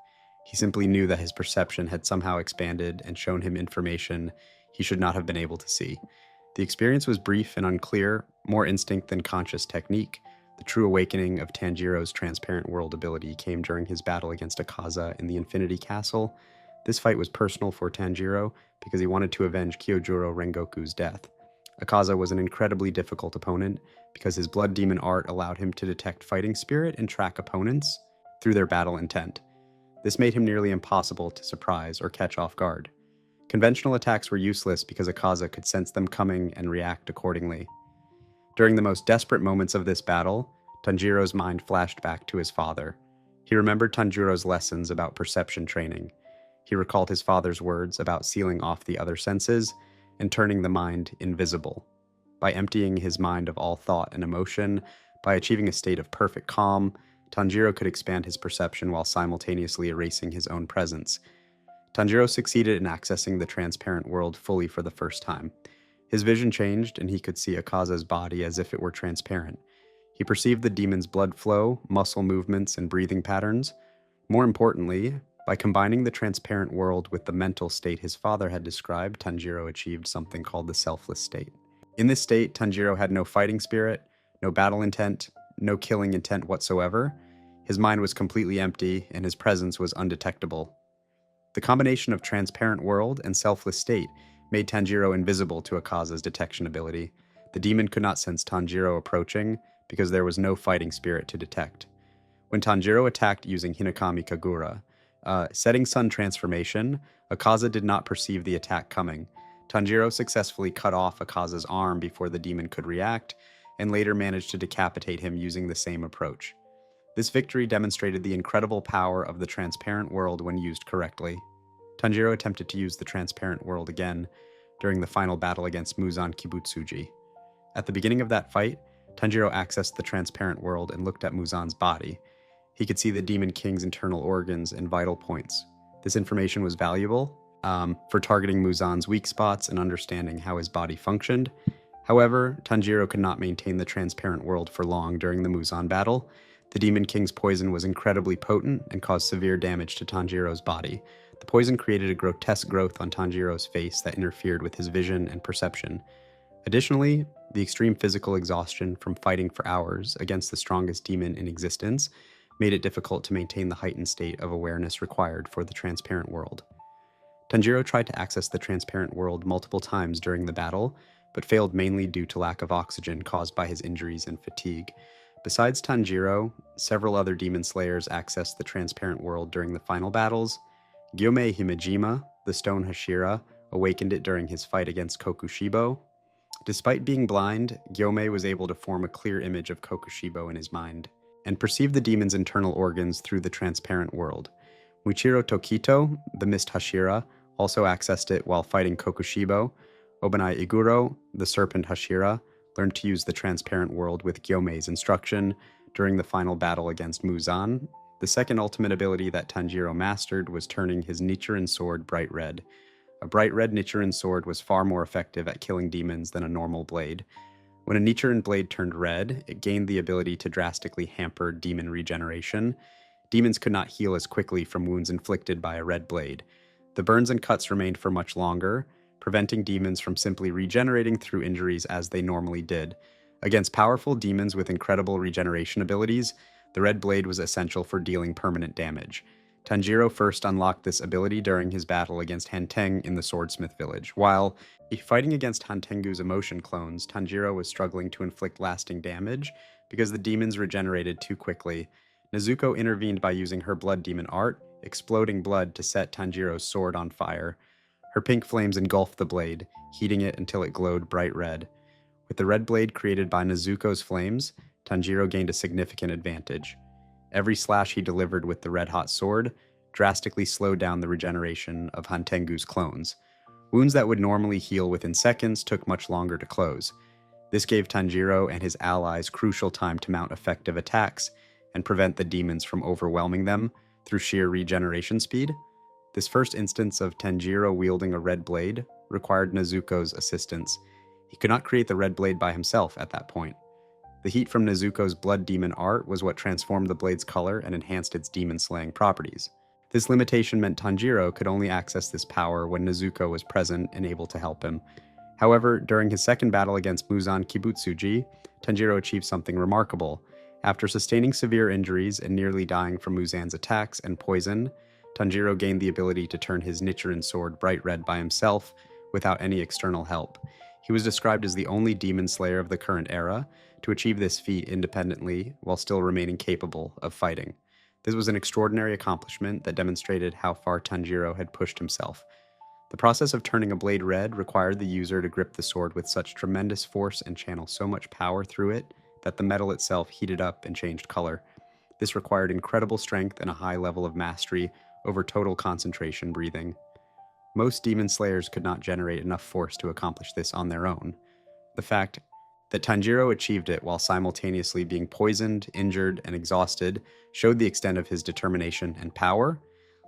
[SPEAKER 1] He simply knew that his perception had somehow expanded and shown him information he should not have been able to see. The experience was brief and unclear, more instinct than conscious technique. The true awakening of Tanjiro's transparent world ability came during his battle against Akaza in the Infinity Castle. This fight was personal for Tanjiro because he wanted to avenge Kyojuro Rengoku's death. Akaza was an incredibly difficult opponent because his blood demon art allowed him to detect fighting spirit and track opponents through their battle intent. This made him nearly impossible to surprise or catch off guard. Conventional attacks were useless because Akaza could sense them coming and react accordingly. During the most desperate moments of this battle, Tanjiro's mind flashed back to his father. He remembered Tanjiro's lessons about perception training. He recalled his father's words about sealing off the other senses and turning the mind invisible. By emptying his mind of all thought and emotion, by achieving a state of perfect calm, Tanjiro could expand his perception while simultaneously erasing his own presence. Tanjiro succeeded in accessing the transparent world fully for the first time. His vision changed, and he could see Akaza's body as if it were transparent. He perceived the demon's blood flow, muscle movements, and breathing patterns. More importantly, by combining the transparent world with the mental state his father had described, Tanjiro achieved something called the selfless state. In this state, Tanjiro had no fighting spirit, no battle intent, no killing intent whatsoever. His mind was completely empty, and his presence was undetectable. The combination of transparent world and selfless state made Tanjiro invisible to Akaza's detection ability. The demon could not sense Tanjiro approaching because there was no fighting spirit to detect. When Tanjiro attacked using Hinokami Kagura, setting sun transformation, Akaza did not perceive the attack coming. Tanjiro successfully cut off Akaza's arm before the demon could react, and later managed to decapitate him using the same approach. This victory demonstrated the incredible power of the transparent world when used correctly. Tanjiro attempted to use the transparent world again during the final battle against Muzan Kibutsuji. At the beginning of that fight, Tanjiro accessed the transparent world and looked at Muzan's body. He could see the Demon King's internal organs and vital points. This information was valuable for targeting Muzan's weak spots and understanding how his body functioned. However, Tanjiro could not maintain the transparent world for long during the Muzan battle. The Demon King's poison was incredibly potent and caused severe damage to Tanjiro's body. The poison created a grotesque growth on Tanjiro's face that interfered with his vision and perception. Additionally, the extreme physical exhaustion from fighting for hours against the strongest demon in existence made it difficult to maintain the heightened state of awareness required for the transparent world. Tanjiro tried to access the transparent world multiple times during the battle, but failed mainly due to lack of oxygen caused by his injuries and fatigue. Besides Tanjiro, several other demon slayers accessed the transparent world during the final battles. Gyomei Himejima, the stone Hashira, awakened it during his fight against Kokushibo. Despite being blind, Gyomei was able to form a clear image of Kokushibo in his mind, and perceive the demon's internal organs through the transparent world. Muichiro Tokito, the mist Hashira, also accessed it while fighting Kokushibo. Obanai Iguro, the serpent Hashira, learned to use the transparent world with Gyomei's instruction during the final battle against Muzan. The second ultimate ability that Tanjiro mastered was turning his Nichiren sword bright red. A bright red Nichiren sword was far more effective at killing demons than a normal blade. When a Nichiren blade turned red, it gained the ability to drastically hamper demon regeneration. Demons could not heal as quickly from wounds inflicted by a red blade. The burns and cuts remained for much longer, preventing demons from simply regenerating through injuries as they normally did. Against powerful demons with incredible regeneration abilities, the red blade was essential for dealing permanent damage. Tanjiro first unlocked this ability during his battle against Hanteng in the Swordsmith Village. While fighting against Hantengu's emotion clones, Tanjiro was struggling to inflict lasting damage because the demons regenerated too quickly. Nezuko intervened by using her blood demon art, exploding blood to set Tanjiro's sword on fire. Her pink flames engulfed the blade, heating it until it glowed bright red. With the red blade created by Nezuko's flames, Tanjiro gained a significant advantage. Every slash he delivered with the red-hot sword drastically slowed down the regeneration of Hantengu's clones. Wounds that would normally heal within seconds took much longer to close. This gave Tanjiro and his allies crucial time to mount effective attacks and prevent the demons from overwhelming them through sheer regeneration speed. This first instance of Tanjiro wielding a red blade required Nezuko's assistance. He could not create the red blade by himself at that point. The heat from Nezuko's blood demon art was what transformed the blade's color and enhanced its demon-slaying properties. This limitation meant Tanjiro could only access this power when Nezuko was present and able to help him. However, during his second battle against Muzan Kibutsuji, Tanjiro achieved something remarkable. After sustaining severe injuries and nearly dying from Muzan's attacks and poison, Tanjiro gained the ability to turn his Nichiren sword bright red by himself without any external help. He was described as the only demon slayer of the current era to achieve this feat independently while still remaining capable of fighting. This was an extraordinary accomplishment that demonstrated how far Tanjiro had pushed himself. The process of turning a blade red required the user to grip the sword with such tremendous force and channel so much power through it that the metal itself heated up and changed color. This required incredible strength and a high level of mastery over total concentration breathing. Most demon slayers could not generate enough force to accomplish this on their own. The fact that Tanjiro achieved it while simultaneously being poisoned, injured, and exhausted showed the extent of his determination and power.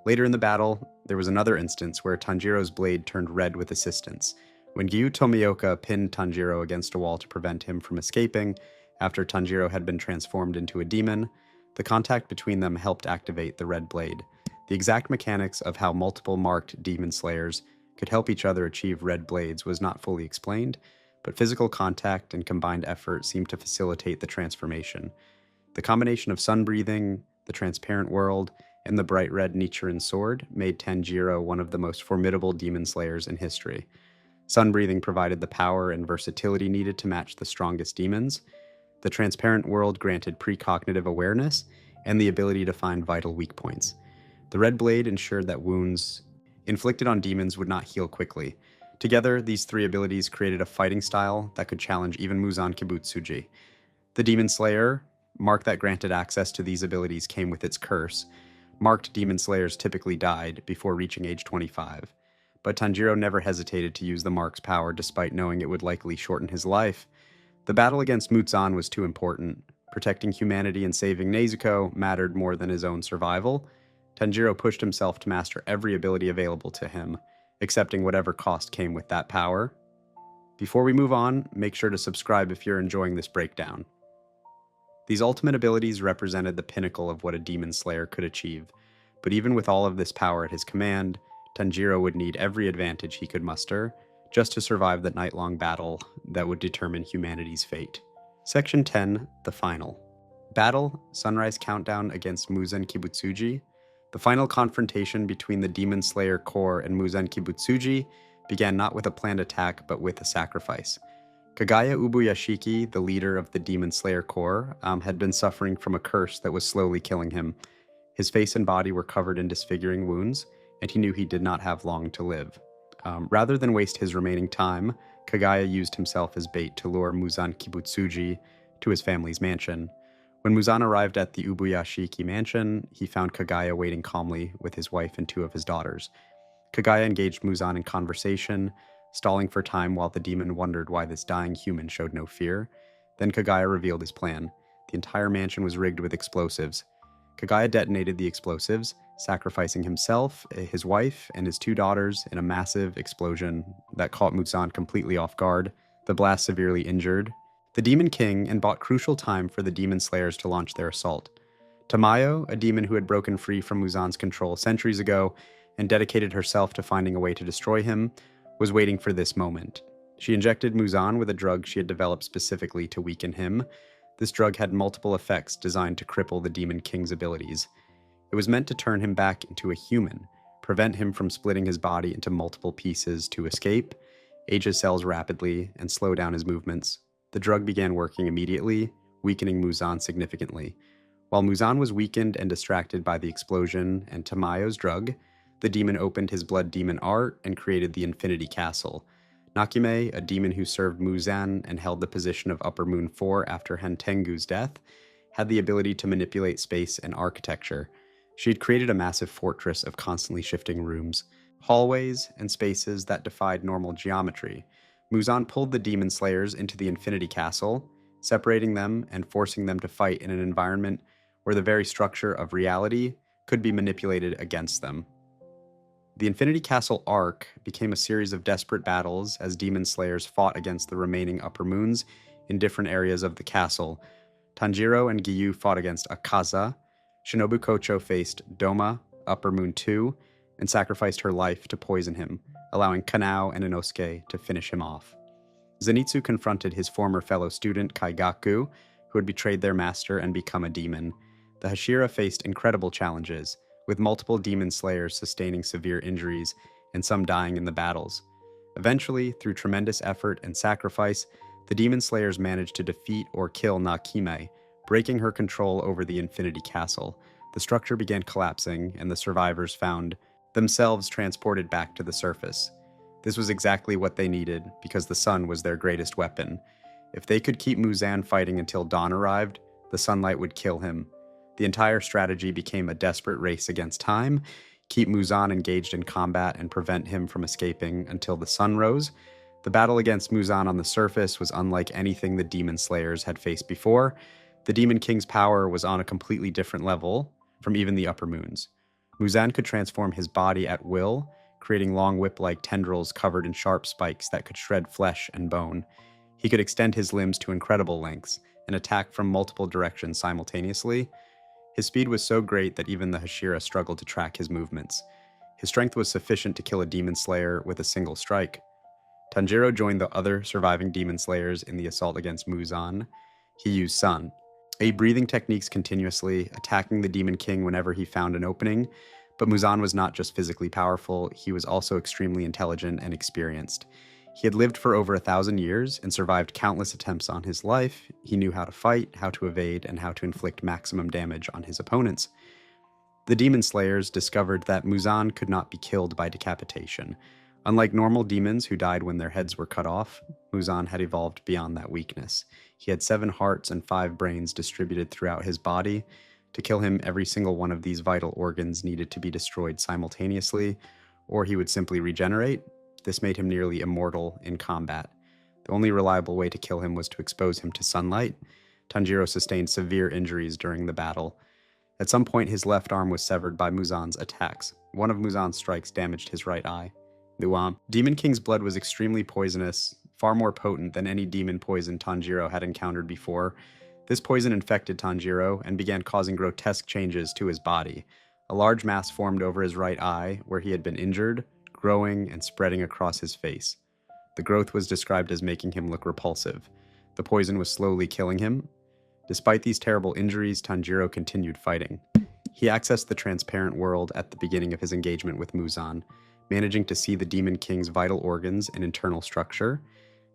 [SPEAKER 1] Later in the battle, there was another instance where Tanjiro's blade turned red with assistance. When Gyu Tomioka pinned Tanjiro against a wall to prevent him from escaping after Tanjiro had been transformed into a demon, the contact between them helped activate the red blade. The exact mechanics of how multiple marked demon slayers could help each other achieve red blades was not fully explained, but physical contact and combined effort seemed to facilitate the transformation. The combination of sun breathing, the transparent world, and the bright red Nichiren sword made Tanjiro one of the most formidable demon slayers in history. Sun breathing provided the power and versatility needed to match the strongest demons. The transparent world granted precognitive awareness and the ability to find vital weak points. The red blade ensured that wounds inflicted on demons would not heal quickly. Together, these three abilities created a fighting style that could challenge even Muzan Kibutsuji. The Demon Slayer, mark that granted access to these abilities came with its curse. Marked Demon Slayers typically died before reaching age 25. But Tanjiro never hesitated to use the mark's power despite knowing it would likely shorten his life. The battle against Muzan was too important. Protecting humanity and saving Nezuko mattered more than his own survival. Tanjiro pushed himself to master every ability available to him, accepting whatever cost came with that power. Before we move on, make sure to subscribe if you're enjoying this breakdown. These ultimate abilities represented the pinnacle of what a demon slayer could achieve, but even with all of this power at his command, Tanjiro would need every advantage he could muster just to survive the night-long battle that would determine humanity's fate. Section 10, The Final. Battle, Sunrise Countdown against Muzan Kibutsuji. The final confrontation between the Demon Slayer Corps and Muzan Kibutsuji began not with a planned attack, but with a sacrifice. Kagaya Ubuyashiki, the leader of the Demon Slayer Corps, had been suffering from a curse that was slowly killing him. His face and body were covered in disfiguring wounds, and he knew he did not have long to live. Rather than waste his remaining time, Kagaya used himself as bait to lure Muzan Kibutsuji to his family's mansion. When Muzan arrived at the Ubuyashiki mansion, he found Kagaya waiting calmly with his wife and two of his daughters. Kagaya engaged Muzan in conversation, stalling for time while the demon wondered why this dying human showed no fear. Then Kagaya revealed his plan. The entire mansion was rigged with explosives. Kagaya detonated the explosives, sacrificing himself, his wife, and his two daughters in a massive explosion that caught Muzan completely off guard, the blast severely injured the Demon King and bought crucial time for the Demon Slayers to launch their assault. Tamayo, a demon who had broken free from Muzan's control centuries ago and dedicated herself to finding a way to destroy him, was waiting for this moment. She injected Muzan with a drug she had developed specifically to weaken him. This drug had multiple effects designed to cripple the Demon King's abilities. It was meant to turn him back into a human, prevent him from splitting his body into multiple pieces to escape, age his cells rapidly, and slow down his movements. The drug began working immediately, weakening Muzan significantly. While Muzan was weakened and distracted by the explosion and Tamayo's drug, the demon opened his blood demon art and created the Infinity Castle. Nakime, a demon who served Muzan and held the position of Upper Moon 4 after Hantengu's death, had the ability to manipulate space and architecture. She had created a massive fortress of constantly shifting rooms, hallways, and spaces that defied normal geometry. Muzan pulled the Demon Slayers into the Infinity Castle, separating them and forcing them to fight in an environment where the very structure of reality could be manipulated against them. The Infinity Castle arc became a series of desperate battles as Demon Slayers fought against the remaining Upper Moons in different areas of the castle. Tanjiro and Giyu fought against Akaza, Shinobu Kocho faced Doma, Upper Moon 2, and sacrificed her life to poison him, allowing Kanao and Inosuke to finish him off. Zenitsu confronted his former fellow student Kaigaku, who had betrayed their master and become a demon. The Hashira faced incredible challenges, with multiple demon slayers sustaining severe injuries and some dying in the battles. Eventually, through tremendous effort and sacrifice, the demon slayers managed to defeat or kill Nakime, breaking her control over the Infinity Castle. The structure began collapsing, and the survivors found themselves transported back to the surface. This was exactly what they needed, because the sun was their greatest weapon. If they could keep Muzan fighting until dawn arrived, the sunlight would kill him. The entire strategy became a desperate race against time, keep Muzan engaged in combat and prevent him from escaping until the sun rose. The battle against Muzan on the surface was unlike anything the Demon Slayers had faced before. The Demon King's power was on a completely different level from even the Upper Moons. Muzan could transform his body at will, creating long whip-like tendrils covered in sharp spikes that could shred flesh and bone. He could extend his limbs to incredible lengths and attack from multiple directions simultaneously. His speed was so great that even the Hashira struggled to track his movements. His strength was sufficient to kill a demon slayer with a single strike. Tanjiro joined the other surviving demon slayers in the assault against Muzan. He used Sun, breathing techniques continuously, attacking the Demon King whenever he found an opening. But Muzan was not just physically powerful, he was also extremely intelligent and experienced. He had lived for over 1,000 years and survived countless attempts on his life. He knew how to fight, how to evade, and how to inflict maximum damage on his opponents. The Demon Slayers discovered that Muzan could not be killed by decapitation. Unlike normal demons who died when their heads were cut off, Muzan had evolved beyond that weakness. He had 7 hearts and 5 brains distributed throughout his body. To kill him, every single one of these vital organs needed to be destroyed simultaneously, or he would simply regenerate. This made him nearly immortal in combat. The only reliable way to kill him was to expose him to sunlight. Tanjiro sustained severe injuries during the battle. At some point, his left arm was severed by Muzan's attacks. One of Muzan's strikes damaged his right eye. The Demon King's blood was extremely poisonous, far more potent than any demon poison Tanjiro had encountered before. This poison infected Tanjiro and began causing grotesque changes to his body. A large mass formed over his right eye, where he had been injured, growing and spreading across his face. The growth was described as making him look repulsive. The poison was slowly killing him. Despite these terrible injuries, Tanjiro continued fighting. He accessed the transparent world at the beginning of his engagement with Muzan, managing to see the Demon King's vital organs and internal structure.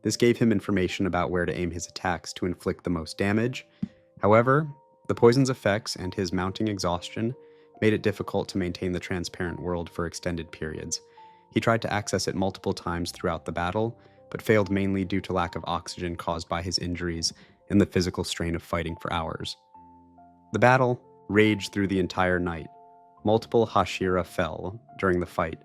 [SPEAKER 1] This gave him information about where to aim his attacks to inflict the most damage. However, the poison's effects and his mounting exhaustion made it difficult to maintain the transparent world for extended periods. He tried to access it multiple times throughout the battle, but failed mainly due to lack of oxygen caused by his injuries and the physical strain of fighting for hours. The battle raged through the entire night. Multiple Hashira fell during the fight.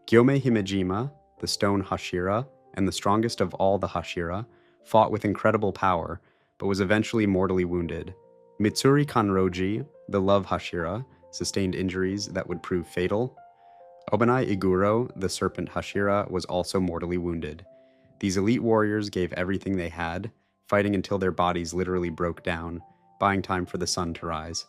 [SPEAKER 1] Gyome Himejima, the stone Hashira, and the strongest of all the Hashira, fought with incredible power, but was eventually mortally wounded. Mitsuri Kanroji, the love Hashira, sustained injuries that would prove fatal. Obanai Iguro, the serpent Hashira, was also mortally wounded. These elite warriors gave everything they had, fighting until their bodies literally broke down, buying time for the sun to rise.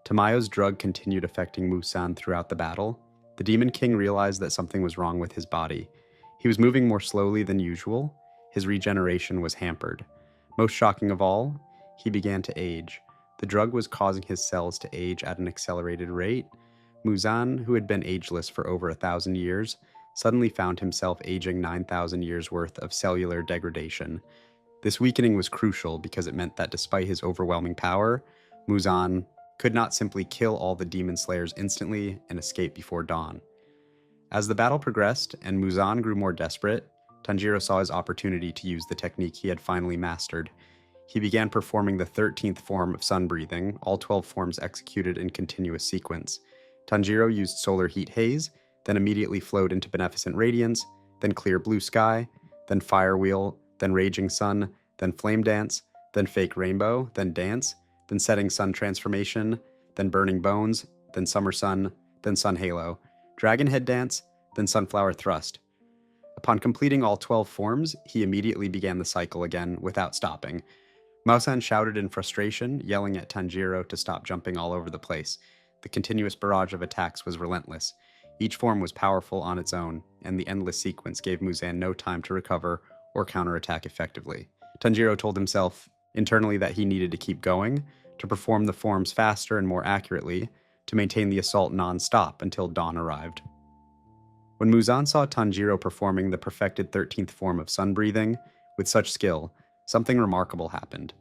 [SPEAKER 1] Tamayo's drug continued affecting Muzan throughout the battle. The Demon King realized that something was wrong with his body. He was moving more slowly than usual. His regeneration was hampered. Most shocking of all, he began to age. The drug was causing his cells to age at an accelerated rate. Muzan, who had been ageless for over 1,000 years, suddenly found himself aging 9,000 years worth of cellular degradation. This weakening was crucial because it meant that despite his overwhelming power, Muzan could not simply kill all the demon slayers instantly and escape before dawn. As the battle progressed and Muzan grew more desperate, Tanjiro saw his opportunity to use the technique he had finally mastered. He began performing the 13th form of sun breathing, all 12 forms executed in continuous sequence. Tanjiro used solar heat haze, then immediately flowed into beneficent radiance, then clear blue sky, then fire wheel, then raging sun, then flame dance, then fake rainbow, then dance, then setting sun transformation, then burning bones, then summer sun, then sun halo, dragon head dance, then sunflower thrust. Upon completing all 12 forms, he immediately began the cycle again without stopping. Mausan shouted in frustration, yelling at Tanjiro to stop jumping all over the place. The continuous barrage of attacks was relentless. Each form was powerful on its own, and the endless sequence gave Muzan no time to recover or counterattack effectively. Tanjiro told himself internally that he needed to keep going, to perform the forms faster and more accurately, to maintain the assault non-stop until dawn arrived. When Muzan saw Tanjiro performing the perfected 13th form of sun breathing with such skill, something remarkable happened.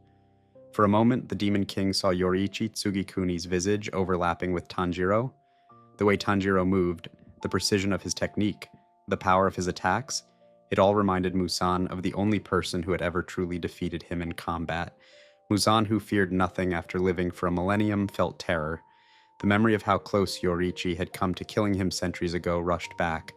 [SPEAKER 1] For a moment, the Demon King saw Yoriichi Tsugikuni's visage overlapping with Tanjiro. The way Tanjiro moved, the precision of his technique, the power of his attacks, it all reminded Muzan of the only person who had ever truly defeated him in combat. Muzan, who feared nothing after living for a millennium, felt terror. The memory of how close Yoriichi had come to killing him centuries ago rushed back.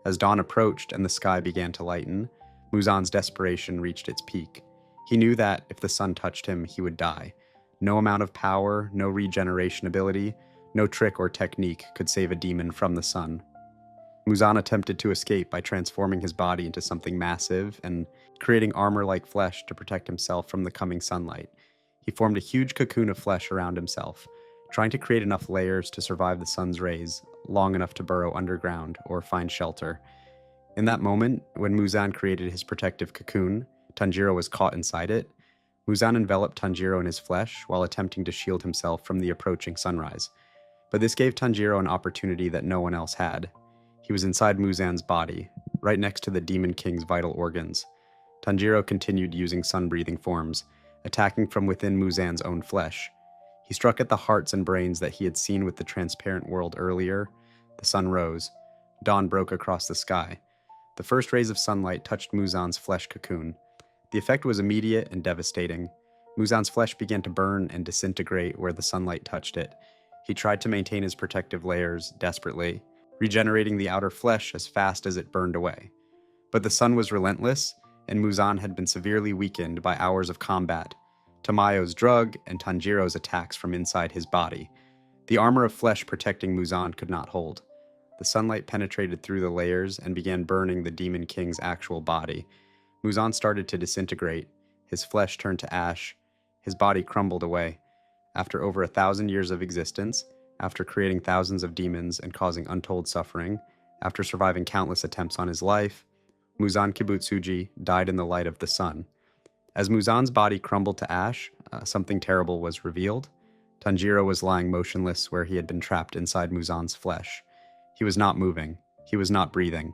[SPEAKER 1] As dawn approached and the sky began to lighten, Muzan's desperation reached its peak. He knew that if the sun touched him, he would die. No amount of power, no regeneration ability, no trick or technique could save a demon from the sun. Muzan attempted to escape by transforming his body into something massive and creating armor-like flesh to protect himself from the coming sunlight. He formed a huge cocoon of flesh around himself, trying to create enough layers to survive the sun's rays, long enough to burrow underground or find shelter. In that moment, when Muzan created his protective cocoon, Tanjiro was caught inside it. Muzan enveloped Tanjiro in his flesh while attempting to shield himself from the approaching sunrise. But this gave Tanjiro an opportunity that no one else had. He was inside Muzan's body, right next to the Demon King's vital organs. Tanjiro continued using sun-breathing forms, attacking from within Muzan's own flesh. He struck at the hearts and brains that he had seen with the transparent world earlier. The sun rose. Dawn broke across the sky. The first rays of sunlight touched Muzan's flesh cocoon. The effect was immediate and devastating. Muzan's flesh began to burn and disintegrate where the sunlight touched it. He tried to maintain his protective layers desperately, regenerating the outer flesh as fast as it burned away. But the sun was relentless, and Muzan had been severely weakened by hours of combat, Tamayo's drug, and Tanjiro's attacks from inside his body. The armor of flesh protecting Muzan could not hold. The sunlight penetrated through the layers and began burning the Demon King's actual body. Muzan started to disintegrate. His flesh turned to ash. His body crumbled away. After over 1,000 years of existence, after creating thousands of demons and causing untold suffering, after surviving countless attempts on his life, Muzan Kibutsuji died in the light of the sun. As Muzan's body crumbled to ash, something terrible was revealed. Tanjiro was lying motionless where he had been trapped inside Muzan's flesh. He was not moving. He was not breathing.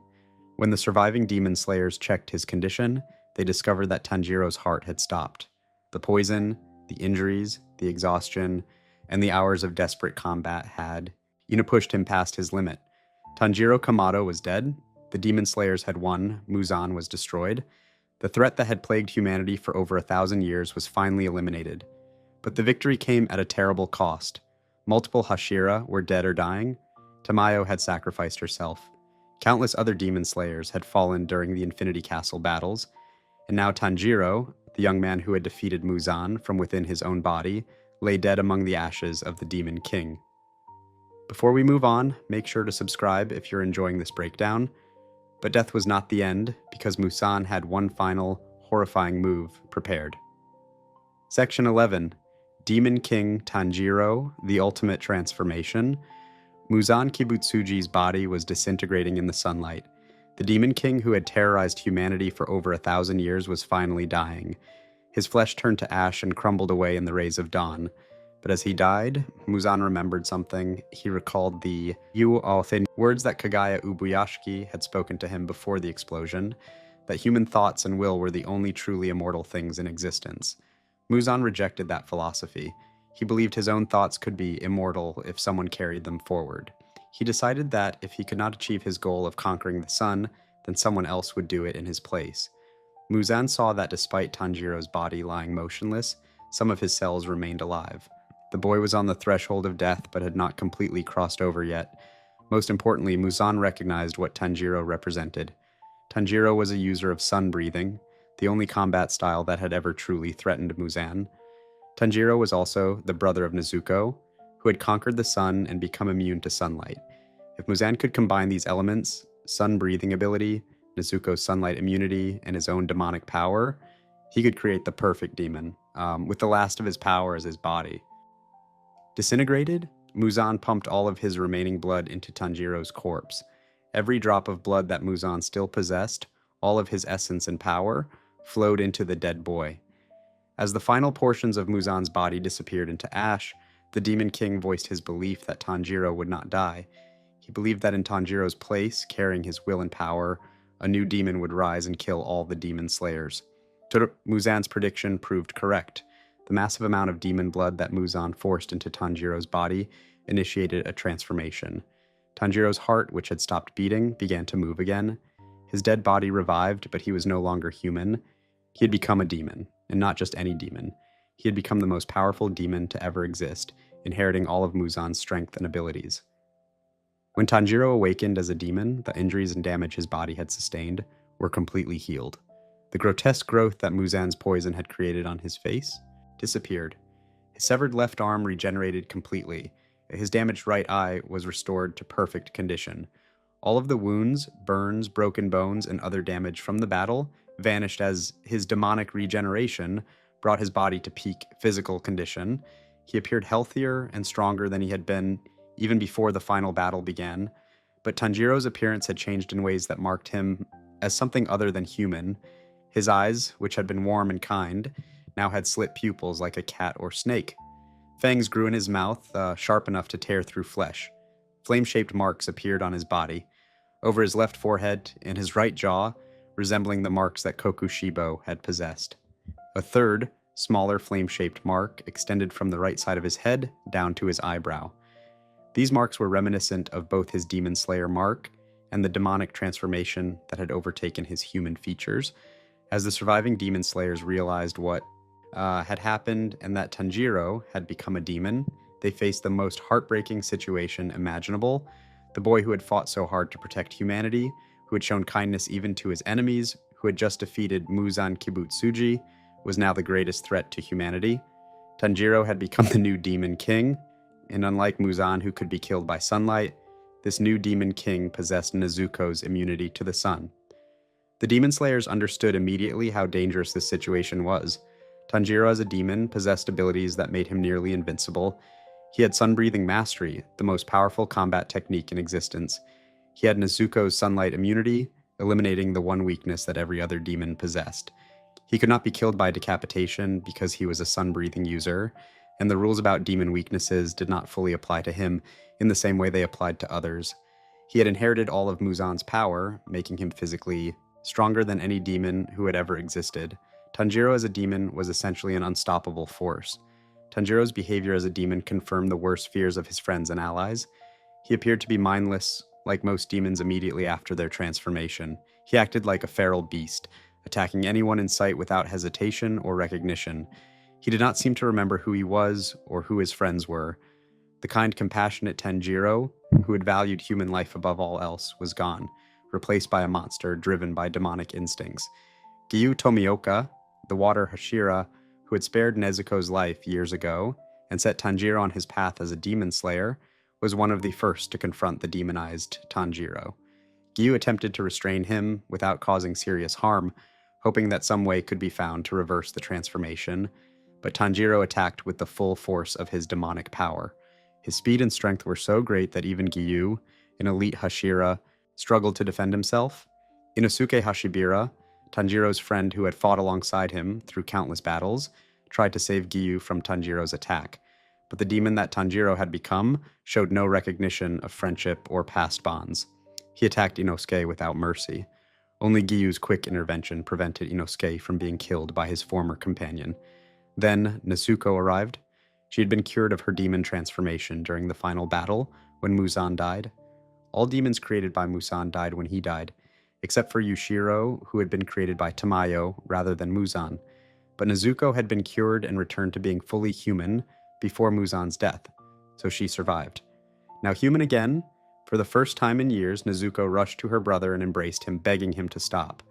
[SPEAKER 1] When the surviving demon slayers checked his condition, they discovered that Tanjiro's heart had stopped. The poison, the injuries, the exhaustion, and the hours of desperate combat had, pushed him past his limit. Tanjiro Kamado was dead. The demon slayers had won. Muzan was destroyed. The threat that had plagued humanity for over 1,000 years was finally eliminated. But the victory came at a terrible cost. Multiple Hashira were dead or dying. Tamayo had sacrificed herself. Countless other demon slayers had fallen during the Infinity Castle battles, and now Tanjiro, the young man who had defeated Muzan from within his own body, lay dead among the ashes of the Demon King. Before we move on, make sure to subscribe if you're enjoying this breakdown. But death was not the end, because Muzan had one final, horrifying move prepared. Section 11. Demon King Tanjiro, the Ultimate Transformation. Muzan Kibutsuji's body was disintegrating in the sunlight. The Demon King who had terrorized humanity for over 1,000 years was finally dying. His flesh turned to ash and crumbled away in the rays of dawn. But as he died, Muzan remembered something. He recalled the Yu Aothin words that Kagaya Ubuyashiki had spoken to him before the explosion, that human thoughts and will were the only truly immortal things in existence. Muzan rejected that philosophy. He believed his own thoughts could be immortal if someone carried them forward. He decided that if he could not achieve his goal of conquering the sun, then someone else would do it in his place. Muzan saw that despite Tanjiro's body lying motionless, some of his cells remained alive. The boy was on the threshold of death but had not completely crossed over yet. Most importantly, Muzan recognized what Tanjiro represented. Tanjiro was a user of sun breathing, the only combat style that had ever truly threatened Muzan. Tanjiro was also the brother of Nezuko, who had conquered the sun and become immune to sunlight. If Muzan could combine these elements, sun breathing ability, Nezuko's sunlight immunity, and his own demonic power, he could create the perfect demon, with the last of his power as his body. Disintegrated, Muzan pumped all of his remaining blood into Tanjiro's corpse. Every drop of blood that Muzan still possessed, all of his essence and power, flowed into the dead boy. As the final portions of Muzan's body disappeared into ash, the Demon King voiced his belief that Tanjiro would not die. He believed that in Tanjiro's place, carrying his will and power, a new demon would rise and kill all the demon slayers. Muzan's prediction proved correct. The massive amount of demon blood that Muzan forced into Tanjiro's body initiated a transformation. Tanjiro's heart, which had stopped beating, began to move again. His dead body revived, but he was no longer human. He had become a demon, and not just any demon. He had become the most powerful demon to ever exist, inheriting all of Muzan's strength and abilities. When Tanjiro awakened as a demon, the injuries and damage his body had sustained were completely healed. The grotesque growth that Muzan's poison had created on his face disappeared. His severed left arm regenerated completely. His damaged right eye was restored to perfect condition. All of the wounds, burns, broken bones, and other damage from the battle vanished as his demonic regeneration brought his body to peak physical condition. He appeared healthier and stronger than he had been even before the final battle began, but Tanjiro's appearance had changed in ways that marked him as something other than human. His eyes, which had been warm and kind, now had slit pupils like a cat or snake. Fangs grew in his mouth, sharp enough to tear through flesh. Flame-shaped marks appeared on his body, over his left forehead and his right jaw, resembling the marks that Kokushibo had possessed. A third, smaller flame-shaped mark extended from the right side of his head down to his eyebrow. These marks were reminiscent of both his Demon Slayer mark and the demonic transformation that had overtaken his human features. As the surviving Demon Slayers realized what had happened and that Tanjiro had become a demon, they faced the most heartbreaking situation imaginable. The boy who had fought so hard to protect humanity, who had shown kindness even to his enemies, who had just defeated Muzan Kibutsuji, was now the greatest threat to humanity. Tanjiro had become the new Demon King, and unlike Muzan, who could be killed by sunlight, this new Demon King possessed Nezuko's immunity to the sun. The Demon Slayers understood immediately how dangerous this situation was. Tanjiro as a demon possessed abilities that made him nearly invincible. He had sun-breathing mastery, the most powerful combat technique in existence. He had Nezuko's sunlight immunity, eliminating the one weakness that every other demon possessed. He could not be killed by decapitation because he was a sun-breathing user, and the rules about demon weaknesses did not fully apply to him in the same way they applied to others. He had inherited all of Muzan's power, making him physically stronger than any demon who had ever existed. Tanjiro as a demon was essentially an unstoppable force. Tanjiro's behavior as a demon confirmed the worst fears of his friends and allies. He appeared to be mindless, like most demons immediately after their transformation. He acted like a feral beast, attacking anyone in sight without hesitation or recognition. He did not seem to remember who he was or who his friends were. The kind, compassionate Tanjiro, who had valued human life above all else, was gone, replaced by a monster driven by demonic instincts. Giyu Tomioka, the water Hashira, who had spared Nezuko's life years ago and set Tanjiro on his path as a demon slayer, was one of the first to confront the demonized Tanjiro. Giyu attempted to restrain him without causing serious harm, hoping that some way could be found to reverse the transformation, but Tanjiro attacked with the full force of his demonic power. His speed and strength were so great that even Giyu, an elite Hashira, struggled to defend himself. Inosuke Hashibira, Tanjiro's friend who had fought alongside him through countless battles, tried to save Giyu from Tanjiro's attack, but the demon that Tanjiro had become showed no recognition of friendship or past bonds. He attacked Inosuke without mercy. Only Giyu's quick intervention prevented Inosuke from being killed by his former companion. Then Nezuko arrived. She had been cured of her demon transformation during the final battle when Muzan died. All demons created by Muzan died when he died, except for Yushiro, who had been created by Tamayo rather than Muzan. But Nezuko had been cured and returned to being fully human before Muzan's death, so she survived. Now human again, for the first time in years, Nezuko rushed to her brother and embraced him, begging him to stop.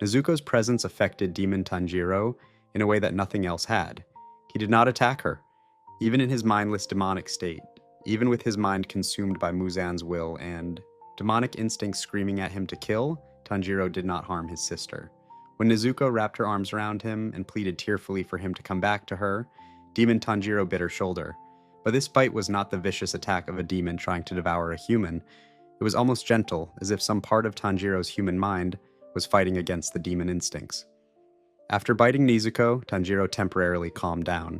[SPEAKER 1] Nezuko's presence affected Demon Tanjiro in a way that nothing else had. He did not attack her, even in his mindless demonic state, even with his mind consumed by Muzan's will and demonic instincts screaming at him to kill, Tanjiro did not harm his sister. When Nezuko wrapped her arms around him and pleaded tearfully for him to come back to her, Demon Tanjiro bit her shoulder. But this bite was not the vicious attack of a demon trying to devour a human. It was almost gentle, as if some part of Tanjiro's human mind was fighting against the demon instincts. After biting Nezuko, Tanjiro temporarily calmed down.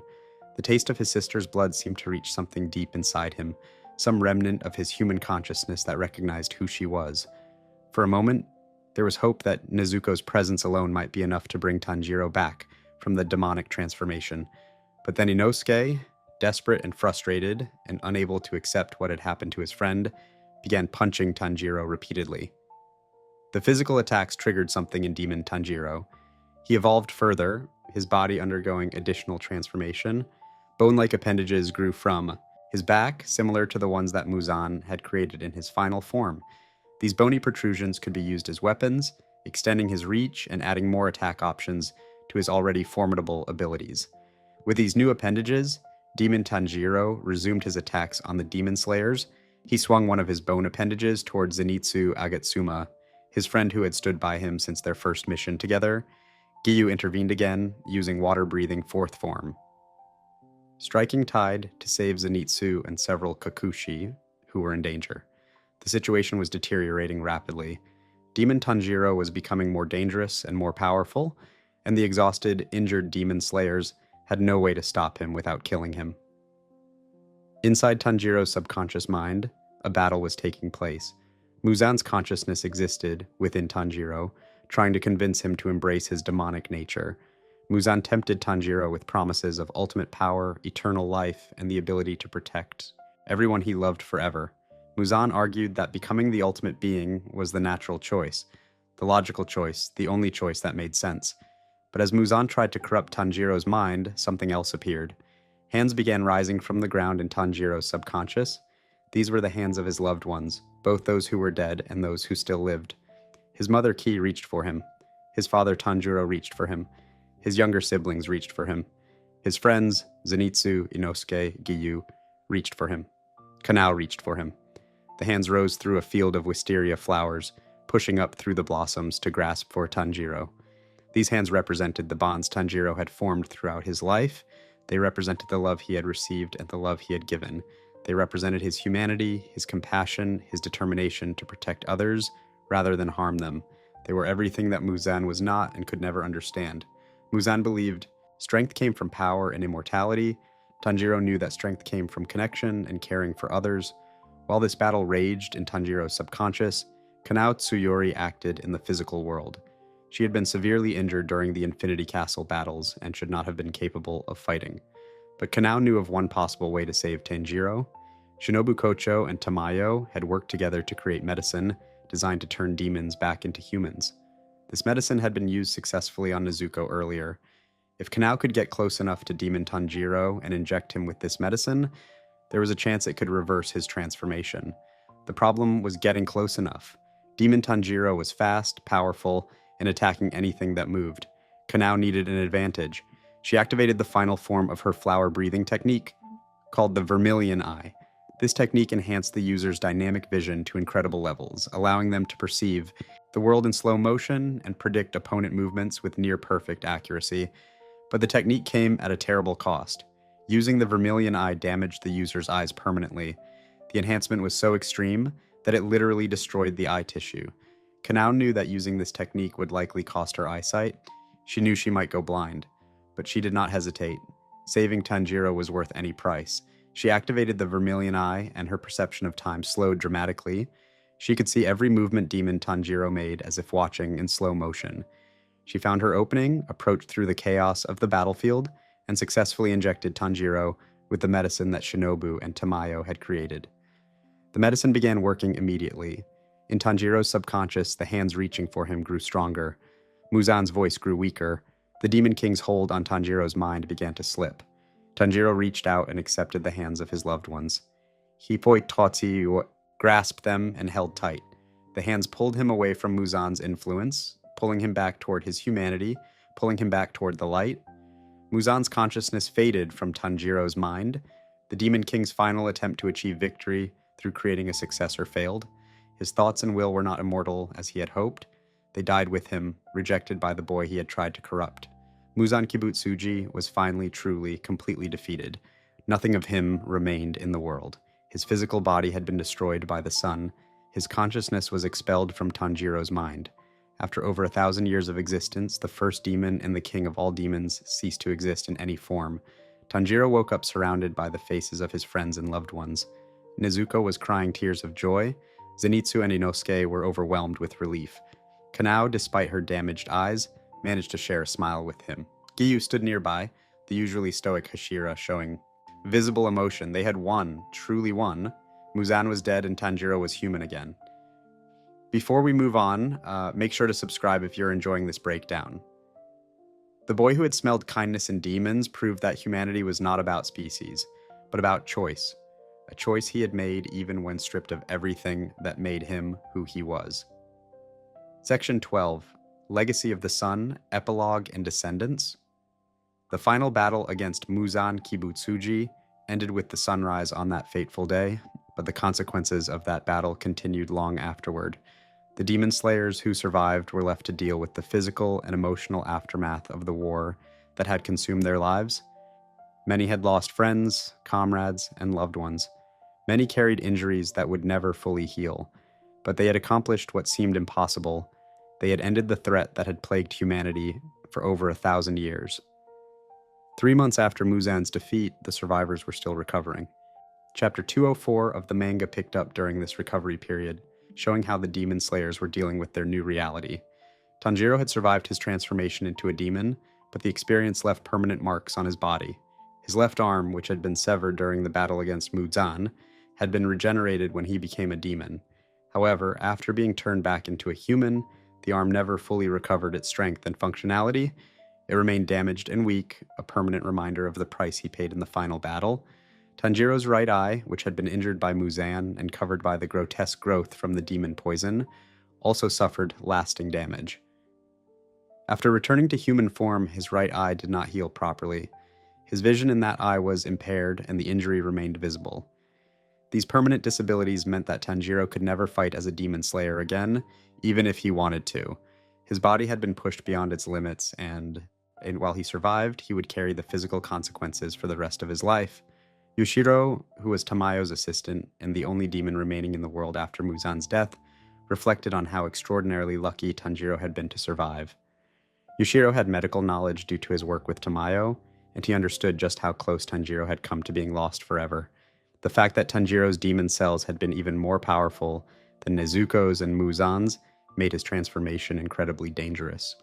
[SPEAKER 1] The taste of his sister's blood seemed to reach something deep inside him, some remnant of his human consciousness that recognized who she was. For a moment, there was hope that Nezuko's presence alone might be enough to bring Tanjiro back from the demonic transformation. But then Inosuke, desperate and frustrated and unable to accept what had happened to his friend, began punching Tanjiro repeatedly. The physical attacks triggered something in Demon Tanjiro. He evolved further, his body undergoing additional transformation. Bone-like appendages grew from his back, similar to the ones that Muzan had created in his final form. These bony protrusions could be used as weapons, extending his reach and adding more attack options to his already formidable abilities. With these new appendages, Demon Tanjiro resumed his attacks on the demon slayers. He swung one of his bone appendages towards Zenitsu Agatsuma, his friend who had stood by him since their first mission together. Giyu intervened again, using water-breathing fourth form. Striking Tide to save Zenitsu and several Kakushi, who were in danger. The situation was deteriorating rapidly. Demon Tanjiro was becoming more dangerous and more powerful, and the exhausted, injured demon slayers had no way to stop him without killing him. Inside Tanjiro's subconscious mind, a battle was taking place. Muzan's consciousness existed within Tanjiro, trying to convince him to embrace his demonic nature. Muzan tempted Tanjiro with promises of ultimate power, eternal life, and the ability to protect everyone he loved forever. Muzan argued that becoming the ultimate being was the natural choice, the logical choice, the only choice that made sense. But as Muzan tried to corrupt Tanjiro's mind, something else appeared. Hands began rising from the ground in Tanjiro's subconscious. These were the hands of his loved ones, both those who were dead and those who still lived. His mother Ki reached for him. His father Tanjiro reached for him. His younger siblings reached for him. His friends, Zenitsu, Inosuke, Giyu, reached for him. Kanao reached for him. The hands rose through a field of wisteria flowers, pushing up through the blossoms to grasp for Tanjiro. These hands represented the bonds Tanjiro had formed throughout his life. They represented the love he had received and the love he had given. They represented his humanity, his compassion, his determination to protect others rather than harm them. They were everything that Muzan was not and could never understand. Muzan believed strength came from power and immortality. Tanjiro knew that strength came from connection and caring for others. While this battle raged in Tanjiro's subconscious, Kanao Tsuyori acted in the physical world. She had been severely injured during the Infinity Castle battles and should not have been capable of fighting. But Kanao knew of one possible way to save Tanjiro. Shinobu Kocho and Tamayo had worked together to create medicine designed to turn demons back into humans. This medicine had been used successfully on Nezuko earlier. If Kanao could get close enough to Demon Tanjiro and inject him with this medicine, there was a chance it could reverse his transformation. The problem was getting close enough. Demon Tanjiro was fast, powerful, and attacking anything that moved. Kanao needed an advantage. She activated the final form of her flower breathing technique, called the Vermilion Eye. This technique enhanced the user's dynamic vision to incredible levels, allowing them to perceive the world in slow motion and predict opponent movements with near-perfect accuracy. But the technique came at a terrible cost. Using the Vermilion Eye damaged the user's eyes permanently. The enhancement was so extreme that it literally destroyed the eye tissue. Kanao knew that using this technique would likely cost her eyesight. She knew she might go blind, but she did not hesitate. Saving Tanjiro was worth any price. She activated the Vermilion Eye, and her perception of time slowed dramatically. She could see every movement Demon Tanjiro made as if watching in slow motion. She found her opening, approached through the chaos of the battlefield, and successfully injected Tanjiro with the medicine that Shinobu and Tamayo had created. The medicine began working immediately. In Tanjiro's subconscious, the hands reaching for him grew stronger. Muzan's voice grew weaker. The Demon King's hold on Tanjiro's mind began to slip. Tanjiro reached out and accepted the hands of his loved ones. Hipoi Totsi grasped them and held tight. The hands pulled him away from Muzan's influence, pulling him back toward his humanity, pulling him back toward the light. Muzan's consciousness faded from Tanjiro's mind. The Demon King's final attempt to achieve victory through creating a successor failed. His thoughts and will were not immortal as he had hoped. They died with him, rejected by the boy he had tried to corrupt. Muzan Kibutsuji was finally, truly, completely defeated. Nothing of him remained in the world. His physical body had been destroyed by the sun. His consciousness was expelled from Tanjiro's mind. After over 1,000 years of existence, the first demon and the king of all demons ceased to exist in any form. Tanjiro woke up surrounded by the faces of his friends and loved ones. Nezuko was crying tears of joy. Zenitsu and Inosuke were overwhelmed with relief. Kanao, despite her damaged eyes, managed to share a smile with him. Giyu stood nearby, the usually stoic Hashira showing visible emotion. They had won, truly won. Muzan was dead and Tanjiro was human again. Before we move on, make sure to subscribe if you're enjoying this breakdown. The boy who had smelled kindness in demons proved that humanity was not about species, but about choice. A choice he had made even when stripped of everything that made him who he was. Section 12. Legacy of the Sun, Epilogue and Descendants. The final battle against Muzan Kibutsuji ended with the sunrise on that fateful day, but the consequences of that battle continued long afterward. The demon slayers who survived were left to deal with the physical and emotional aftermath of the war that had consumed their lives. Many had lost friends, comrades, and loved ones. Many carried injuries that would never fully heal, but they had accomplished what seemed impossible. They had ended the threat that had plagued humanity for over 1,000 years. 3 months after Muzan's defeat, the survivors were still recovering. Chapter 204 of the manga picked up during this recovery period, showing how the demon slayers were dealing with their new reality. Tanjiro had survived his transformation into a demon, but the experience left permanent marks on his body. His left arm, which had been severed during the battle against Muzan, had been regenerated when he became a demon. However, after being turned back into a human, the arm never fully recovered its strength and functionality. It remained damaged and weak, a permanent reminder of the price he paid in the final battle. Tanjiro's right eye, which had been injured by Muzan and covered by the grotesque growth from the demon poison, also suffered lasting damage. After returning to human form, his right eye did not heal properly. His vision in that eye was impaired and the injury remained visible. These permanent disabilities meant that Tanjiro could never fight as a demon slayer again, even if he wanted to. His body had been pushed beyond its limits, and while he survived, he would carry the physical consequences for the rest of his life. Yushiro, who was Tamayo's assistant and the only demon remaining in the world after Muzan's death, reflected on how extraordinarily lucky Tanjiro had been to survive. Yushiro had medical knowledge due to his work with Tamayo, and he understood just how close Tanjiro had come to being lost forever. The fact that Tanjiro's demon cells had been even more powerful than Nezuko's and Muzan's made his transformation incredibly dangerous.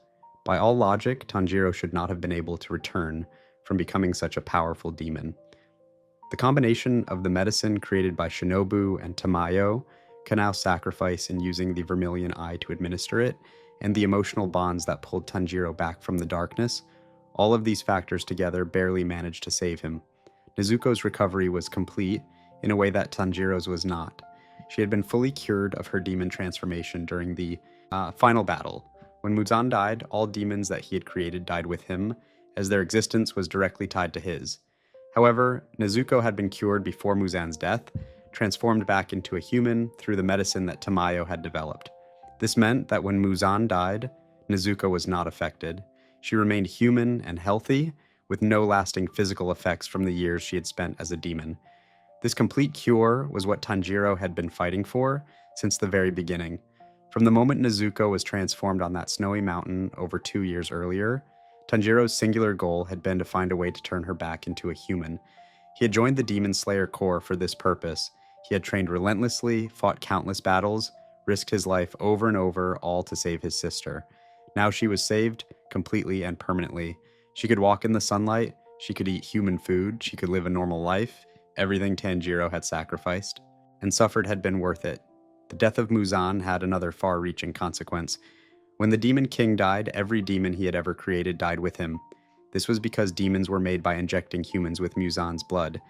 [SPEAKER 1] By all logic, Tanjiro should not have been able to return from becoming such a powerful demon. The combination of the medicine created by Shinobu and Tamayo, Kanau's sacrifice in using the vermilion eye to administer it, and the emotional bonds that pulled Tanjiro back from the darkness, all of these factors together barely managed to save him. Nezuko's recovery was complete in a way that Tanjiro's was not. She had been fully cured of her demon transformation during the final battle. When Muzan died, all demons that he had created died with him, as their existence was directly tied to his. However, Nezuko had been cured before Muzan's death, transformed back into a human through the medicine that Tamayo had developed. This meant that when Muzan died, Nezuko was not affected. She remained human and healthy, with no lasting physical effects from the years she had spent as a demon. This complete cure was what Tanjiro had been fighting for since the very beginning. From the moment Nezuko was transformed on that snowy mountain over 2 years earlier, Tanjiro's singular goal had been to find a way to turn her back into a human. He had joined the Demon Slayer Corps for this purpose. He had trained relentlessly, fought countless battles, risked his life over and over, all to save his sister. Now she was saved, completely and permanently. She could walk in the sunlight, she could eat human food, she could live a normal life. Everything Tanjiro had sacrificed and suffered had been worth it. The death of Muzan had another far-reaching consequence. When the Demon King died, every demon he had ever created died with him. This was because demons were made by injecting humans with Muzan's blood,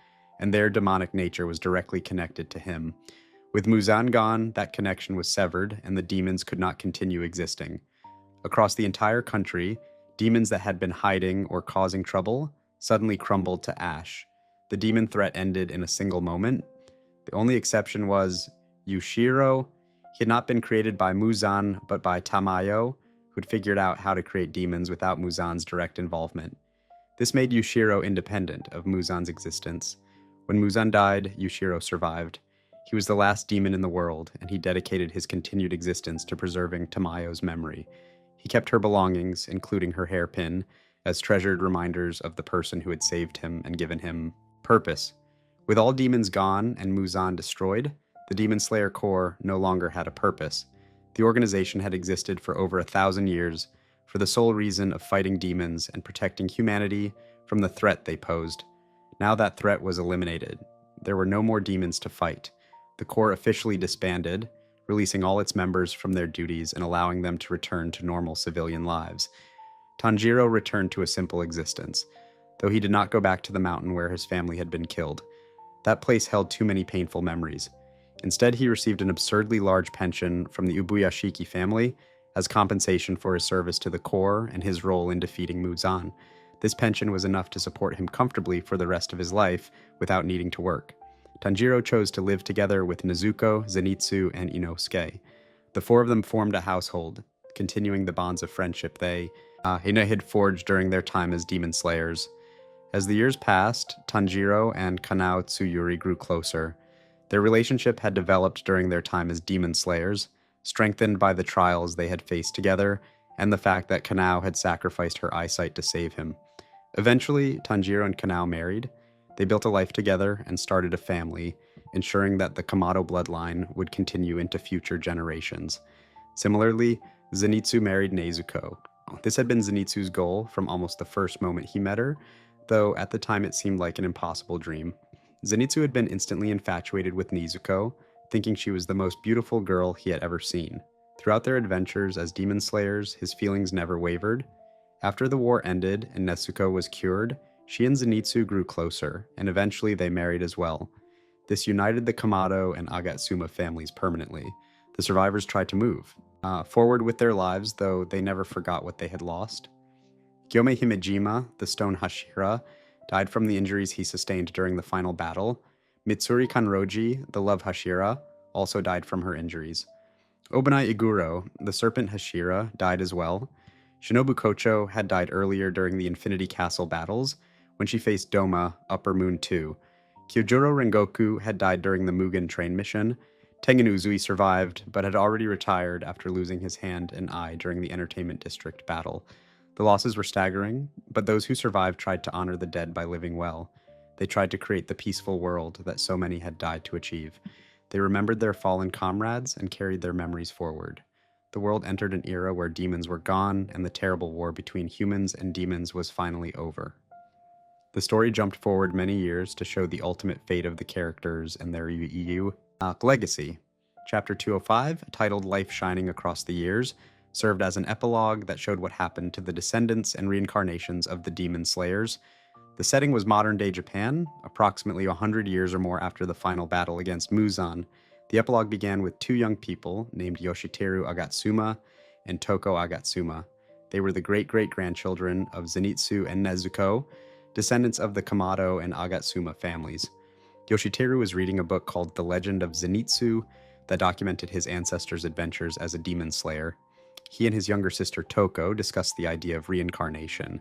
[SPEAKER 1] and their demonic nature was directly connected to him. With Muzan gone, that connection was severed, and the demons could not continue existing. Across the entire country, demons that had been hiding or causing trouble suddenly crumbled to ash. The demon threat ended in a single moment. The only exception was Yushiro. He had not been created by Muzan, but by Tamayo, who'd figured out how to create demons without Muzan's direct involvement. This made Yushiro independent of Muzan's existence. When Muzan died, Yushiro survived. He was the last demon in the world, and he dedicated his continued existence to preserving Tamayo's memory. He kept her belongings, including her hairpin, as treasured reminders of the person who had saved him and given him purpose. With all demons gone and Muzan destroyed, the Demon Slayer Corps no longer had a purpose. The organization had existed for over 1,000 years for the sole reason of fighting demons and protecting humanity from the threat they posed. Now that threat was eliminated. There were no more demons to fight. The Corps officially disbanded, releasing all its members from their duties and allowing them to return to normal civilian lives. Tanjiro returned to a simple existence, though he did not go back to the mountain where his family had been killed. That place held too many painful memories. Instead, he received an absurdly large pension from the Ubuyashiki family as compensation for his service to the Corps and his role in defeating Muzan. This pension was enough to support him comfortably for the rest of his life without needing to work. Tanjiro chose to live together with Nezuko, Zenitsu, and Inosuke. The four of them formed a household, continuing the bonds of friendship they had forged during their time as demon slayers. As the years passed, Tanjiro and Kanao Tsuyuri grew closer. Their relationship had developed during their time as demon slayers, strengthened by the trials they had faced together and the fact that Kanao had sacrificed her eyesight to save him. Eventually, Tanjiro and Kanao married. They built a life together and started a family, ensuring that the Kamado bloodline would continue into future generations. Similarly, Zenitsu married Nezuko. This had been Zenitsu's goal from almost the first moment he met her, though at the time it seemed like an impossible dream. Zenitsu had been instantly infatuated with Nezuko, thinking she was the most beautiful girl he had ever seen. Throughout their adventures as demon slayers, his feelings never wavered. After the war ended and Nezuko was cured, she and Zenitsu grew closer, and eventually they married as well. This united the Kamado and Agatsuma families permanently. The survivors tried to move forward with their lives, though they never forgot what they had lost. Gyome Himejima, the stone Hashira, died from the injuries he sustained during the final battle. Mitsuri Kanroji, the love Hashira, also died from her injuries. Obanai Iguro, the serpent Hashira, died as well. Shinobu Kocho had died earlier during the Infinity Castle battles, when she faced Doma, Upper Moon 2. Kyojuro Rengoku had died during the Mugen train mission. Tengen Uzui survived, but had already retired after losing his hand and eye during the Entertainment District battle. The losses were staggering, but those who survived tried to honor the dead by living well. They tried to create the peaceful world that so many had died to achieve. They remembered their fallen comrades and carried their memories forward. The world entered an era where demons were gone, and the terrible war between humans and demons was finally over. The story jumped forward many years to show the ultimate fate of the characters and their EU legacy. Chapter 205, titled Life Shining Across the Years, served as an epilogue that showed what happened to the descendants and reincarnations of the demon slayers. The setting was modern-day Japan, approximately 100 years or more after the final battle against Muzan. The epilogue began with two young people named Yoshiteru Agatsuma and Toko Agatsuma. They were the great-great-grandchildren of Zenitsu and Nezuko, descendants of the Kamado and Agatsuma families. Yoshiteru was reading a book called The Legend of Zenitsu that documented his ancestors' adventures as a demon slayer. He and his younger sister Toko discussed the idea of reincarnation.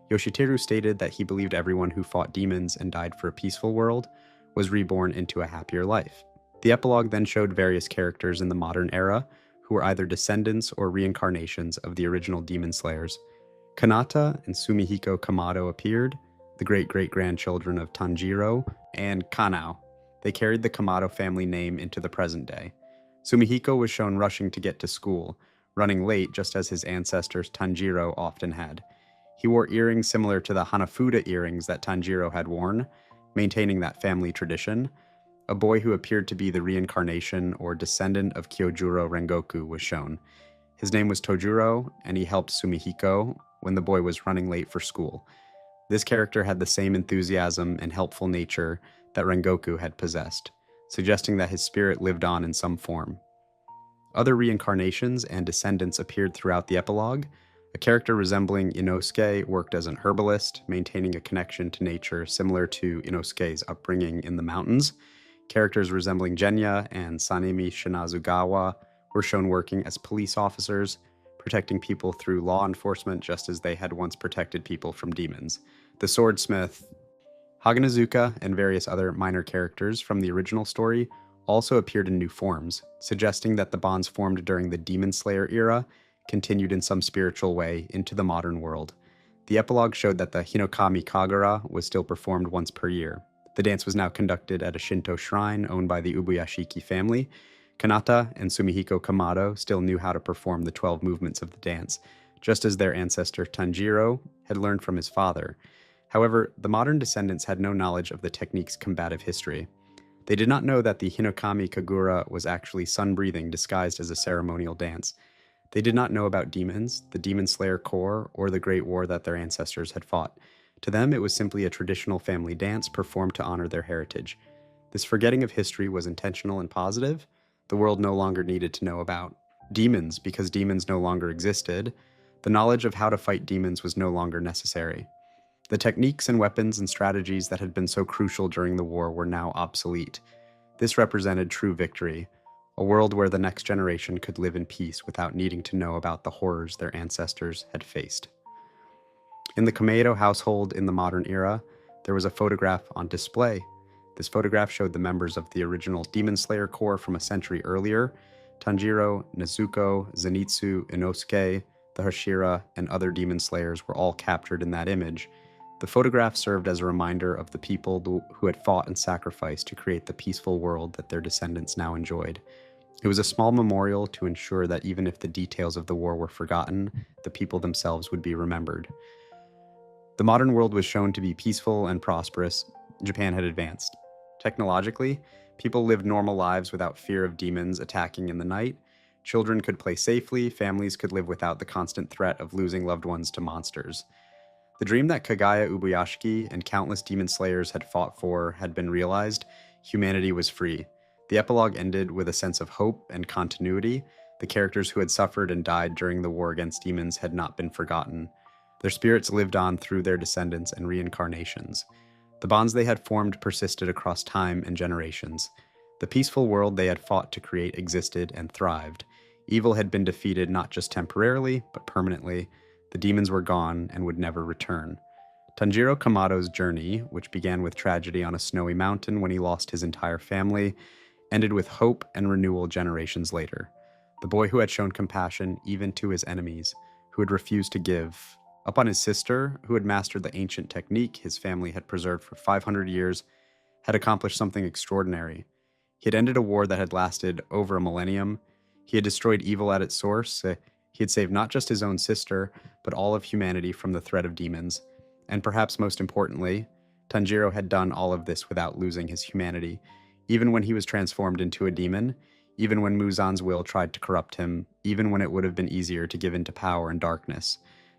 [SPEAKER 1] Yoshiteru stated that he believed everyone who fought demons and died for a peaceful world was reborn into a happier life. The epilogue then showed various characters in the modern era who were either descendants or reincarnations of the original demon slayers. Kanata and Sumihiko Kamado appeared, the great-great-grandchildren of Tanjiro, and Kanao. They carried the Kamado family name into the present day. Sumihiko was shown rushing to get to school, running late just as his ancestors Tanjiro often had. He wore earrings similar to the Hanafuda earrings that Tanjiro had worn, maintaining that family tradition. A boy who appeared to be the reincarnation or descendant of Kyojuro Rengoku was shown. His name was Tojuro, and he helped Sumihiko when the boy was running late for school. This character had the same enthusiasm and helpful nature that Rengoku had possessed, suggesting that his spirit lived on in some form. Other reincarnations and descendants appeared throughout the epilogue. A character resembling Inosuke worked as an herbalist, maintaining a connection to nature similar to Inosuke's upbringing in the mountains. Characters resembling Genya and Sanemi Shinazugawa were shown working as police officers, protecting people through law enforcement just as they had once protected people from demons. The swordsmith Haganazuka and various other minor characters from the original story also appeared in new forms, suggesting that the bonds formed during the Demon Slayer era continued in some spiritual way into the modern world. The epilogue showed that the Hinokami Kagura was still performed once per year. The dance was now conducted at a Shinto shrine owned by the Ubuyashiki family. Kanata and Sumihiko Kamado still knew how to perform the 12 movements of the dance, just as their ancestor Tanjiro had learned from his father. However, the modern descendants had no knowledge of the technique's combative history. They did not know that the Hinokami Kagura was actually sun-breathing disguised as a ceremonial dance. They did not know about demons, the Demon Slayer Corps, or the Great War that their ancestors had fought. To them, it was simply a traditional family dance performed to honor their heritage. This forgetting of history was intentional and positive. The world no longer needed to know about demons because demons no longer existed. The knowledge of how to fight demons was no longer necessary. The techniques and weapons and strategies that had been so crucial during the war were now obsolete. This represented true victory, a world where the next generation could live in peace without needing to know about the horrors their ancestors had faced. In the Kamado household in the modern era, there was a photograph on display. This photograph showed the members of the original Demon Slayer Corps from a century earlier. Tanjiro, Nezuko, Zenitsu, Inosuke, the Hashira, and other demon slayers were all captured in that image. The photograph served as a reminder of the people who had fought and sacrificed to create the peaceful world that their descendants now enjoyed. It was a small memorial to ensure that even if the details of the war were forgotten, the people themselves would be remembered. The modern world was shown to be peaceful and prosperous. Japan had advanced. Technologically, people lived normal lives without fear of demons attacking in the night. Children could play safely, families could live without the constant threat of losing loved ones to monsters. The dream that Kagaya Ubuyashiki and countless demon slayers had fought for had been realized. Humanity was free. The epilogue ended with a sense of hope and continuity. The characters who had suffered and died during the war against demons had not been forgotten. Their spirits lived on through their descendants and reincarnations. The bonds they had formed persisted across time and generations. The peaceful world they had fought to create existed and thrived. Evil had been defeated not just temporarily, but permanently. The demons were gone and would never return. Tanjiro Kamado's journey, which began with tragedy on a snowy mountain when he lost his entire family, ended with hope and renewal generations later. The boy who had shown compassion even to his enemies, who had refused to give up on his sister, who had mastered the ancient technique his family had preserved for 500 years, had accomplished something extraordinary. He had ended a war that had lasted over a millennium. He had destroyed evil at its source. He had saved not just his own sister, but all of humanity from the threat of demons. And perhaps most importantly, Tanjiro had done all of this without losing his humanity. Even when he was transformed into a demon, even when Muzan's will tried to corrupt him, even when it would have been easier to give in to power and darkness,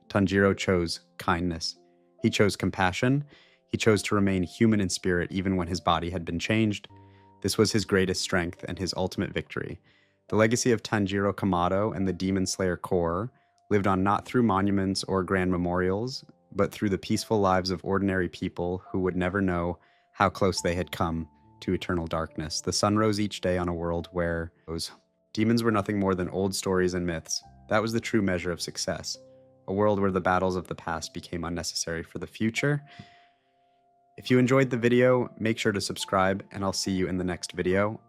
[SPEAKER 1] Tanjiro chose kindness. He chose compassion. He chose to remain human in spirit even when his body had been changed. This was his greatest strength and his ultimate victory. The legacy of Tanjiro Kamado and the Demon Slayer Corps lived on not through monuments or grand memorials, but through the peaceful lives of ordinary people who would never know how close they had come to eternal darkness. The sun rose each day on a world where those demons were nothing more than old stories and myths. That was the true measure of success. A world where the battles of the past became unnecessary for the future. If you enjoyed the video, make sure to subscribe, and I'll see you in the next video.